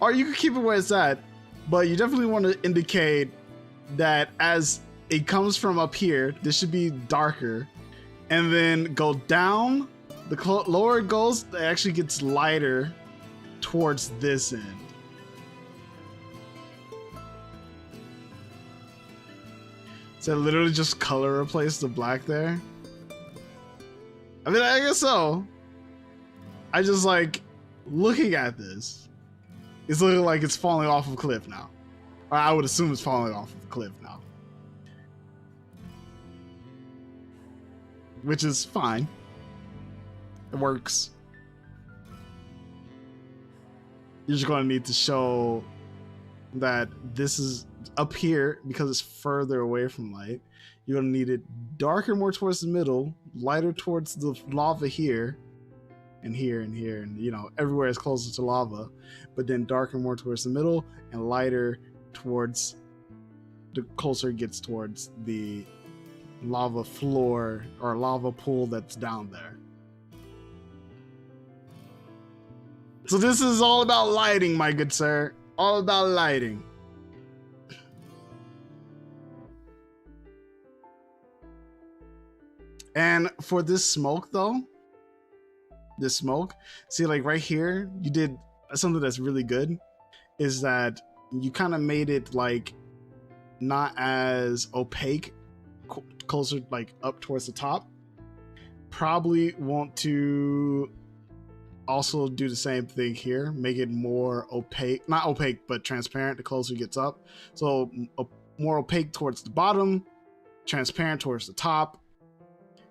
or you can keep it where it's at, but you definitely want to indicate that as it comes from up here, this should be darker, and then go down. The lower it goes, it actually gets lighter towards this end. So literally just color replace the black there? I mean, I guess so. I just like looking at this. It's looking like it's falling off of a cliff now. Or I would assume it's falling off of a cliff now. Which is fine. It works. You're just going to need to show that this is up here because it's further away from light. You're going to need it darker more towards the middle, lighter towards the lava here, and here, and here, and you know, everywhere is closer to lava, but then darker more towards the middle and lighter towards the closer it gets towards the lava floor or lava pool that's down there. So this is all about lighting, my good sir. All about lighting. And for this smoke though, this smoke, see like right here, you did something that's really good, is that you kind of made it like not as opaque, closer like up towards the top. Probably want to also do the same thing here. Make it more opaque, not opaque, but transparent the closer it gets up. So more opaque towards the bottom, transparent towards the top.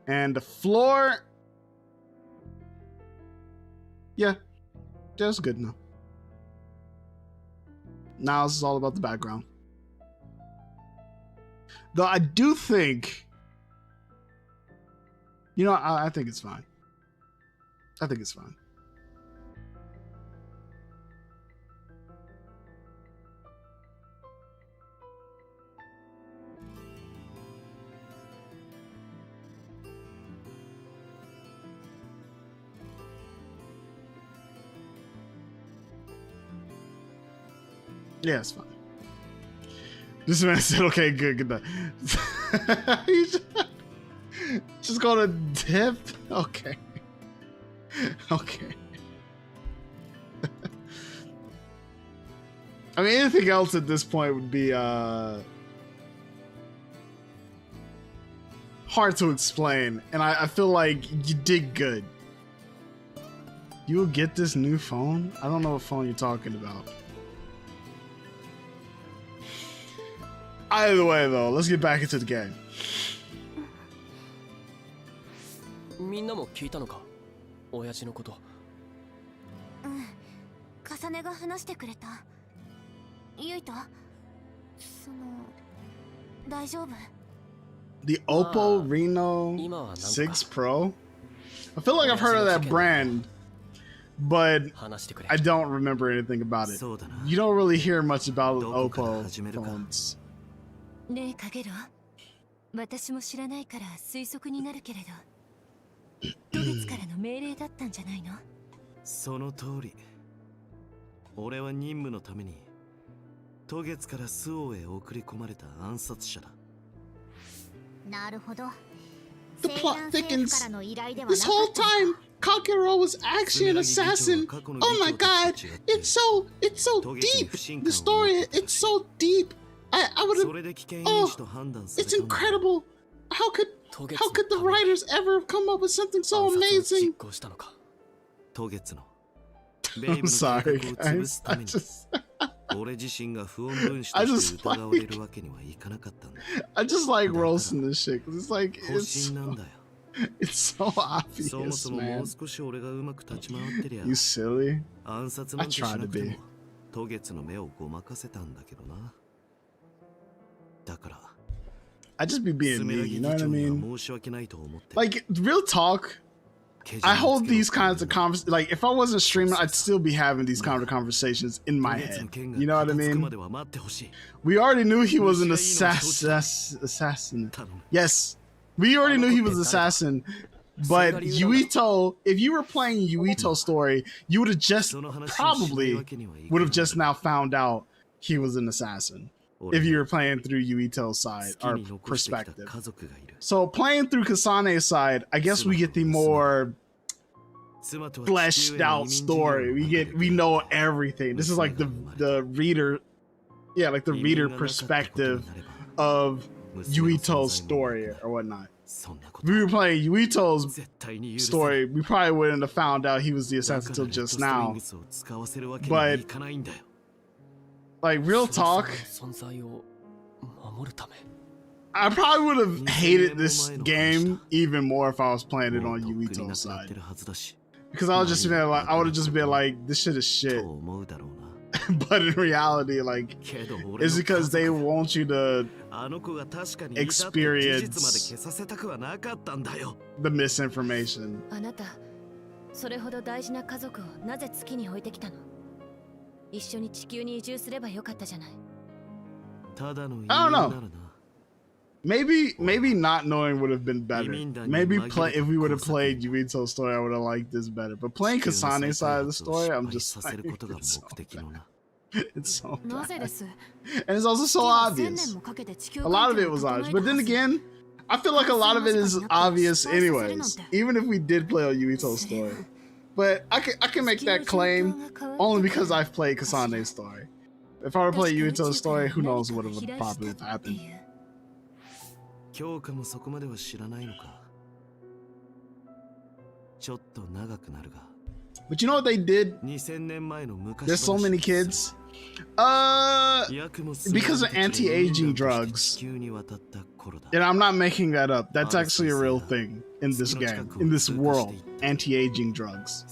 And the floor, yeah, that's good enough. Now this is all about the background. Though I do think, you know, I think it's fine. I think it's fine. Yeah, it's fine. This man said, okay, good night. Just gonna dip? Okay. Okay. I mean, anything else at this point would be hard to explain, and I feel like you did good. You will get this new phone? I don't know what phone you're talking about. Either way, though, let's get back into the game. みんなも聞いたのか親父のこと。カサネが話してくれた。ユイト、その大丈夫？ The Oppo Reno 6 Pro? I feel like I've heard of that brand, but I don't remember anything about it. You don't really hear much about Oppo phones. ねえカゲロ、私も知らないから推測になるけれど、ド月からの命令だったんじゃないの？その通り。俺は任務のために渡月からスオへ送り込まれた暗殺者だ。なるほど。 The plot thickens. This whole time, Kakero was actually an assassin. Oh my god, it's so deep. The story, it's so deep. I would have. Oh, it's incredible. How could the writers ever have come up with something so amazing? I'm sorry, guys. I just like roasting this shit because it's like it's so obvious, man. You silly. I try to be. I just be being me, you know what I mean? Like, real talk, I hold these kinds of conversations, like, if I wasn't streaming, I'd still be having these kind of conversations in my head. You know what I mean? We already knew he was an assassin. Yes, we already knew he was an assassin, but Yuito, if you were playing Yuito's story, you would have just now found out he was an assassin. If you were playing through Yuito's side or perspective. So playing through Kasane's side, I guess we get the more fleshed out story. We know everything. This is like the reader, yeah, like the reader perspective of Yuito's story or whatnot. If we were playing Yuito's story, we probably wouldn't have found out he was the assassin until just now. But like, real talk, I probably would have hated this game even more if I was playing it on Yuito's side. Because I would have just been like, this shit is shit. But in reality, like, it's because they want you to experience the misinformation. それほど大事な家族をなぜ月に置いてきたの？一緒に地球に移住すればよかったじゃない。 I don't know. Maybe not knowing would have been better. Maybe if we would have played Yuito's story, I would have liked this better. But playing Kasane's side of the story, I'm just like, it's so bad. And it's also so obvious. A lot of it was obvious. But then again, I feel like a lot of it is obvious anyways, even if we did play on Yuito's story. But I can make that claim only because I've played Kasane's story. If I were to play Yuito's story, who knows what would probably have happened. But you know what they did? 2000年前の昔 There's so many kids. Because of anti-aging drugs. And I'm not making that up. That's actually a real thing in this game, in this world. Anti-aging drugs.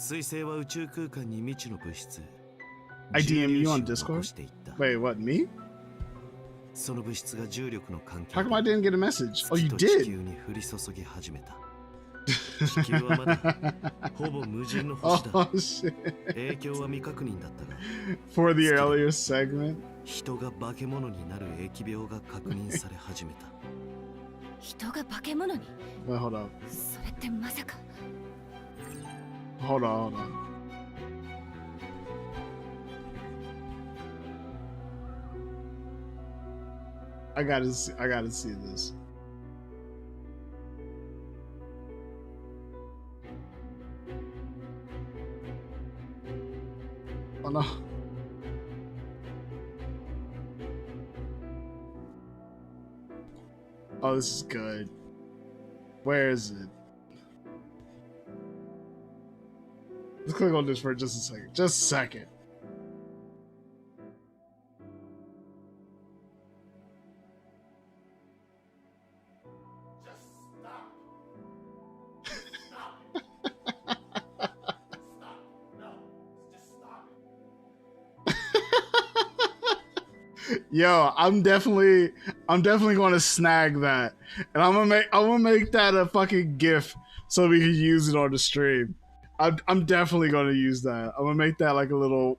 I DM you on Discord? Wait, what, me? How come I didn't get a message? Oh, you did? Oh shit. For the earlier segment. Wait, hold up. Hold on. I gotta see this. Oh no. Oh, this is good. Where is it? Let's click on this for just a second. Just a second. Yo, I'm definitely going to snag that, and I'm gonna make that a fucking GIF so we can use it on the stream. I'm definitely going to use that. I'm gonna make that like a little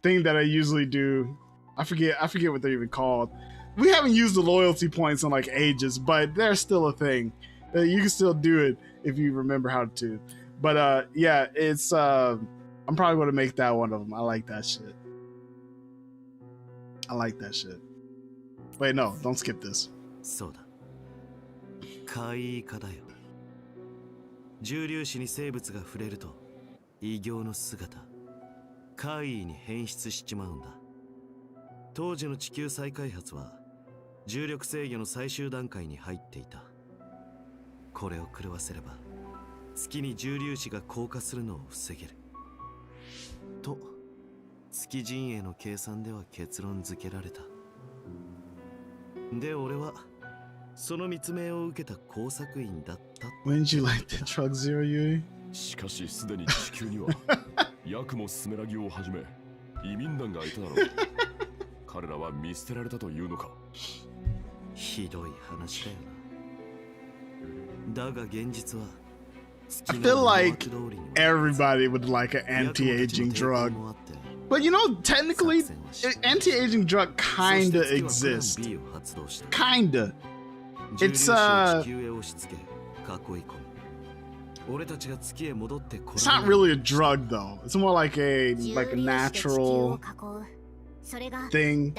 thing that I usually do. I forget what they're even called. We haven't used the loyalty points in like ages, but they're still a thing. You can still do it if you remember how to. But yeah, it's I'm probably going to make that one of them. I like that shit. Wait, no, don't skip this. そうだ。怪異化だよ。重粒子に生物が触れると異形の姿、怪異に変質しちまうんだ。当時の地球再開発は重力制御の最終段階に入っていた。これを狂わせれば月に重粒子が降下するのを防げる。と。月陣営の計算では結論付けられた。で、俺はその密命を受けた工作員だった。Wouldn't you like the drug zero, Yui? しかしすでに地球にはヤクモスメラギをはじめ移民団がいただろう。彼らは見捨てられたというのか。ひどい話だよな。だが現実は I feel like everybody would like an anti-aging drug. But you know, technically, anti-aging drug kinda exists. Kinda. It's not really a drug though. It's more like a natural thing.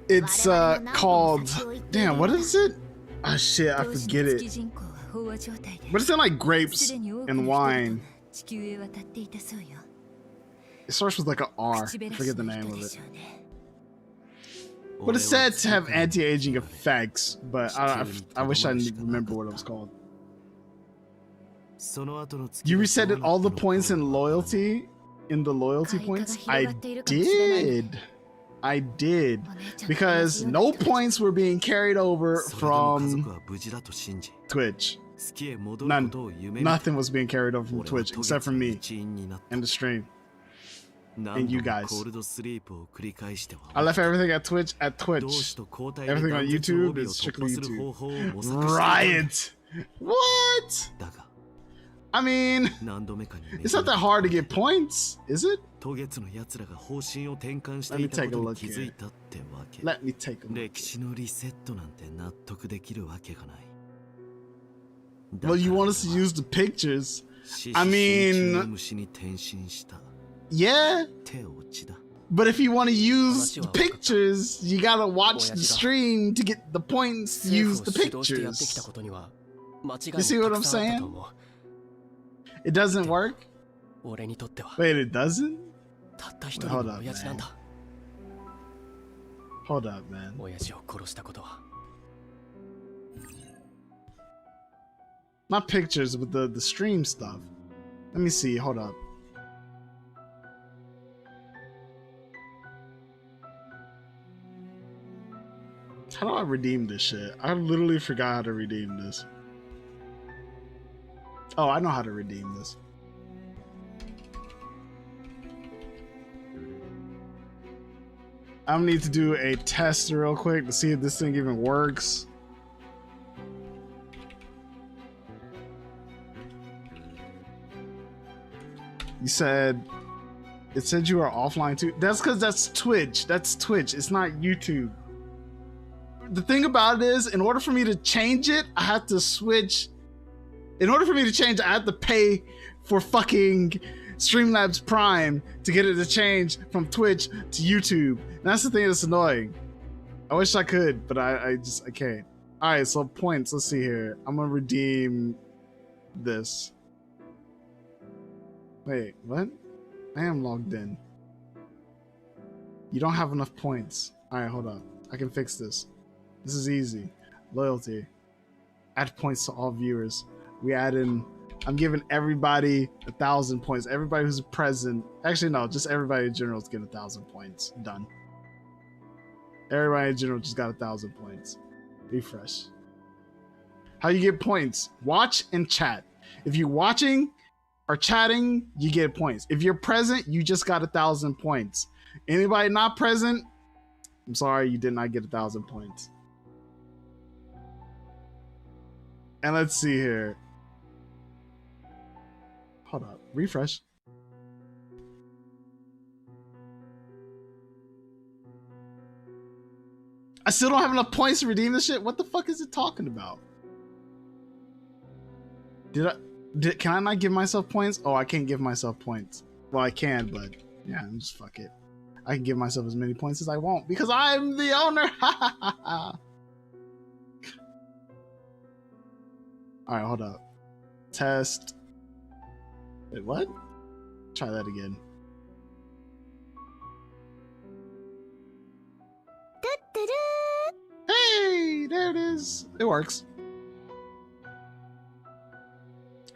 It's called, damn, what is it? Ah shit, I forget it. But it's in like grapes and wine. It starts with like an R. I forget the name of it. But it's said to have anti-aging effects, but I wish I remember what it was called. You reset all the points in loyalty, points? I did. Because no points were being carried over from Twitch. None. Nothing was being carried over from Twitch except for me and the stream. And you guys. I left everything at Twitch. Everything on YouTube is strictly YouTube. Riot! What? I mean, it's not that hard to get points, is it? Let me take a look here. Let me take a look. Well, you want us to use the pictures? I mean, yeah. But if you want to use the pictures, you gotta watch the stream to get the points to use the pictures. You see what I'm saying? It doesn't work? Wait, it doesn't? Wait, hold up, man. Hold up, man. Not pictures, but the stream stuff. Let me see. Hold up. How do I redeem this shit? I literally forgot how to redeem this. Oh, I know how to redeem this. I'm gonna need to do a test real quick to see if this thing even works. You said it said you are offline too. That's because that's Twitch. That's Twitch. It's not YouTube. The thing about it is, in order for me to change it, I have to switch. In order for me to change, I have to pay for fucking Streamlabs Prime to get it to change from Twitch to YouTube. And that's the thing that's annoying. I wish I could, but I can't. All right, so points. Let's see here. I'm gonna redeem this. Wait, what? I am logged in. You don't have enough points. All right, hold up. I can fix this. This is easy. Loyalty. Add points to all viewers. We add in. I'm giving everybody 1,000 points. Everybody who's present. Actually, no, just everybody in general is getting 1,000 points. Done. Everybody in general just got 1,000 points. Refresh. How you get points? Watch and chat. If you're watching or chatting, you get points. If you're present, you just got 1,000 points. Anybody not present, I'm sorry, you did not get 1,000 points. And let's see here. Hold up. Refresh. I still don't have enough points to redeem this shit. What the fuck is it talking about? Can I not give myself points? Oh, I can't give myself points. Well, I can, but yeah, just fuck it. I can give myself as many points as I want because I'm the owner. All right, hold up. Test. Wait, what? Try that again. Hey, there it is. It works.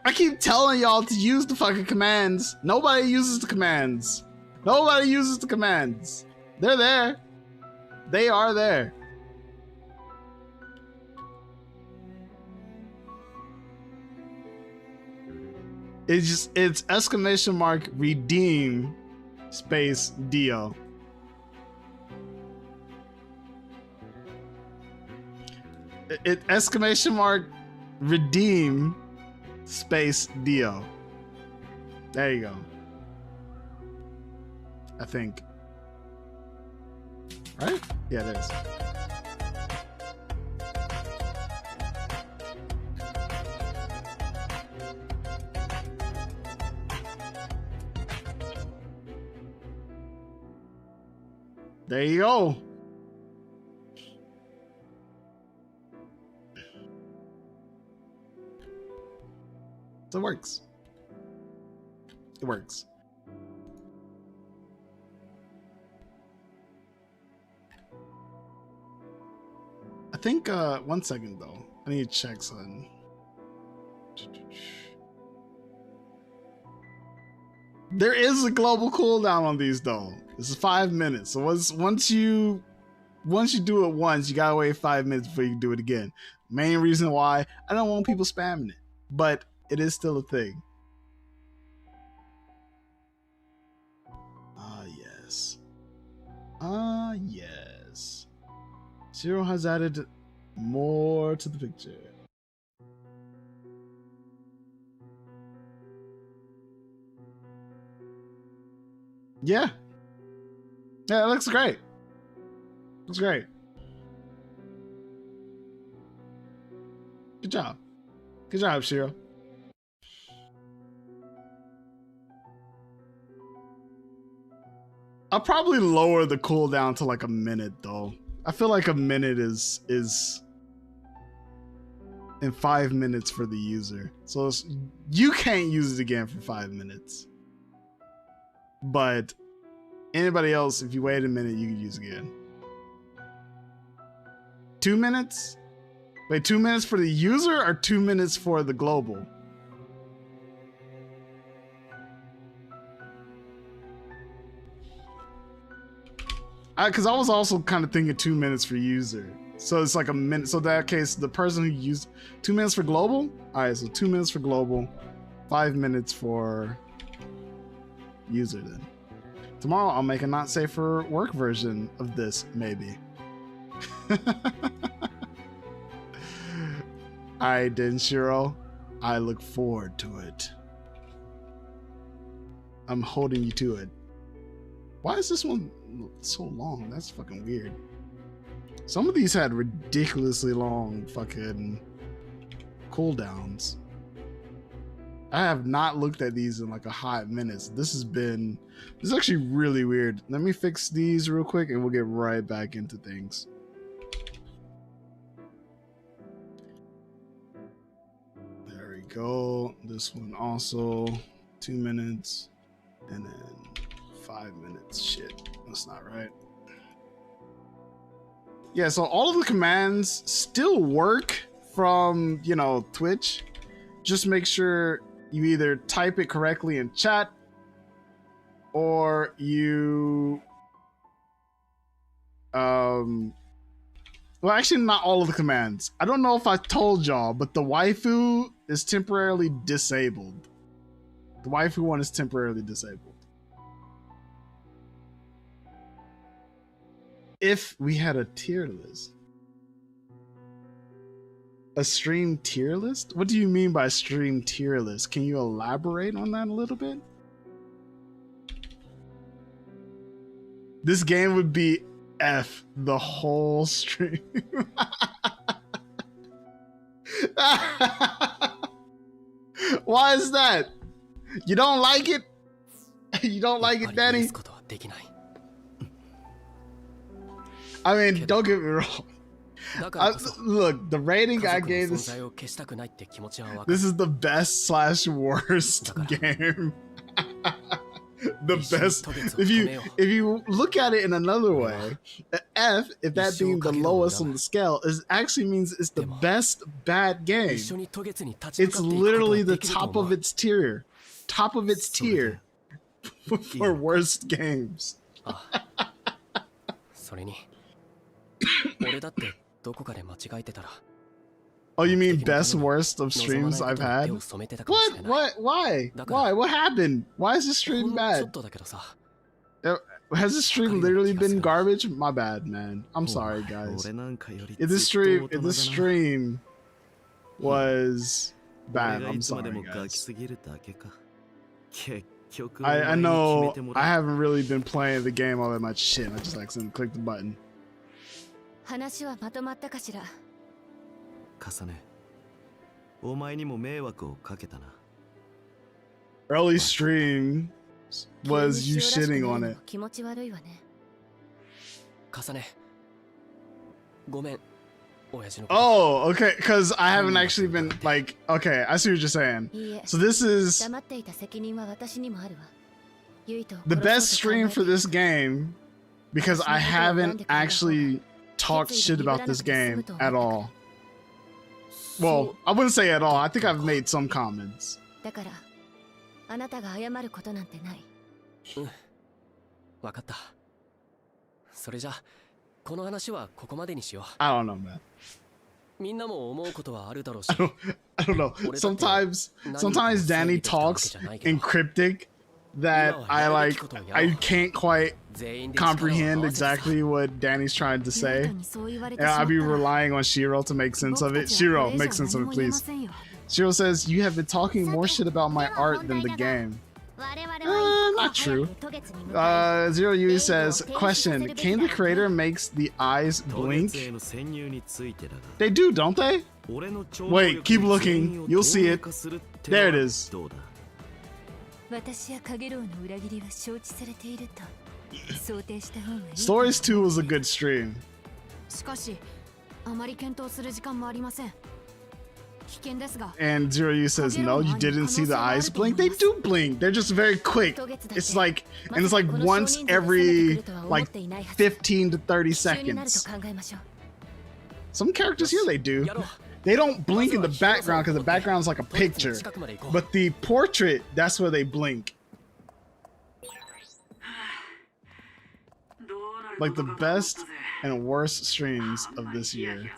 I keep telling y'all to use the fucking commands. Nobody uses the commands. Nobody uses the commands. They're there. They are there. It's exclamation mark redeem space Dio. It exclamation mark redeem space Dio. There you go. I think. Right? Yeah, it is. There you go. So it works. It works. I think, 1 second though. I need to check something. There is a global cooldown on these though. This is 5 minutes. So once you do it once, you gotta wait 5 minutes before you can do it again. Main reason why I don't want people spamming it, but it is still a thing. Ah, yes. Ah, yes. Zero has added more to the picture. Yeah. Yeah, it looks great. Looks great. Good job. Good job, Shiro. I'll probably lower the cooldown to like a minute though. I feel like a minute is in 5 minutes for the user. So you can't use it again for 5 minutes. But anybody else, if you wait a minute, you can use it again. 2 minutes? Wait, 2 minutes for the user or 2 minutes for the global? Because I was also kind of thinking 2 minutes for user. So it's like a minute. So in that case, the person who used 2 minutes for global. All right, so 2 minutes for global, 5 minutes for user then. Tomorrow I'll make a not safe for work version of this, maybe. Alright then, Shiro. I look forward to it. I'm holding you to it. Why is this one so long? That's fucking weird. Some of these had ridiculously long fucking cooldowns. I have not looked at these in like a hot minute. This is actually really weird. Let me fix these real quick and we'll get right back into things. There we go. This one also 2 minutes and then 5 minutes. Shit, that's not right. Yeah, so all of the commands still work from, you know, Twitch. Just make sure you either type it correctly in chat or you well, actually not all of the commands. I don't know if I told y'all, but the waifu is temporarily disabled. The waifu one is temporarily disabled. If we had a tier list. A stream tier list? What do you mean by stream tier list? Can you elaborate on that a little bit? This game would be F the whole stream. Why is that? You don't like it? You don't like it, Danny? I mean, don't get me wrong. Look, the rating I gave this is the best / worst game. The best. If you look at it in another way, F, if that being the lowest on the scale, actually means it's the best bad game. It's literally the top of its tier. Top of its tier for worst games. Oh, you mean best worst of streams I've had? What? Why? What happened? Why is this stream bad? Has this stream literally been garbage? My bad, man. I'm sorry, guys. If this stream was bad, I'm sorry, guys. I know I haven't really been playing the game all that much. Shit, I just accidentally clicked the button. 話はまとまったかしら。Kasane, お前にも迷惑をかけたな。Early stream was you shitting on it. 気持ち悪いわね。Kasane, ごめん。 Oh, okay, because I haven't actually been like, okay, I see what you're saying. So this is the best stream for this game because I haven't actually talked shit about this game at all. Well, I wouldn't say at all. I think I've made some comments. I don't know, man. I don't know. Sometimes Danny talks in cryptic that I can't quite comprehend exactly what Danny's trying to say. And I'll be relying on Shiro to make sense of it. Shiro, make sense of it, please. Shiro says, you have been talking more shit about my art than the game. Not true. Zero Yui says, question, can the creator makes the eyes blink? They do, don't they? Wait, keep looking. You'll see it. There it is. Stories 2 was a good stream. And Zero U says, no, you didn't see the eyes blink? They do blink. They're just very quick. It's like once every like 15 to 30 seconds. Some characters here they do. They don't blink in the background because the background's like a picture. But the portrait, that's where they blink. Like the best and worst streams of this year.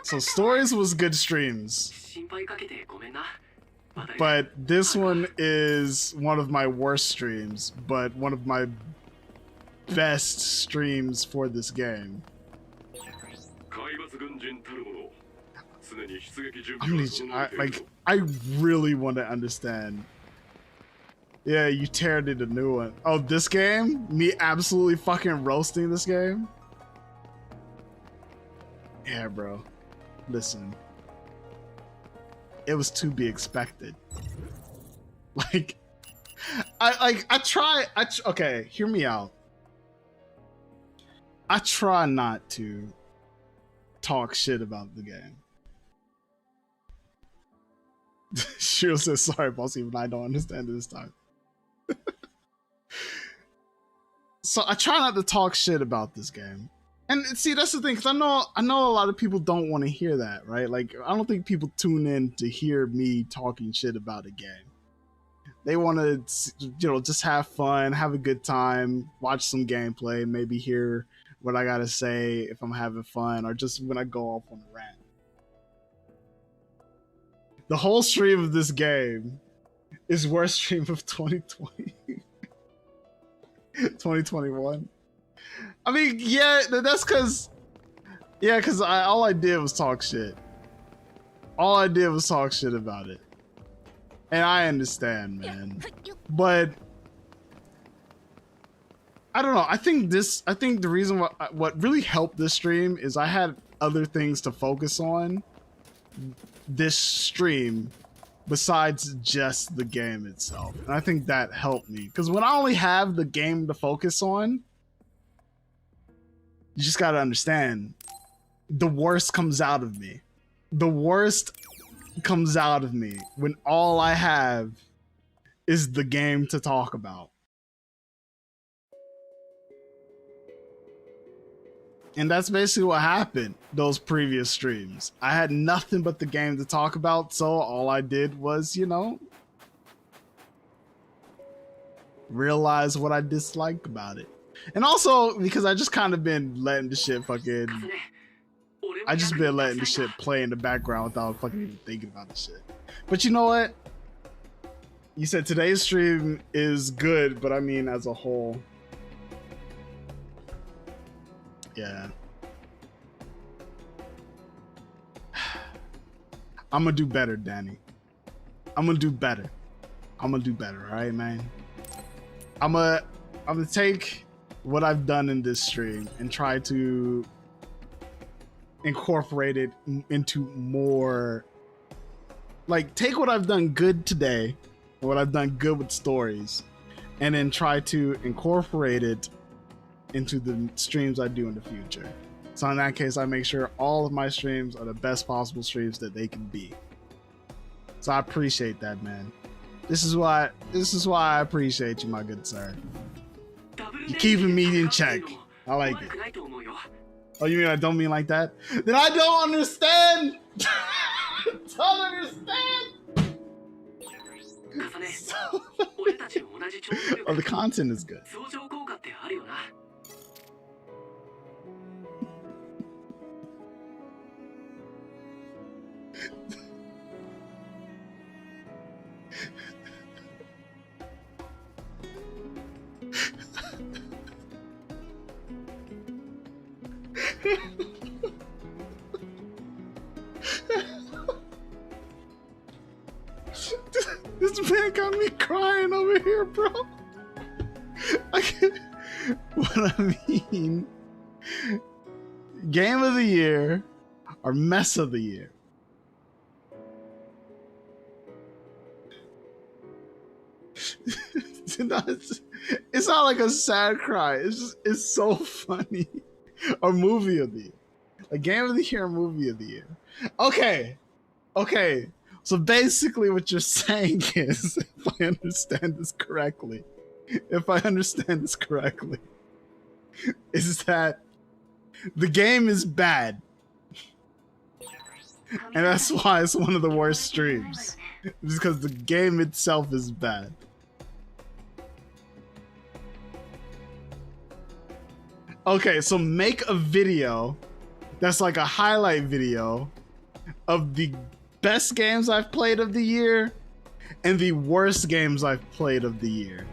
So Stories was good streams. But this one is one of my worst streams, but one of my best streams for this game. I really want to understand. Yeah, you teared it a new one. Oh, this game? Me absolutely fucking roasting this game? Yeah, bro. Listen. It was to be expected. Like, okay, hear me out. I try not to talk shit about the game. Shiro says, sorry, boss, even I don't understand it this time. So I try not to talk shit about this game. And see, that's the thing, because I know a lot of people don't want to hear that, right? Like, I don't think people tune in to hear me talking shit about a game. They want to, you know, just have fun, have a good time, watch some gameplay, maybe hear what I gotta say if I'm having fun, or just when I go off on a rant. The whole stream of this game is worst stream of 2020. 2021. I mean, yeah, that's because, yeah, because all I did was talk shit. All I did was talk shit about it. And I understand, man. But I don't know. I think the reason what really helped this stream is I had other things to focus on this stream besides just the game itself. And I think that helped me. Because when I only have the game to focus on, you just gotta understand, the worst comes out of me. The worst comes out of me when all I have is the game to talk about. And that's basically what happened those previous streams. I had nothing but the game to talk about, so all I did was, you know, realize what I disliked about it. And also, because I just kind of been letting the shit fucking... I just been letting the shit play in the background without fucking even thinking about the shit. But you know what? You said today's stream is good, but I mean as a whole. Yeah. I'm gonna do better, Danny. I'm gonna do better. I'm gonna do better, alright, man? I'm gonna take what I've done in this stream and try to incorporate it into more, like, take what I've done good today, what I've done good with stories, and then try to incorporate it into the streams I do in the future. So in that case, I make sure all of my streams are the best possible streams that they can be. So I appreciate that, man. This is why I appreciate you, my good sir. You're keeping me in check. I like it. Oh, you mean I don't mean like that? Then I don't understand! Don't understand! Oh, the content is good. This man got me crying over here, bro. What I mean, game of the year or mess of the year. It's not like a sad cry. It's so funny. Or movie of the year. A game of the year, movie of the year. Okay. So basically what you're saying is, if I understand this correctly, is that the game is bad. And that's why it's one of the worst streams. Just because the game itself is bad. Okay, so make a video that's like a highlight video of the best games I've played of the year and the worst games I've played of the year.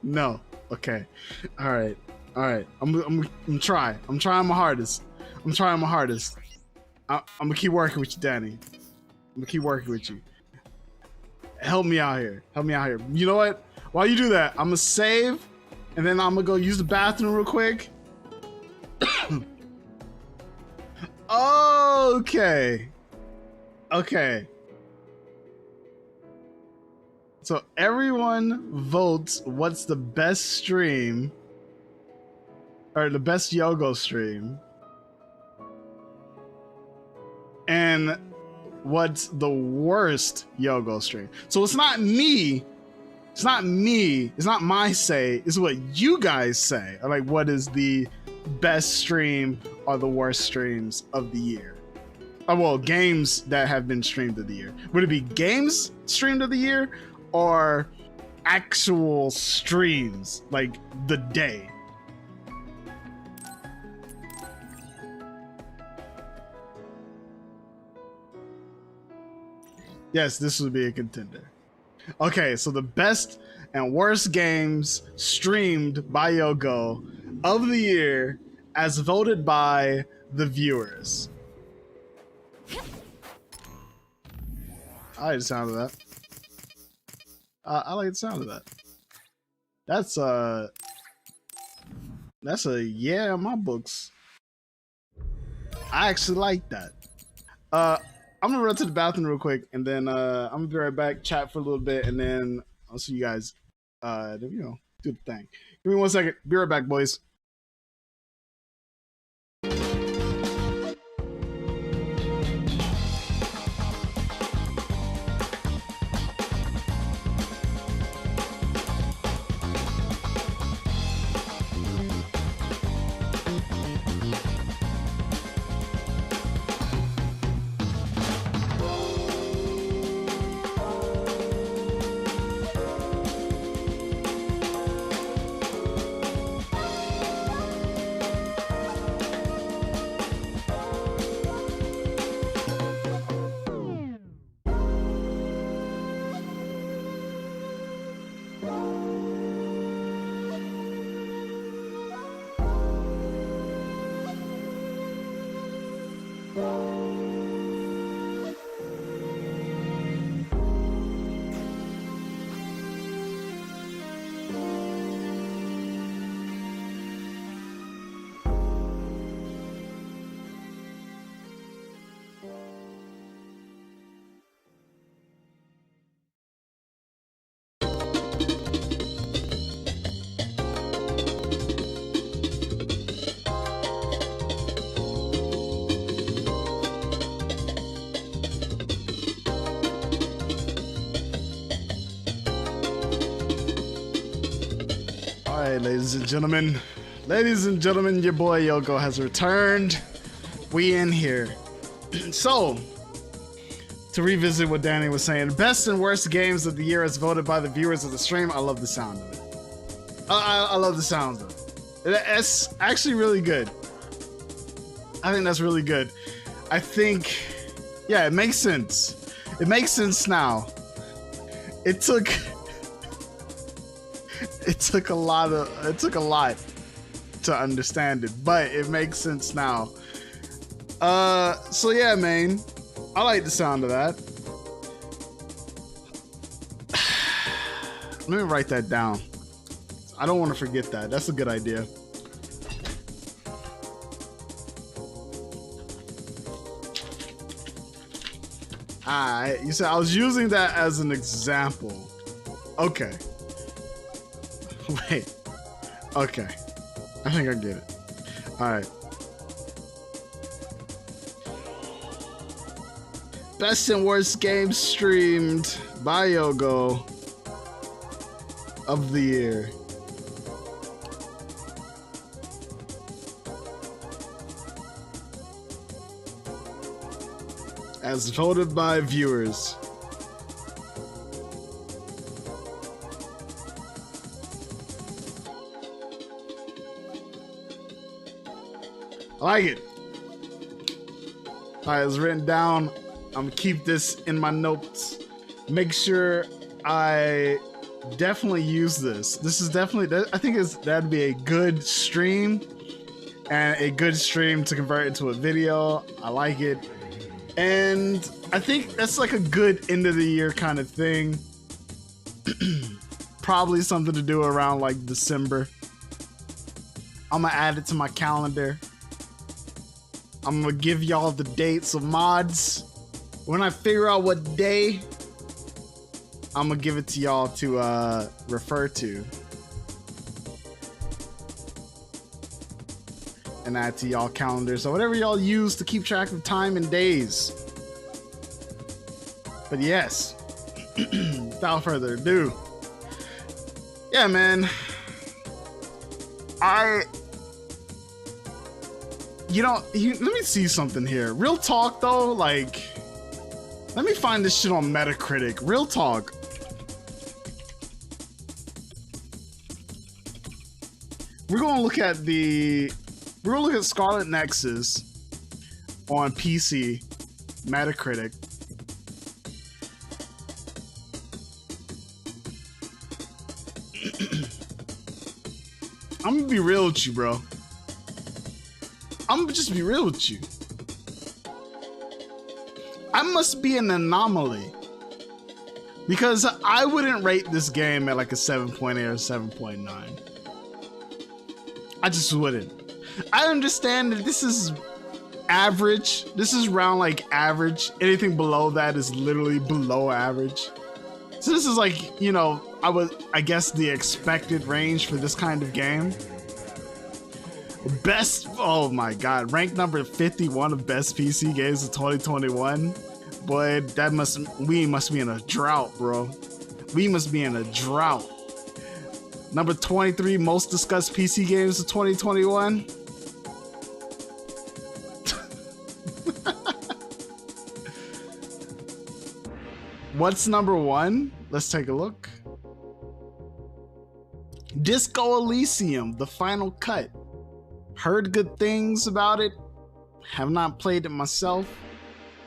No. Okay. All right. I'm trying my hardest. I'm gonna keep working with you, Danny. I'm gonna keep working with you. Help me out here. You know what? While you do that, I'm gonna save, and then I'm gonna go use the bathroom real quick. Okay. So everyone votes what's the best stream, or the best Yogoe stream, and what's the worst Yogoe stream. So it's not me, it's not my say, it's what you guys say. Like, what is the best stream or the worst streams of the year? Oh, well, games that have been streamed of the year. Would it be games streamed of the year or actual streams, like the day? Yes, this would be a contender. Okay, so the best and worst games streamed by Yogoe of the year as voted by the viewers. I like the sound of that. I like the sound of that. That's a yeah in my books. I actually like that. I'm gonna run to the bathroom real quick, and then I'm gonna be right back, chat for a little bit, and then I'll see you guys. Do the thing. Give me 1 second. Be right back, boys. Ladies and gentlemen, your boy Yogoe has returned. We in here. So, to revisit what Danny was saying, best and worst games of the year as voted by the viewers of the stream. I love the sound of it. I love the sound of it. It's actually really good. I think that's really good. I think, yeah, it makes sense. It makes sense now. It took a lot to understand it, but it makes sense now. So yeah, man, I like the sound of that. Let me write that down. I don't want to forget that. That's a good idea. Alright, you said I was using that as an example. Okay. Wait. Okay. I think I get it. Alright. Best and worst games streamed by Yogoe of the year. As voted by viewers. I like it. Alright, it's written down. I'm gonna keep this in my notes. Make sure I definitely use this. This is definitely, I think that'd be a good stream, and a good stream to convert into a video. I like it. And I think that's like a good end of the year kind of thing. Probably something to do around like December. I'm gonna add it to my calendar. I'm gonna give y'all the dates of mods. When I figure out what day, I'm gonna give it to y'all to refer to. And add to y'all calendars. So whatever y'all use to keep track of time and days. But yes, without further ado. Yeah, man. Let me see something here. Real talk though, like, let me find this shit on Metacritic. Real talk. We're gonna look at Scarlet Nexus on PC, Metacritic. I'm gonna be real with you, bro. I'm gonna just be real with you. I must be an anomaly, because I wouldn't rate this game at like a 7.8 or 7.9. I just wouldn't. I understand that this is average. This is around like average. Anything below that is literally below average. So this is like, you know, I guess the expected range for this kind of game. Best, oh my god, ranked number 51 of best PC games of 2021. Boy, we must be in a drought, bro. We must be in a drought. Number 23 most discussed PC games of 2021. What's number 1? Let's take a look. Disco Elysium, the final cut. Heard good things about it. Have not played it myself.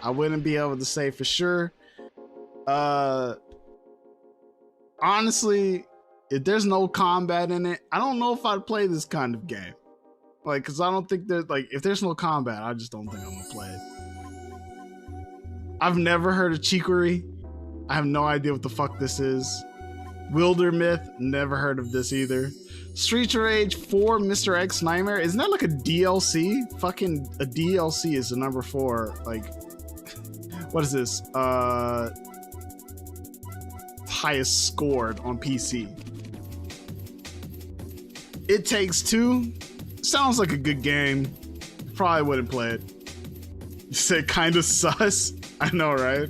I wouldn't be able to say for sure. Honestly, if there's no combat in it, I don't know if I'd play this kind of game. Like, cause I don't think there's like, if there's no combat, I just don't think I'm gonna play it. I've never heard of Chicory. I have no idea what the fuck this is. Wildermyth, never heard of this either. Streets of Rage 4 Mr. X Nightmare, isn't that like a DLC? Fucking a DLC is the number 4. Like, what is this? Highest scored on PC. It Takes Two sounds like a good game. Probably wouldn't play it. You said kinda sus. I know, right?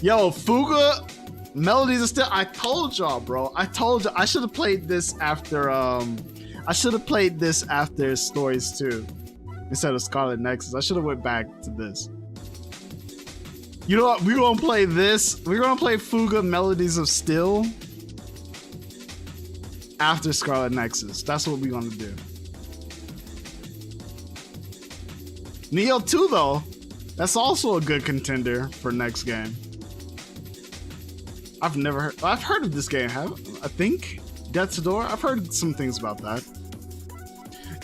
Yo, Fuga Melodies are still. I told y'all, bro. I told you I should have played this after. I should have played this after Stories 2 instead of Scarlet Nexus. I should have went back to this. You know what? We're gonna play this. We're gonna play Fuga Melodies of Still after Scarlet Nexus. That's what we're gonna do. Neo 2 though, that's also a good contender for next game. I've heard of this game, I think. Death's Door, I've heard some things about that.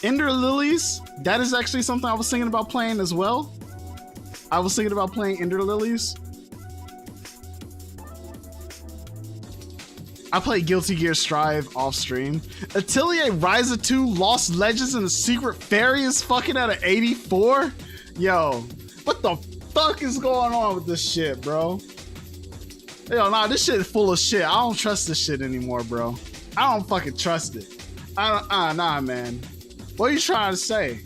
Ender Lilies, that is actually something I was thinking about playing as well. I was thinking about playing Ender Lilies. I played Guilty Gear Strive off stream. Atelier Ryza 2 Lost Legends and the Secret Fairy is fucking at an 84? Yo, what the fuck is going on with this shit, bro? Yo, nah, this shit is full of shit. I don't trust this shit anymore, bro. I don't fucking trust it. Nah, man. What are you trying to say?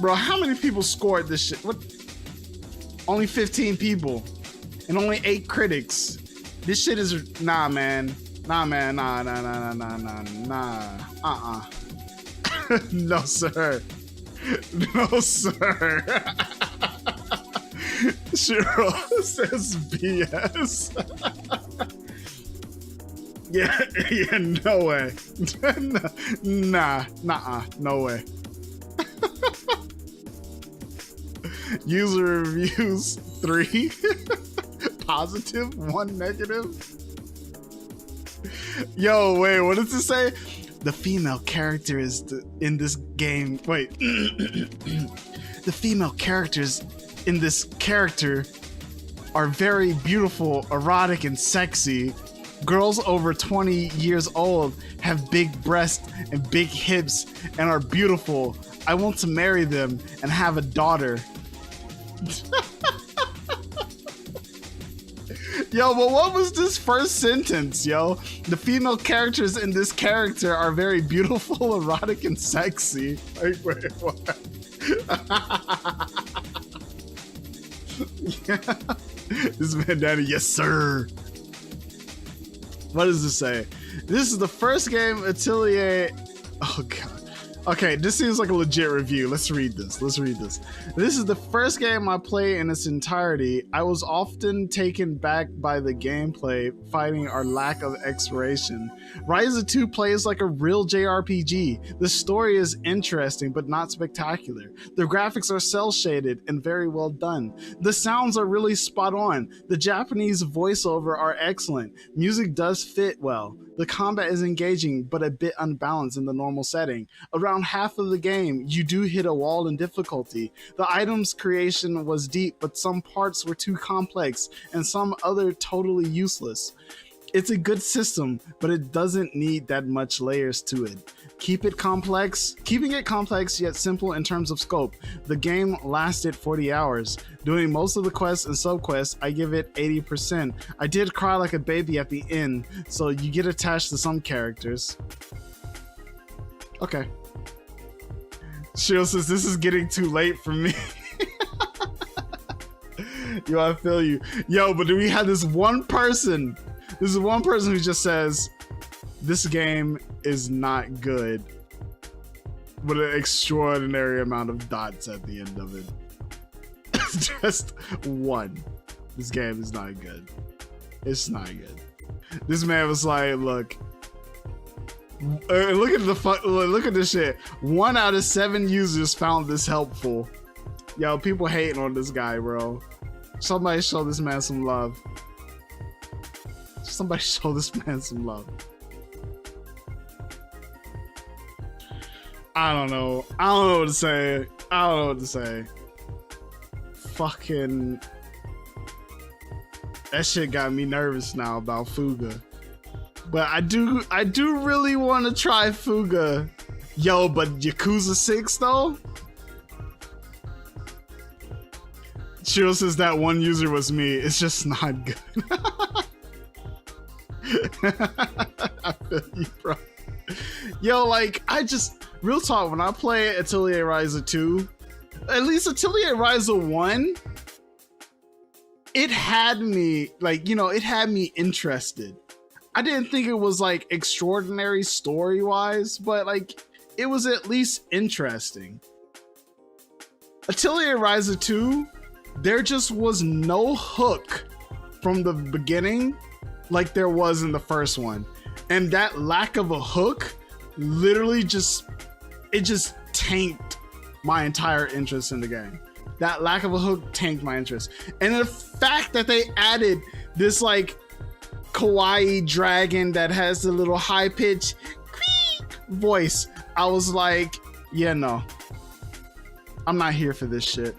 Bro, how many people scored this shit? What? Only 15 people. And only 8 critics. This shit is... Nah, man. Nah, man. Nah. No, sir. No, sir. Shiro says BS. Yeah, no way. No way. User reviews 3 positive, 1 negative. Yo, wait, what does it say? The female character is in this game. Wait, the female characters in this character are very beautiful, erotic, and sexy. Girls over 20 years old have big breasts and big hips and are beautiful. I want to marry them and have a daughter. Yo, but what was this first sentence, yo? The female characters in this character are very beautiful, erotic, and sexy. Like, wait, what? Yeah. This man, Danny, yes, sir. What does this say? This is the first game Atelier... Oh, God. Okay, this seems like a legit review. Let's read this. This is the first game I play in its entirety. I was often taken back by the gameplay, fighting our lack of exploration. Rise 2 plays like a real JRPG. The story is interesting, but not spectacular. The graphics are cel-shaded and very well done. The sounds are really spot on. The Japanese voiceover are excellent. Music does fit well. The combat is engaging, but a bit unbalanced in the normal setting. Around half of the game, you do hit a wall in difficulty. The items creation was deep, but some parts were too complex, and some other totally useless. It's a good system, but it doesn't need that much layers to it. Keeping it complex yet simple in terms of scope. The game lasted 40 hours. Doing most of the quests and sub-quests, I give it 80%. I did cry like a baby at the end, so you get attached to some characters. Okay. Shiro says, this is getting too late for me. Yo, I feel you. Yo, but do we have this one person? This is one person who just says, this game is not good, with an extraordinary amount of dots at the end of it. Just one. This game is not good. It's not good. This man was like, look at this shit. 1 out of 7 users found this helpful. Yo, people hating on this guy, bro. Somebody show this man some love. Somebody show this man some love. I don't know what to say. Fucking... That shit got me nervous now about Fuga. But I do really want to try Fuga. Yo, but Yakuza 6 though? Shiro says that one user was me. It's just not good. I feel you, bro. Yo, like, real talk, when I play Atelier Ryza 2, at least Atelier Ryza 1, it had me, like, it had me interested. I didn't think it was, like, extraordinary story-wise, but, like, it was at least interesting. Atelier Ryza 2, there just was no hook from the beginning like there was in the first one. And that lack of a hook literally just tanked my entire interest in the game. That lack of a hook tanked my interest. And the fact that they added this like kawaii dragon that has the little high pitch voice, I was like, yeah, no, I'm not here for this shit.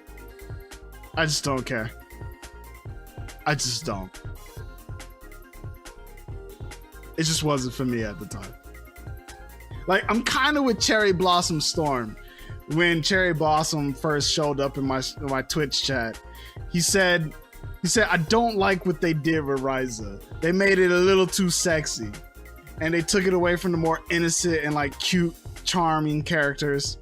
I just don't care. I just don't. It just wasn't for me at the time. Like, I'm kind of with Cherry Blossom Storm. When Cherry Blossom first showed up in my Twitch chat, he said, I don't like what they did with Ryza. They made it a little too sexy. And they took it away from the more innocent and like cute, charming characters.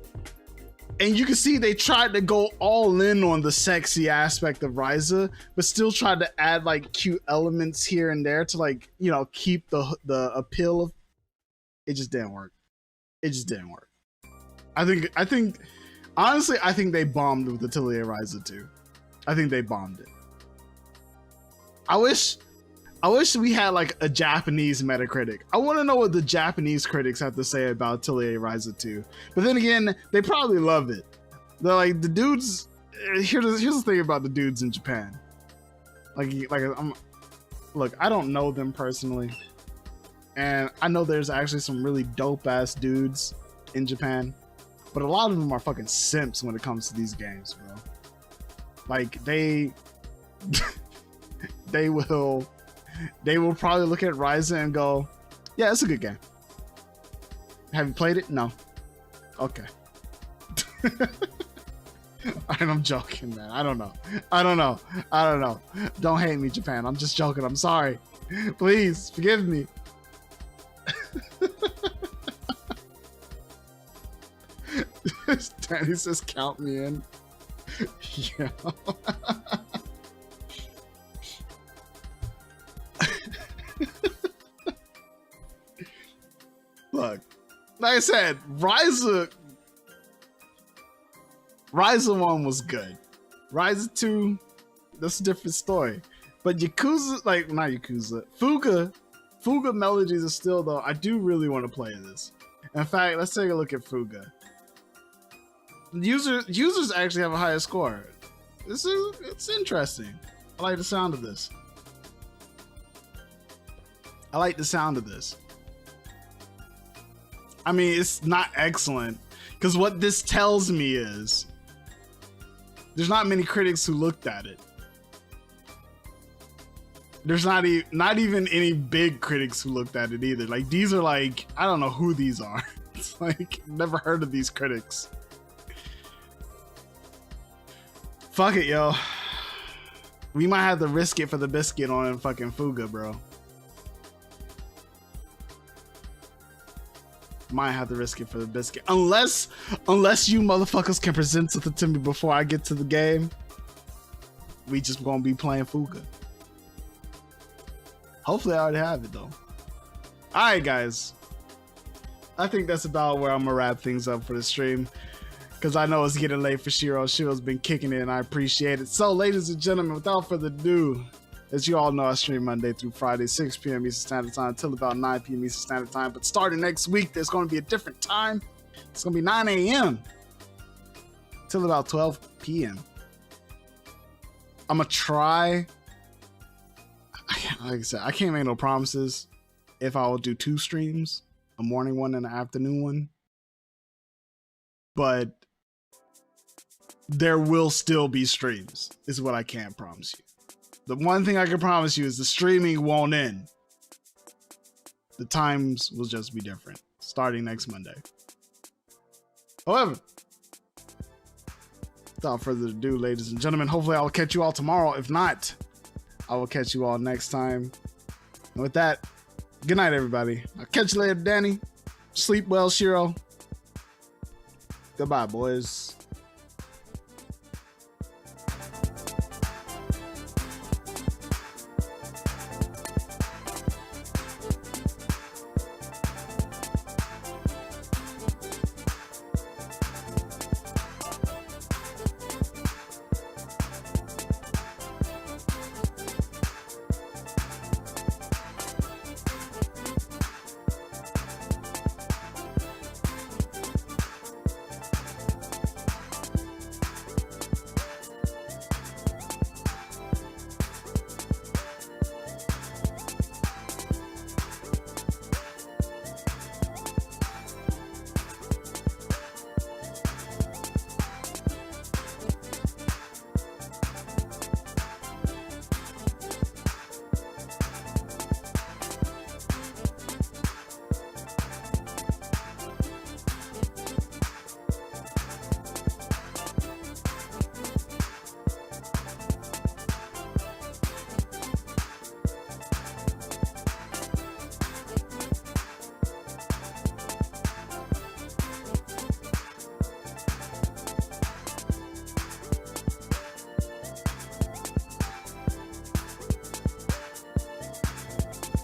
And you can see they tried to go all in on the sexy aspect of Ryza, but still tried to add like cute elements here and there to like, you know, keep the appeal of it. Just didn't work. It just didn't work. I think honestly, I think they bombed with Atelier Ryza 2. I think they bombed it. I wish we had like a Japanese Metacritic. I want to know what the Japanese critics have to say about Atelier Ryza 2. But then again, they probably love it. They're like, the dudes. Here's the thing about the dudes in Japan. Look, I don't know them personally, and I know there's actually some really dope ass dudes in Japan, but a lot of them are fucking simps when it comes to these games, bro. Like they will probably look at Ryza and go, yeah, it's a good game. Have you played it? No. Okay. I'm joking, man. I don't know. Don't hate me, Japan. I'm just joking. I'm sorry. Please forgive me. Danny says, count me in. Yeah. Look, like I said, Ryza 1 was good. Ryza 2, that's a different story. But Yakuza, like, not Yakuza, Fuga Melodies is still, though, I do really want to play this. In fact, let's take a look at Fuga. Users actually have a higher score. It's interesting. I like the sound of this. I mean, it's not excellent, because what this tells me is there's not many critics who looked at it. There's not even any big critics who looked at it either. Like, these are like, I don't know who these are. It's like, never heard of these critics. Fuck it, yo. We might have to risk it for the biscuit on fucking Fuga, bro. Might have to risk it for the biscuit. Unless you motherfuckers can present something to me before I get to the game. We just gonna be playing Fuga. Hopefully I already have it though. Alright guys. I think that's about where I'm gonna wrap things up for the stream, because I know it's getting late for Shiro. Shiro's been kicking it and I appreciate it. So ladies and gentlemen, without further ado, as you all know, I stream Monday through Friday, 6 p.m. Eastern Standard Time until about 9 p.m. Eastern Standard Time. But starting next week, there's going to be a different time. It's going to be 9 a.m. till about 12 p.m. I'm going to try. Like I said, I can't make no promises if I will do 2 streams, a morning one and an afternoon one. But there will still be streams, is what I can promise you. The one thing I can promise you is the streaming won't end. The times will just be different, starting next Monday. However, without further ado, ladies and gentlemen, hopefully I will catch you all tomorrow. If not, I will catch you all next time. And with that, good night, everybody. I'll catch you later, Danny. Sleep well, Shiro. Goodbye, boys.